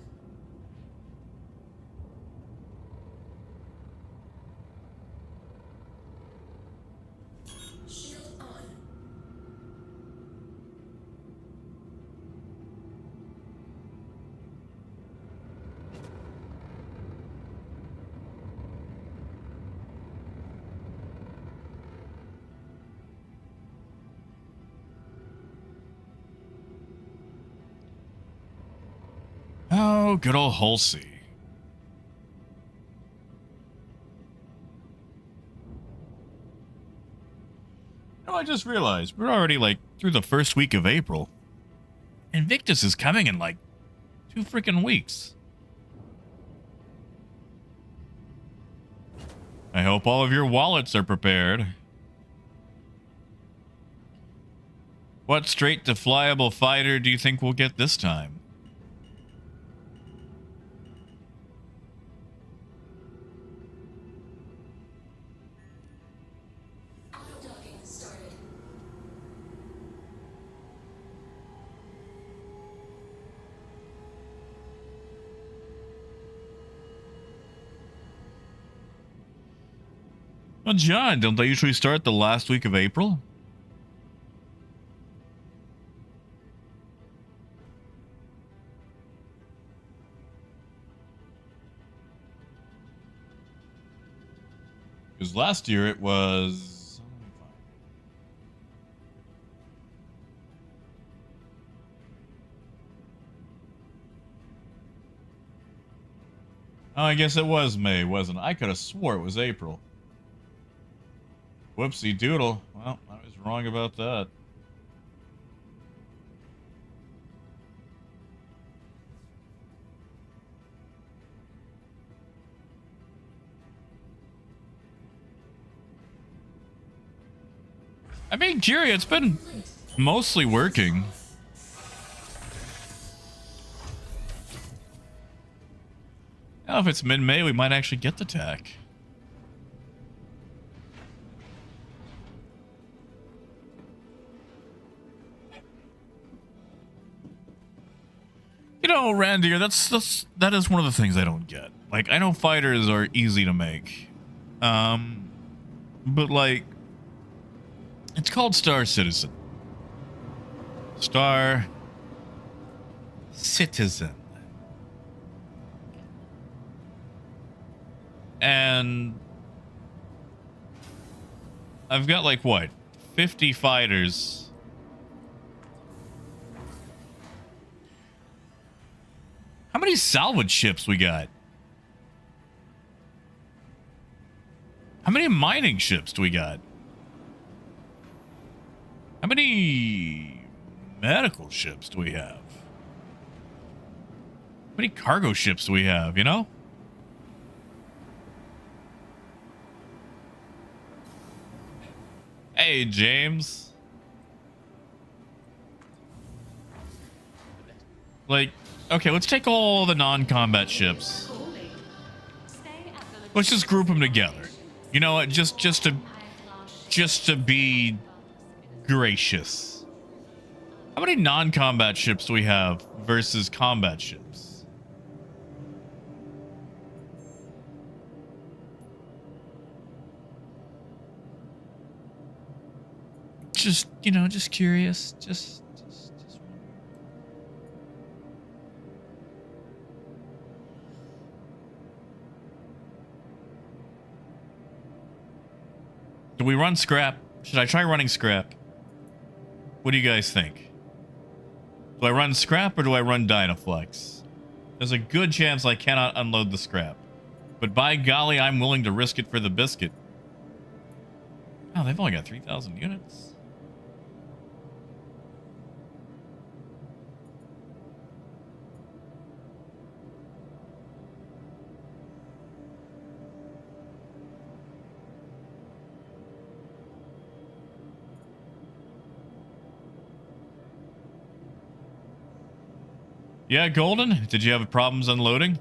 Shield on. Oh, good old Halsey. Oh, I just realized we're already like through the first week of April. Invictus is coming in like 2 freaking weeks. I hope all of your wallets are prepared. What straight to flyable fighter do you think we'll get this time? Auto-docking started. Well, John, don't they usually start the last week of April? Because last year it was... Oh, I guess it was May, wasn't it? I could have swore it was April. Whoopsie doodle. Well, I was wrong about that. I mean, Jerry, it's been mostly working. Now, if it's mid-May, we might actually get the tech. You know, Randy, that is one of the things I don't get. Like, I know fighters are easy to make. But like, it's called Star Citizen. Star Citizen. And I've got like what? 50 fighters. How many salvage ships we got? How many mining ships do we got? How many medical ships do we have? How many cargo ships do we have, you know? Hey, James. Like, okay, let's take all the non-combat ships. Let's just group them together. You know what? Just to be gracious. How many non-combat ships do we have versus combat ships? Just, you know, just curious. Just do we run scrap? Should I try running scrap? What do you guys think? Do I run scrap or do I run Dynaflex? There's a good chance I cannot unload the scrap. But by golly, I'm willing to risk it for the biscuit. Oh, they've only got 3,000 units. Yeah, Golden? Did you have problems unloading?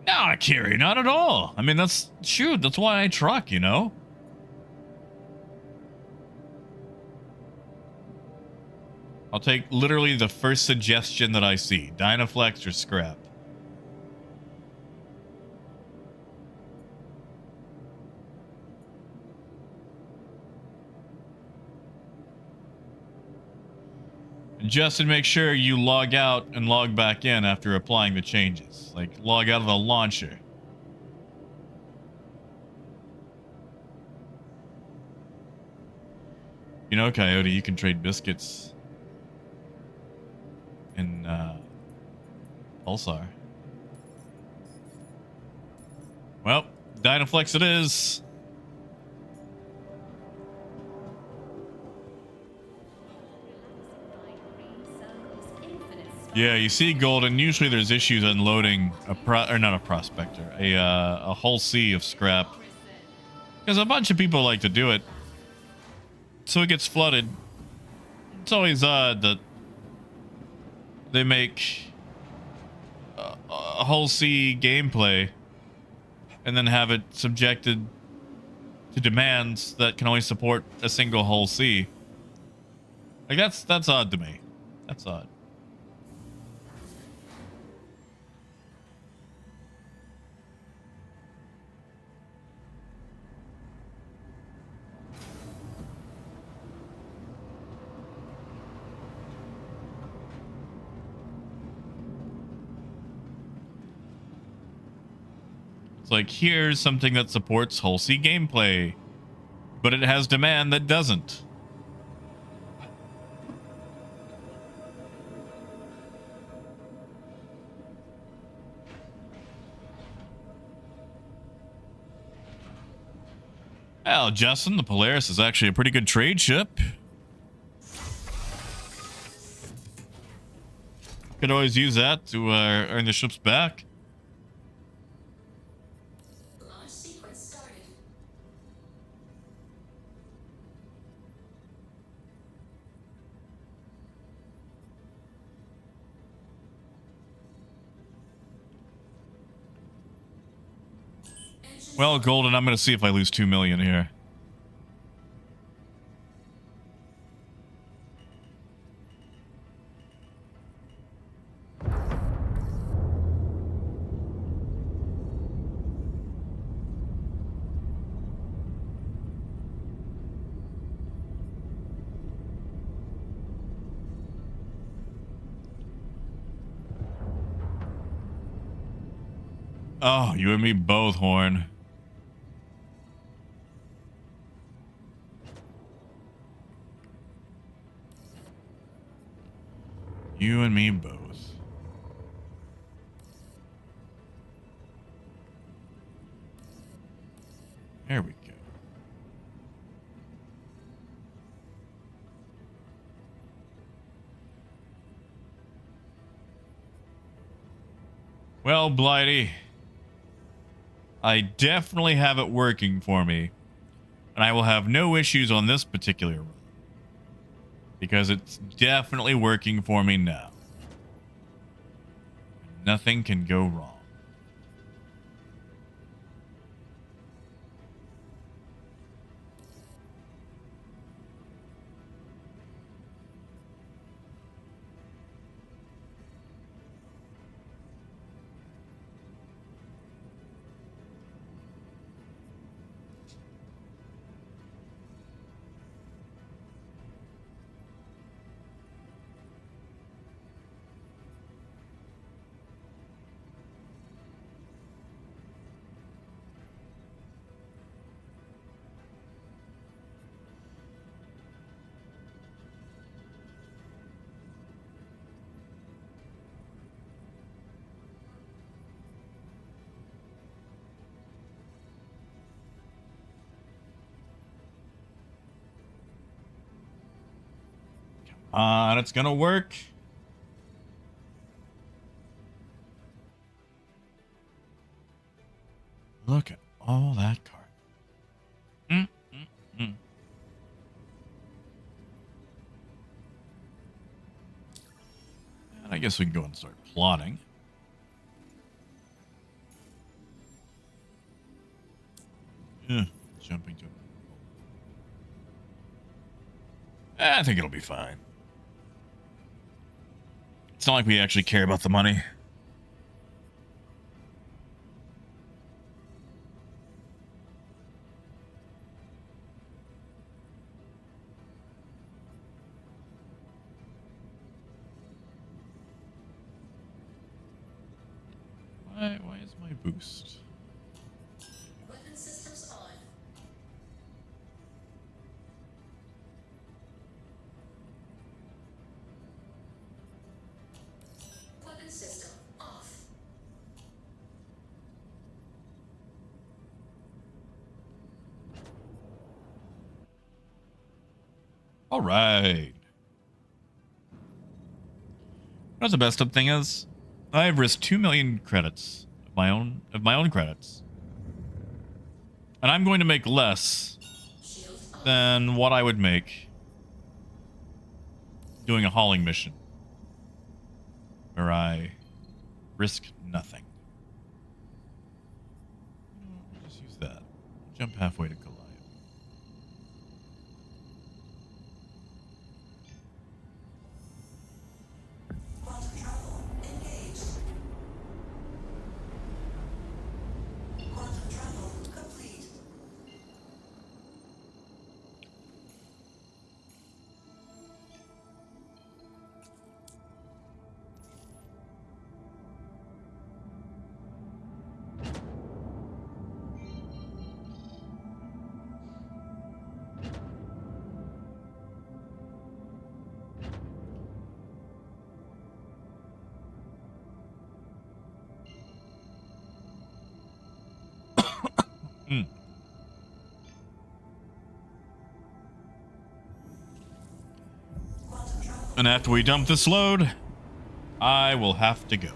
No, Kiri, not at all. I mean, that's why I truck, you know? I'll take literally the first suggestion that I see. Dynaflex or scrap. Justin, make sure you log out and log back in after applying the changes. Like, log out of the launcher. You know, Coyote, you can trade biscuits in Pulsar. Well, Dynaflex it is. Yeah, you see, Golden, usually there's issues unloading not a prospector, a whole sea of scrap. Because a bunch of people like to do it. So it gets flooded. It's always odd that they make a whole sea gameplay and then have it subjected to demands that can only support a single whole sea. Like, that's odd to me. That's odd. Like, here's something that supports whole sea gameplay, but it has demand that doesn't. Well, Justin, the Polaris is actually a pretty good trade ship. Could always use that to earn the ships back. Well, Golden, I'm going to see if I lose 2 million here. Oh, you and me both, Horn. You and me both. There we go. Well, Blighty, I definitely have it working for me, and I will have no issues on this particular run. Because it's definitely working for me now. Nothing can go wrong. And it's gonna work. Look at all that card. And I guess we can go and start plotting. Jumping to. I think it'll be fine. It's not like we actually care about the money. Why is my boost? Weapon systems on. Weapon system off. All right. What the best up thing is? I have risked 2 million credits of my own credits. And I'm going to make less than what I would make doing a hauling mission where I risk nothing. I'll just use that. Jump halfway to Goliath. Quantum travel engaged. Quantum travel complete. And after we dump this load, I will have to go.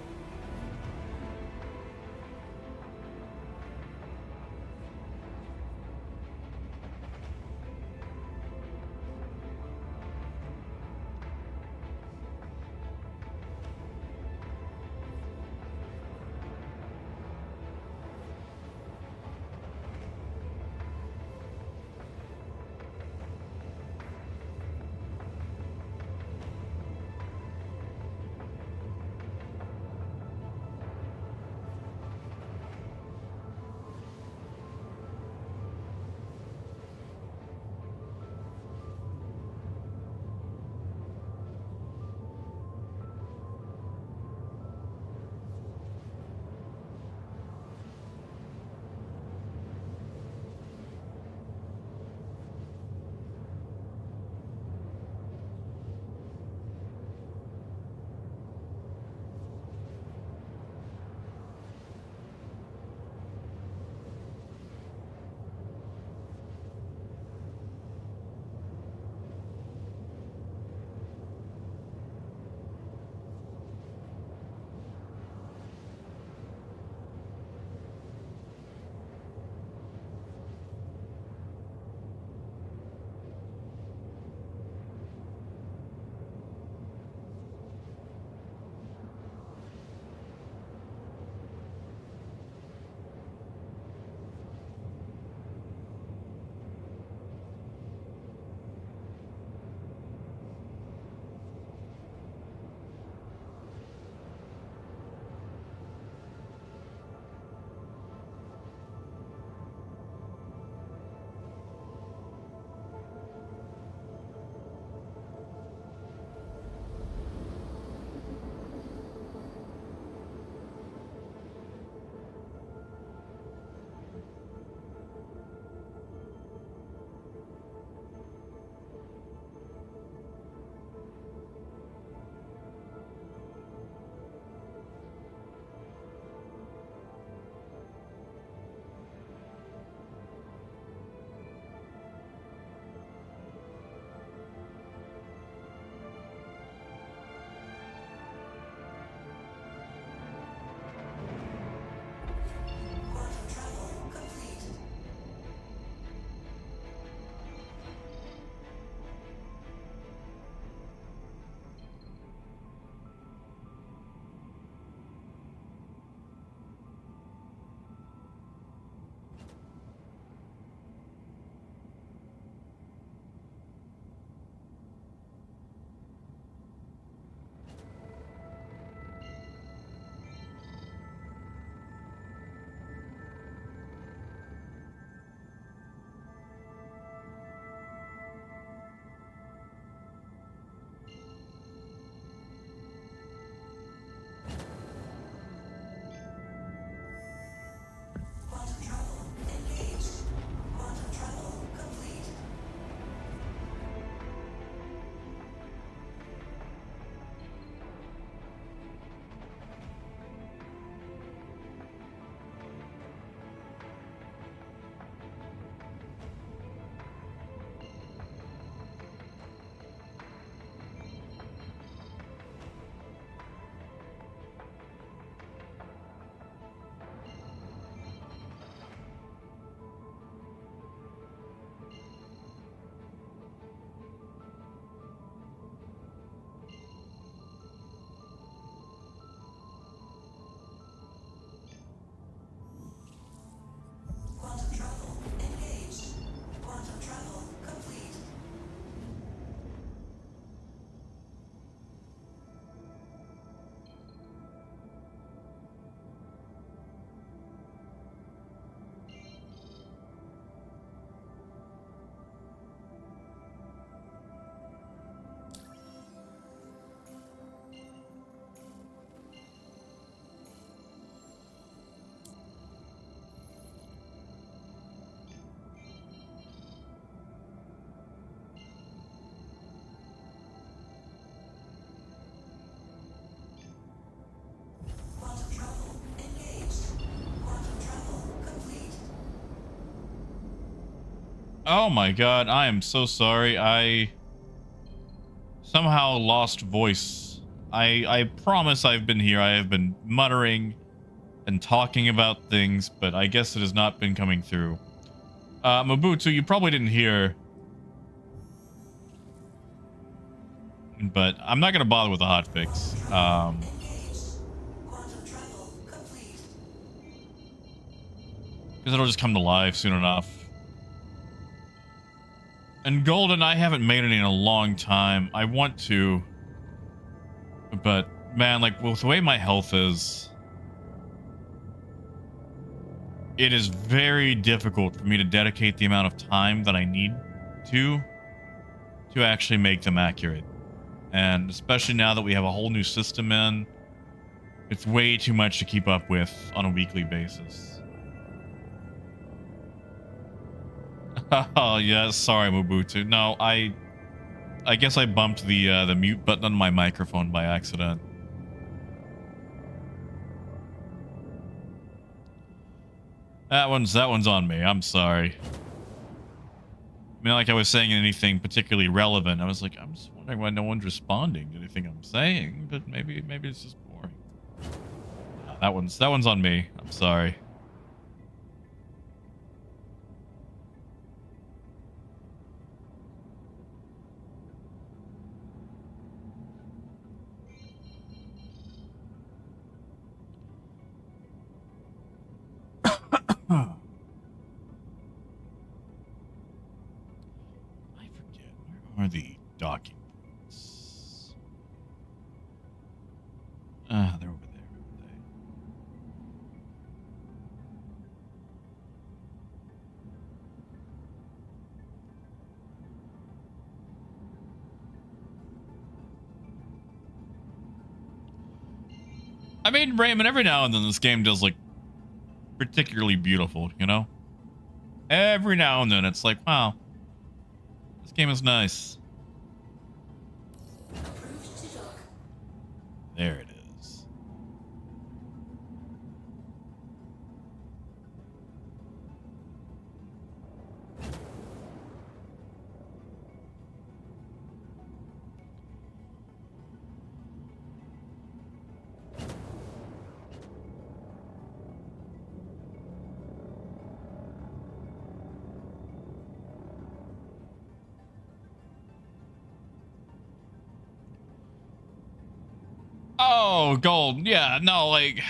Oh my god, I am so sorry. I somehow lost voice. I promise I've been here. I have been muttering and talking about things, but I guess it has not been coming through. Mobutu, you probably didn't hear, but I'm not gonna bother with the hotfix. Because it'll just come to life soon enough. And Golden, I haven't made any in a long time. I want to, but man, like with the way my health is, it is very difficult for me to dedicate the amount of time that I need to actually make them accurate. And especially now that we have a whole new system in, it's way too much to keep up with on a weekly basis. Oh yeah, sorry Mobutu. No, I guess I bumped the mute button on my microphone by accident. That one's on me. I'm sorry. I mean, like I was saying anything particularly relevant. I was like, I'm just wondering why no one's responding to anything I'm saying, but maybe it's just boring. No, that one's on me. I'm sorry. I forget, where are the documents? They're over there. I mean, Raymond, every now and then this game does look particularly beautiful, you know? Every now and then it's like, wow, this game is nice. There it is. Oh, gold. Yeah, no, like,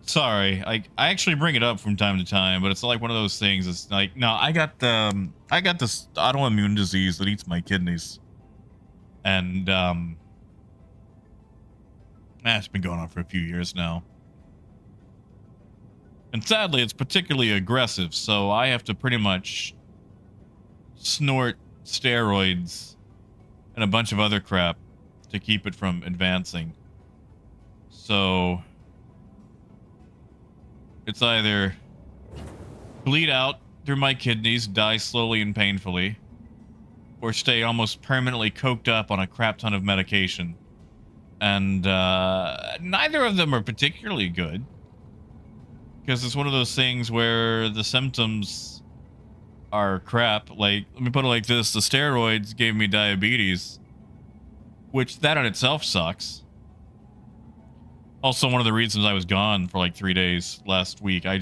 sorry. I actually bring it up from time to time, but it's like one of those things. It's like, no, I got this autoimmune disease that eats my kidneys. And it's been going on for a few years now. And sadly, it's particularly aggressive, so I have to pretty much snort steroids and a bunch of other crap to keep it from advancing. So it's either bleed out through my kidneys, die slowly and painfully, or stay almost permanently coked up on a crap ton of medication. And neither of them are particularly good, because it's one of those things where the symptoms are crap. Like, let me put it like this: the steroids gave me diabetes, which that in itself sucks. Also, one of the reasons I was gone for like 3 days last week, I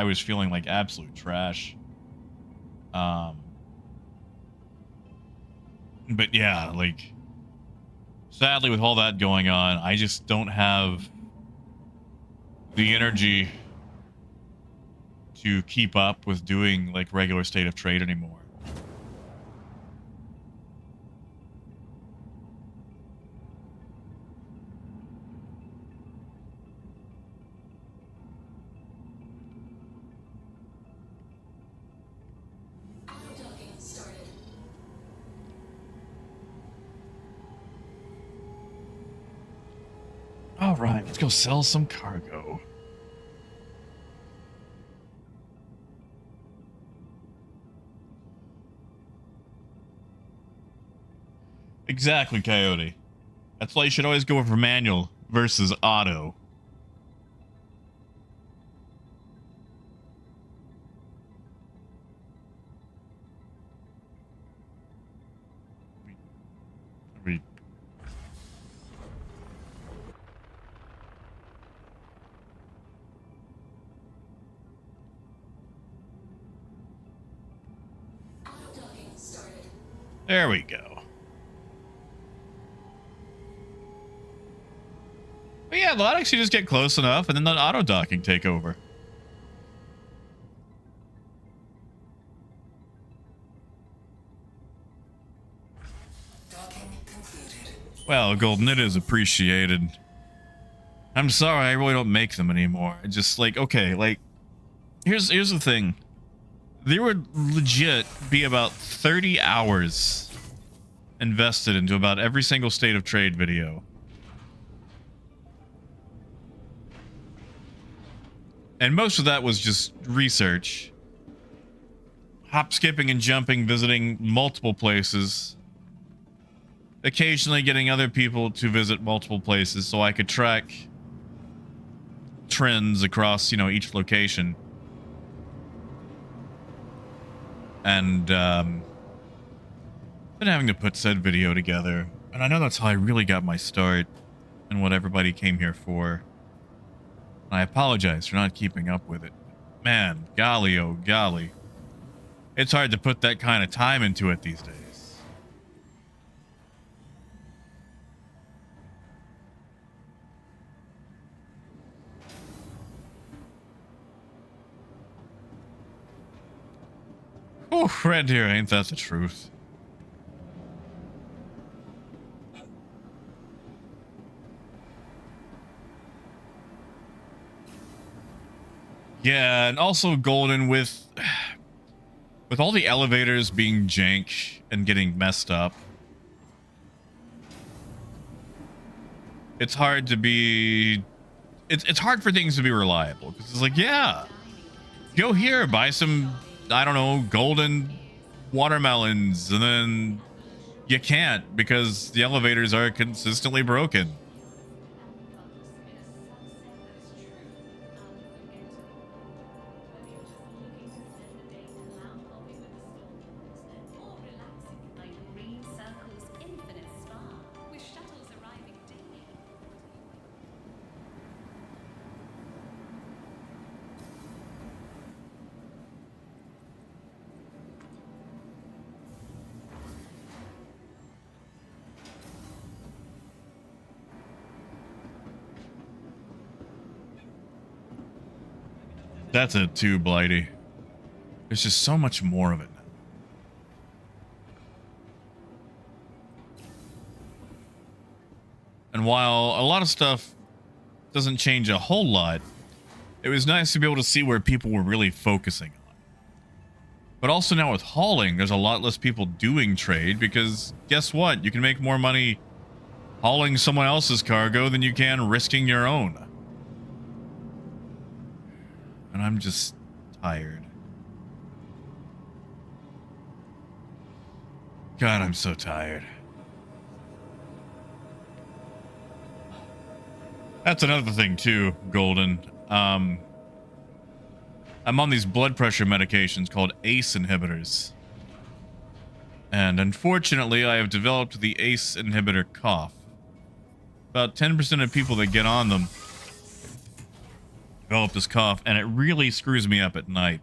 was feeling like absolute trash. But yeah, like, sadly with all that going on, I just don't have the energy to keep up with doing like regular State of Trade anymore. All right, let's go sell some cargo. Exactly, Coyote. That's why you should always go for manual versus auto. There we go. But yeah, they'll actually just get close enough and then the auto docking take over. Well, Golden, it is appreciated. I'm sorry, I really don't make them anymore. I just like, okay, like, here's the thing. There would legit be about 30 hours invested into about every single state of trade video. And most of that was just research. Hop, skipping, and jumping, visiting multiple places. Occasionally getting other people to visit multiple places so I could track trends across, you know, each location. And, been having to put said video together. And I know that's how I really got my start and what everybody came here for. And I apologize for not keeping up with it. Man, golly, oh golly. It's hard to put that kind of time into it these days. Oh, red here, ain't that the truth? Yeah, and also Golden, with all the elevators being jank and getting messed up, it's hard to be... It's hard for things to be reliable. Because it's like, yeah, go here, buy some, I don't know, golden watermelons, and then you can't because the elevators are consistently broken. That's it too, Blighty. There's just so much more of it now. And while a lot of stuff doesn't change a whole lot, it was nice to be able to see where people were really focusing on. But also now with hauling, there's a lot less people doing trade because guess what? You can make more money hauling someone else's cargo than you can risking your own. And I'm just tired. God, I'm so tired. That's another thing too, Golden. I'm on these blood pressure medications called ACE inhibitors. And unfortunately, I have developed the ACE inhibitor cough. About 10% of people that get on them develop this cough, and it really screws me up at night.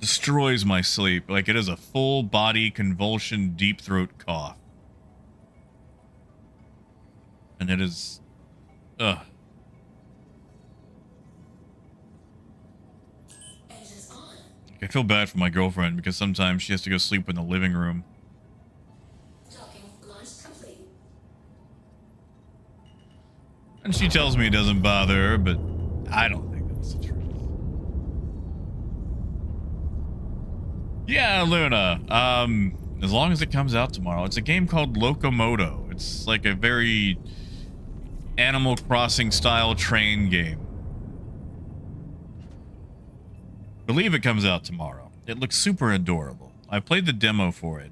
Destroys my sleep. Like, it is a full body convulsion deep throat cough. And it is... ugh. I feel bad for my girlfriend because sometimes she has to go sleep in the living room. And she tells me it doesn't bother her, but I don't think that's the truth. Yeah, Luna. As long as it comes out tomorrow. It's a game called Locomoto. It's like a very Animal Crossing style train game. Believe it comes out tomorrow. It looks super adorable. I played the demo for it.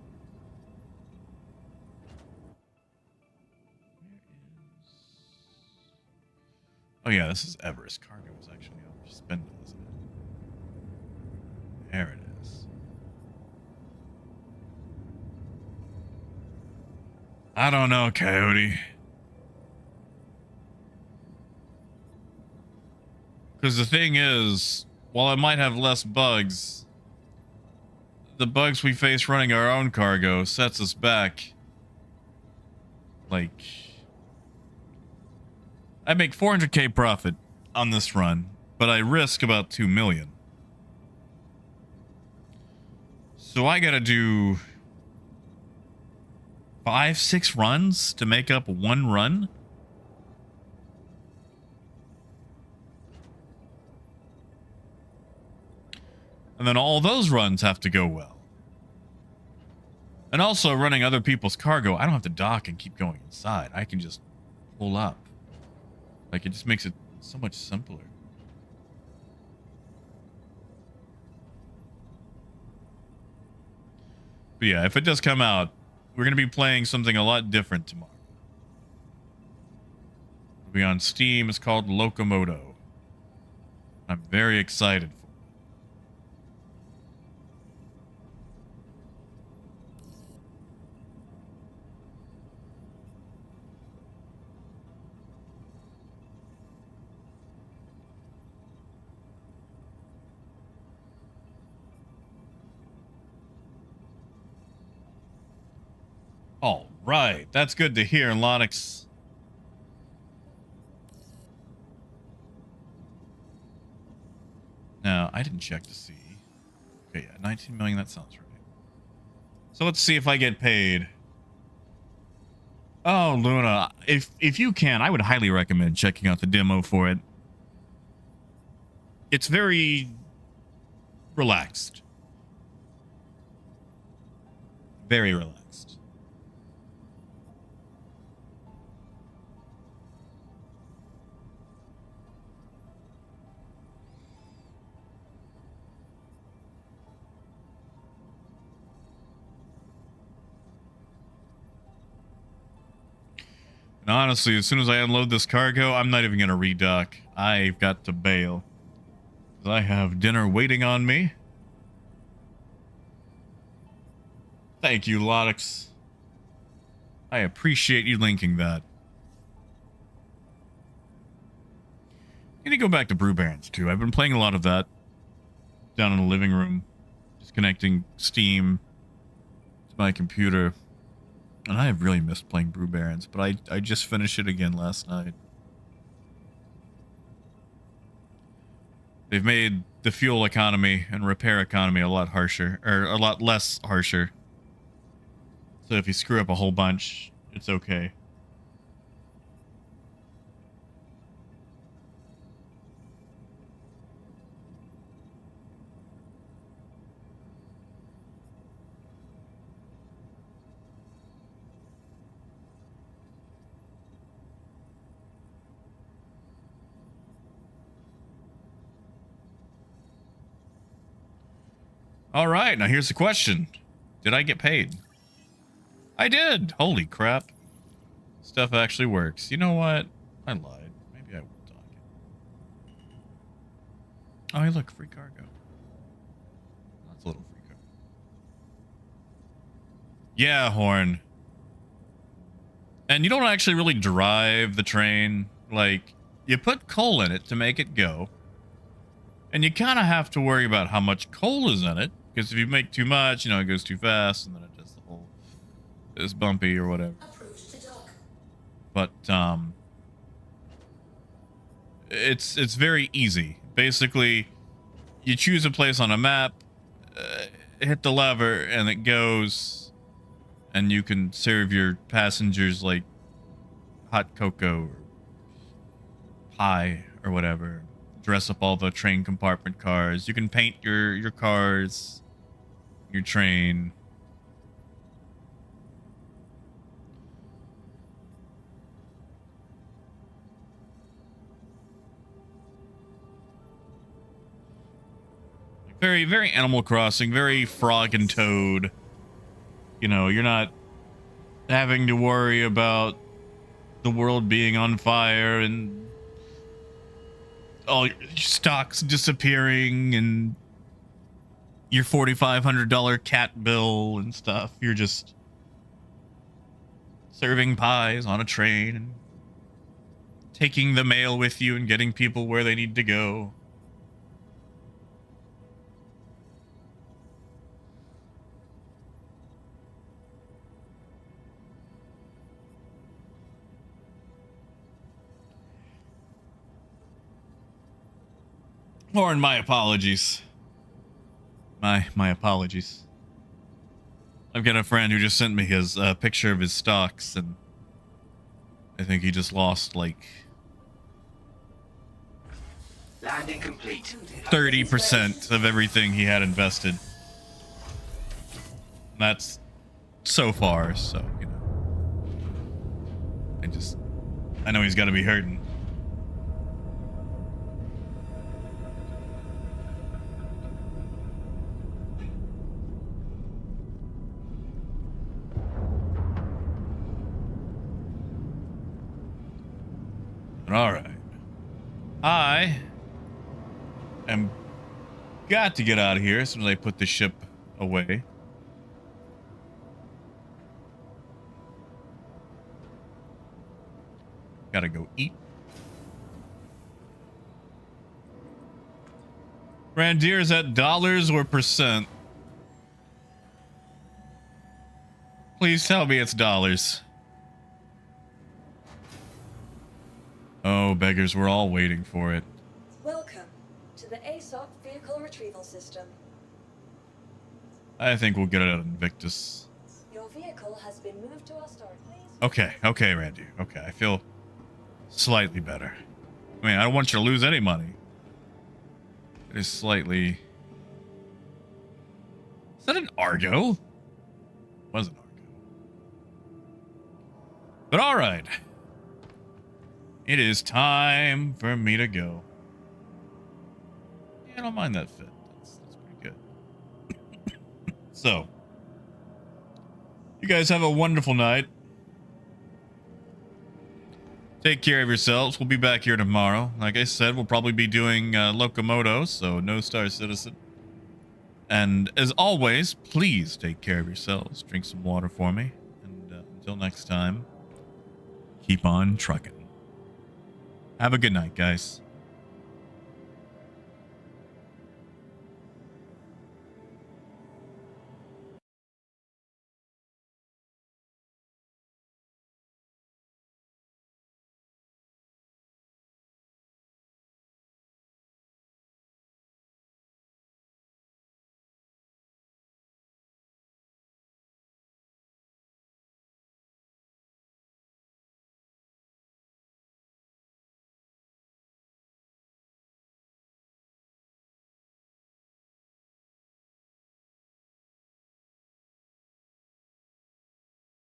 Oh yeah, this is Everest. Cargo was actually overspending, isn't it? There it is. I don't know, Coyote. Because the thing is, while I might have less bugs, the bugs we face running our own cargo sets us back. Like, I make 400k profit on this run, but I risk about 2 million. So I gotta do 5-6 runs to make up one run. And then all those runs have to go well. And also running other people's cargo, I don't have to dock and keep going inside. I can just pull up. Like, it just makes it so much simpler. But yeah, if it does come out, we're going to be playing something a lot different tomorrow. It'll be on Steam. It's called Locomoto. I'm very excited for it. All right, that's good to hear, Lonix. No, I didn't check to see. Okay, yeah, 19 million, that sounds right. So let's see if I get paid. Oh, Luna, if you can, I would highly recommend checking out the demo for it. It's very relaxed. Very relaxed. And honestly, as soon as I unload this cargo, I'm not even going to redock. I've got to bail. I have dinner waiting on me. Thank you, Lodix. I appreciate you linking that. I'm going to go back to Brew Barons, too. I've been playing a lot of that down in the living room. Just connecting Steam to my computer. And I have really missed playing Brew Barons, but I just finished it again last night. They've made the fuel economy and repair economy a lot harsher, or a lot less harsher. So if you screw up a whole bunch, it's okay. All right, now here's the question. Did I get paid? I did! Holy crap. Stuff actually works. You know what? I lied. Maybe I will dock it. Oh, hey, look, free cargo. That's a little free cargo. Yeah, Horn. And you don't actually really drive the train. Like, you put coal in it to make it go. And you kind of have to worry about how much coal is in it. Because if you make too much, you know, it goes too fast, and then it does the whole, it's bumpy or whatever. But it's very easy. Basically, you choose a place on a map, hit the lever, and it goes, and you can serve your passengers like hot cocoa or pie or whatever. Dress up all the train compartment cars. You can paint your cars. Your train. Very, very Animal Crossing, very Frog and Toad. You know, you're not having to worry about the world being on fire and all your stocks disappearing and your $4,500 cat bill and stuff. You're just serving pies on a train and taking the mail with you and getting people where they need to go. Lauren, my apologies. My apologies. I've got a friend who just sent me his picture of his stocks, and I think he just lost like Landing complete. 30% of everything he had invested. That's so far, so, you know. I know he's got to be hurting. All right. I am got to get out of here as soon as I put the ship away. Gotta go eat. Randir, is that dollars or percent? Please tell me it's dollars. Oh, beggars, we're all waiting for it. Welcome to the ASOP Vehicle Retrieval System. I think we'll get it out of Invictus. Your vehicle has been moved to our storage. Okay, Randy. Okay, I feel slightly better. I mean, I don't want you to lose any money. It is slightly... Is that an Argo? It was an Argo. But all right. It is time for me to go. Yeah, I don't mind that fit. That's pretty good. So, you guys have a wonderful night. Take care of yourselves. We'll be back here tomorrow. Like I said, we'll probably be doing Locomoto, so no Star Citizen. And as always, please take care of yourselves. Drink some water for me. And until next time, keep on trucking. Have a good night, guys.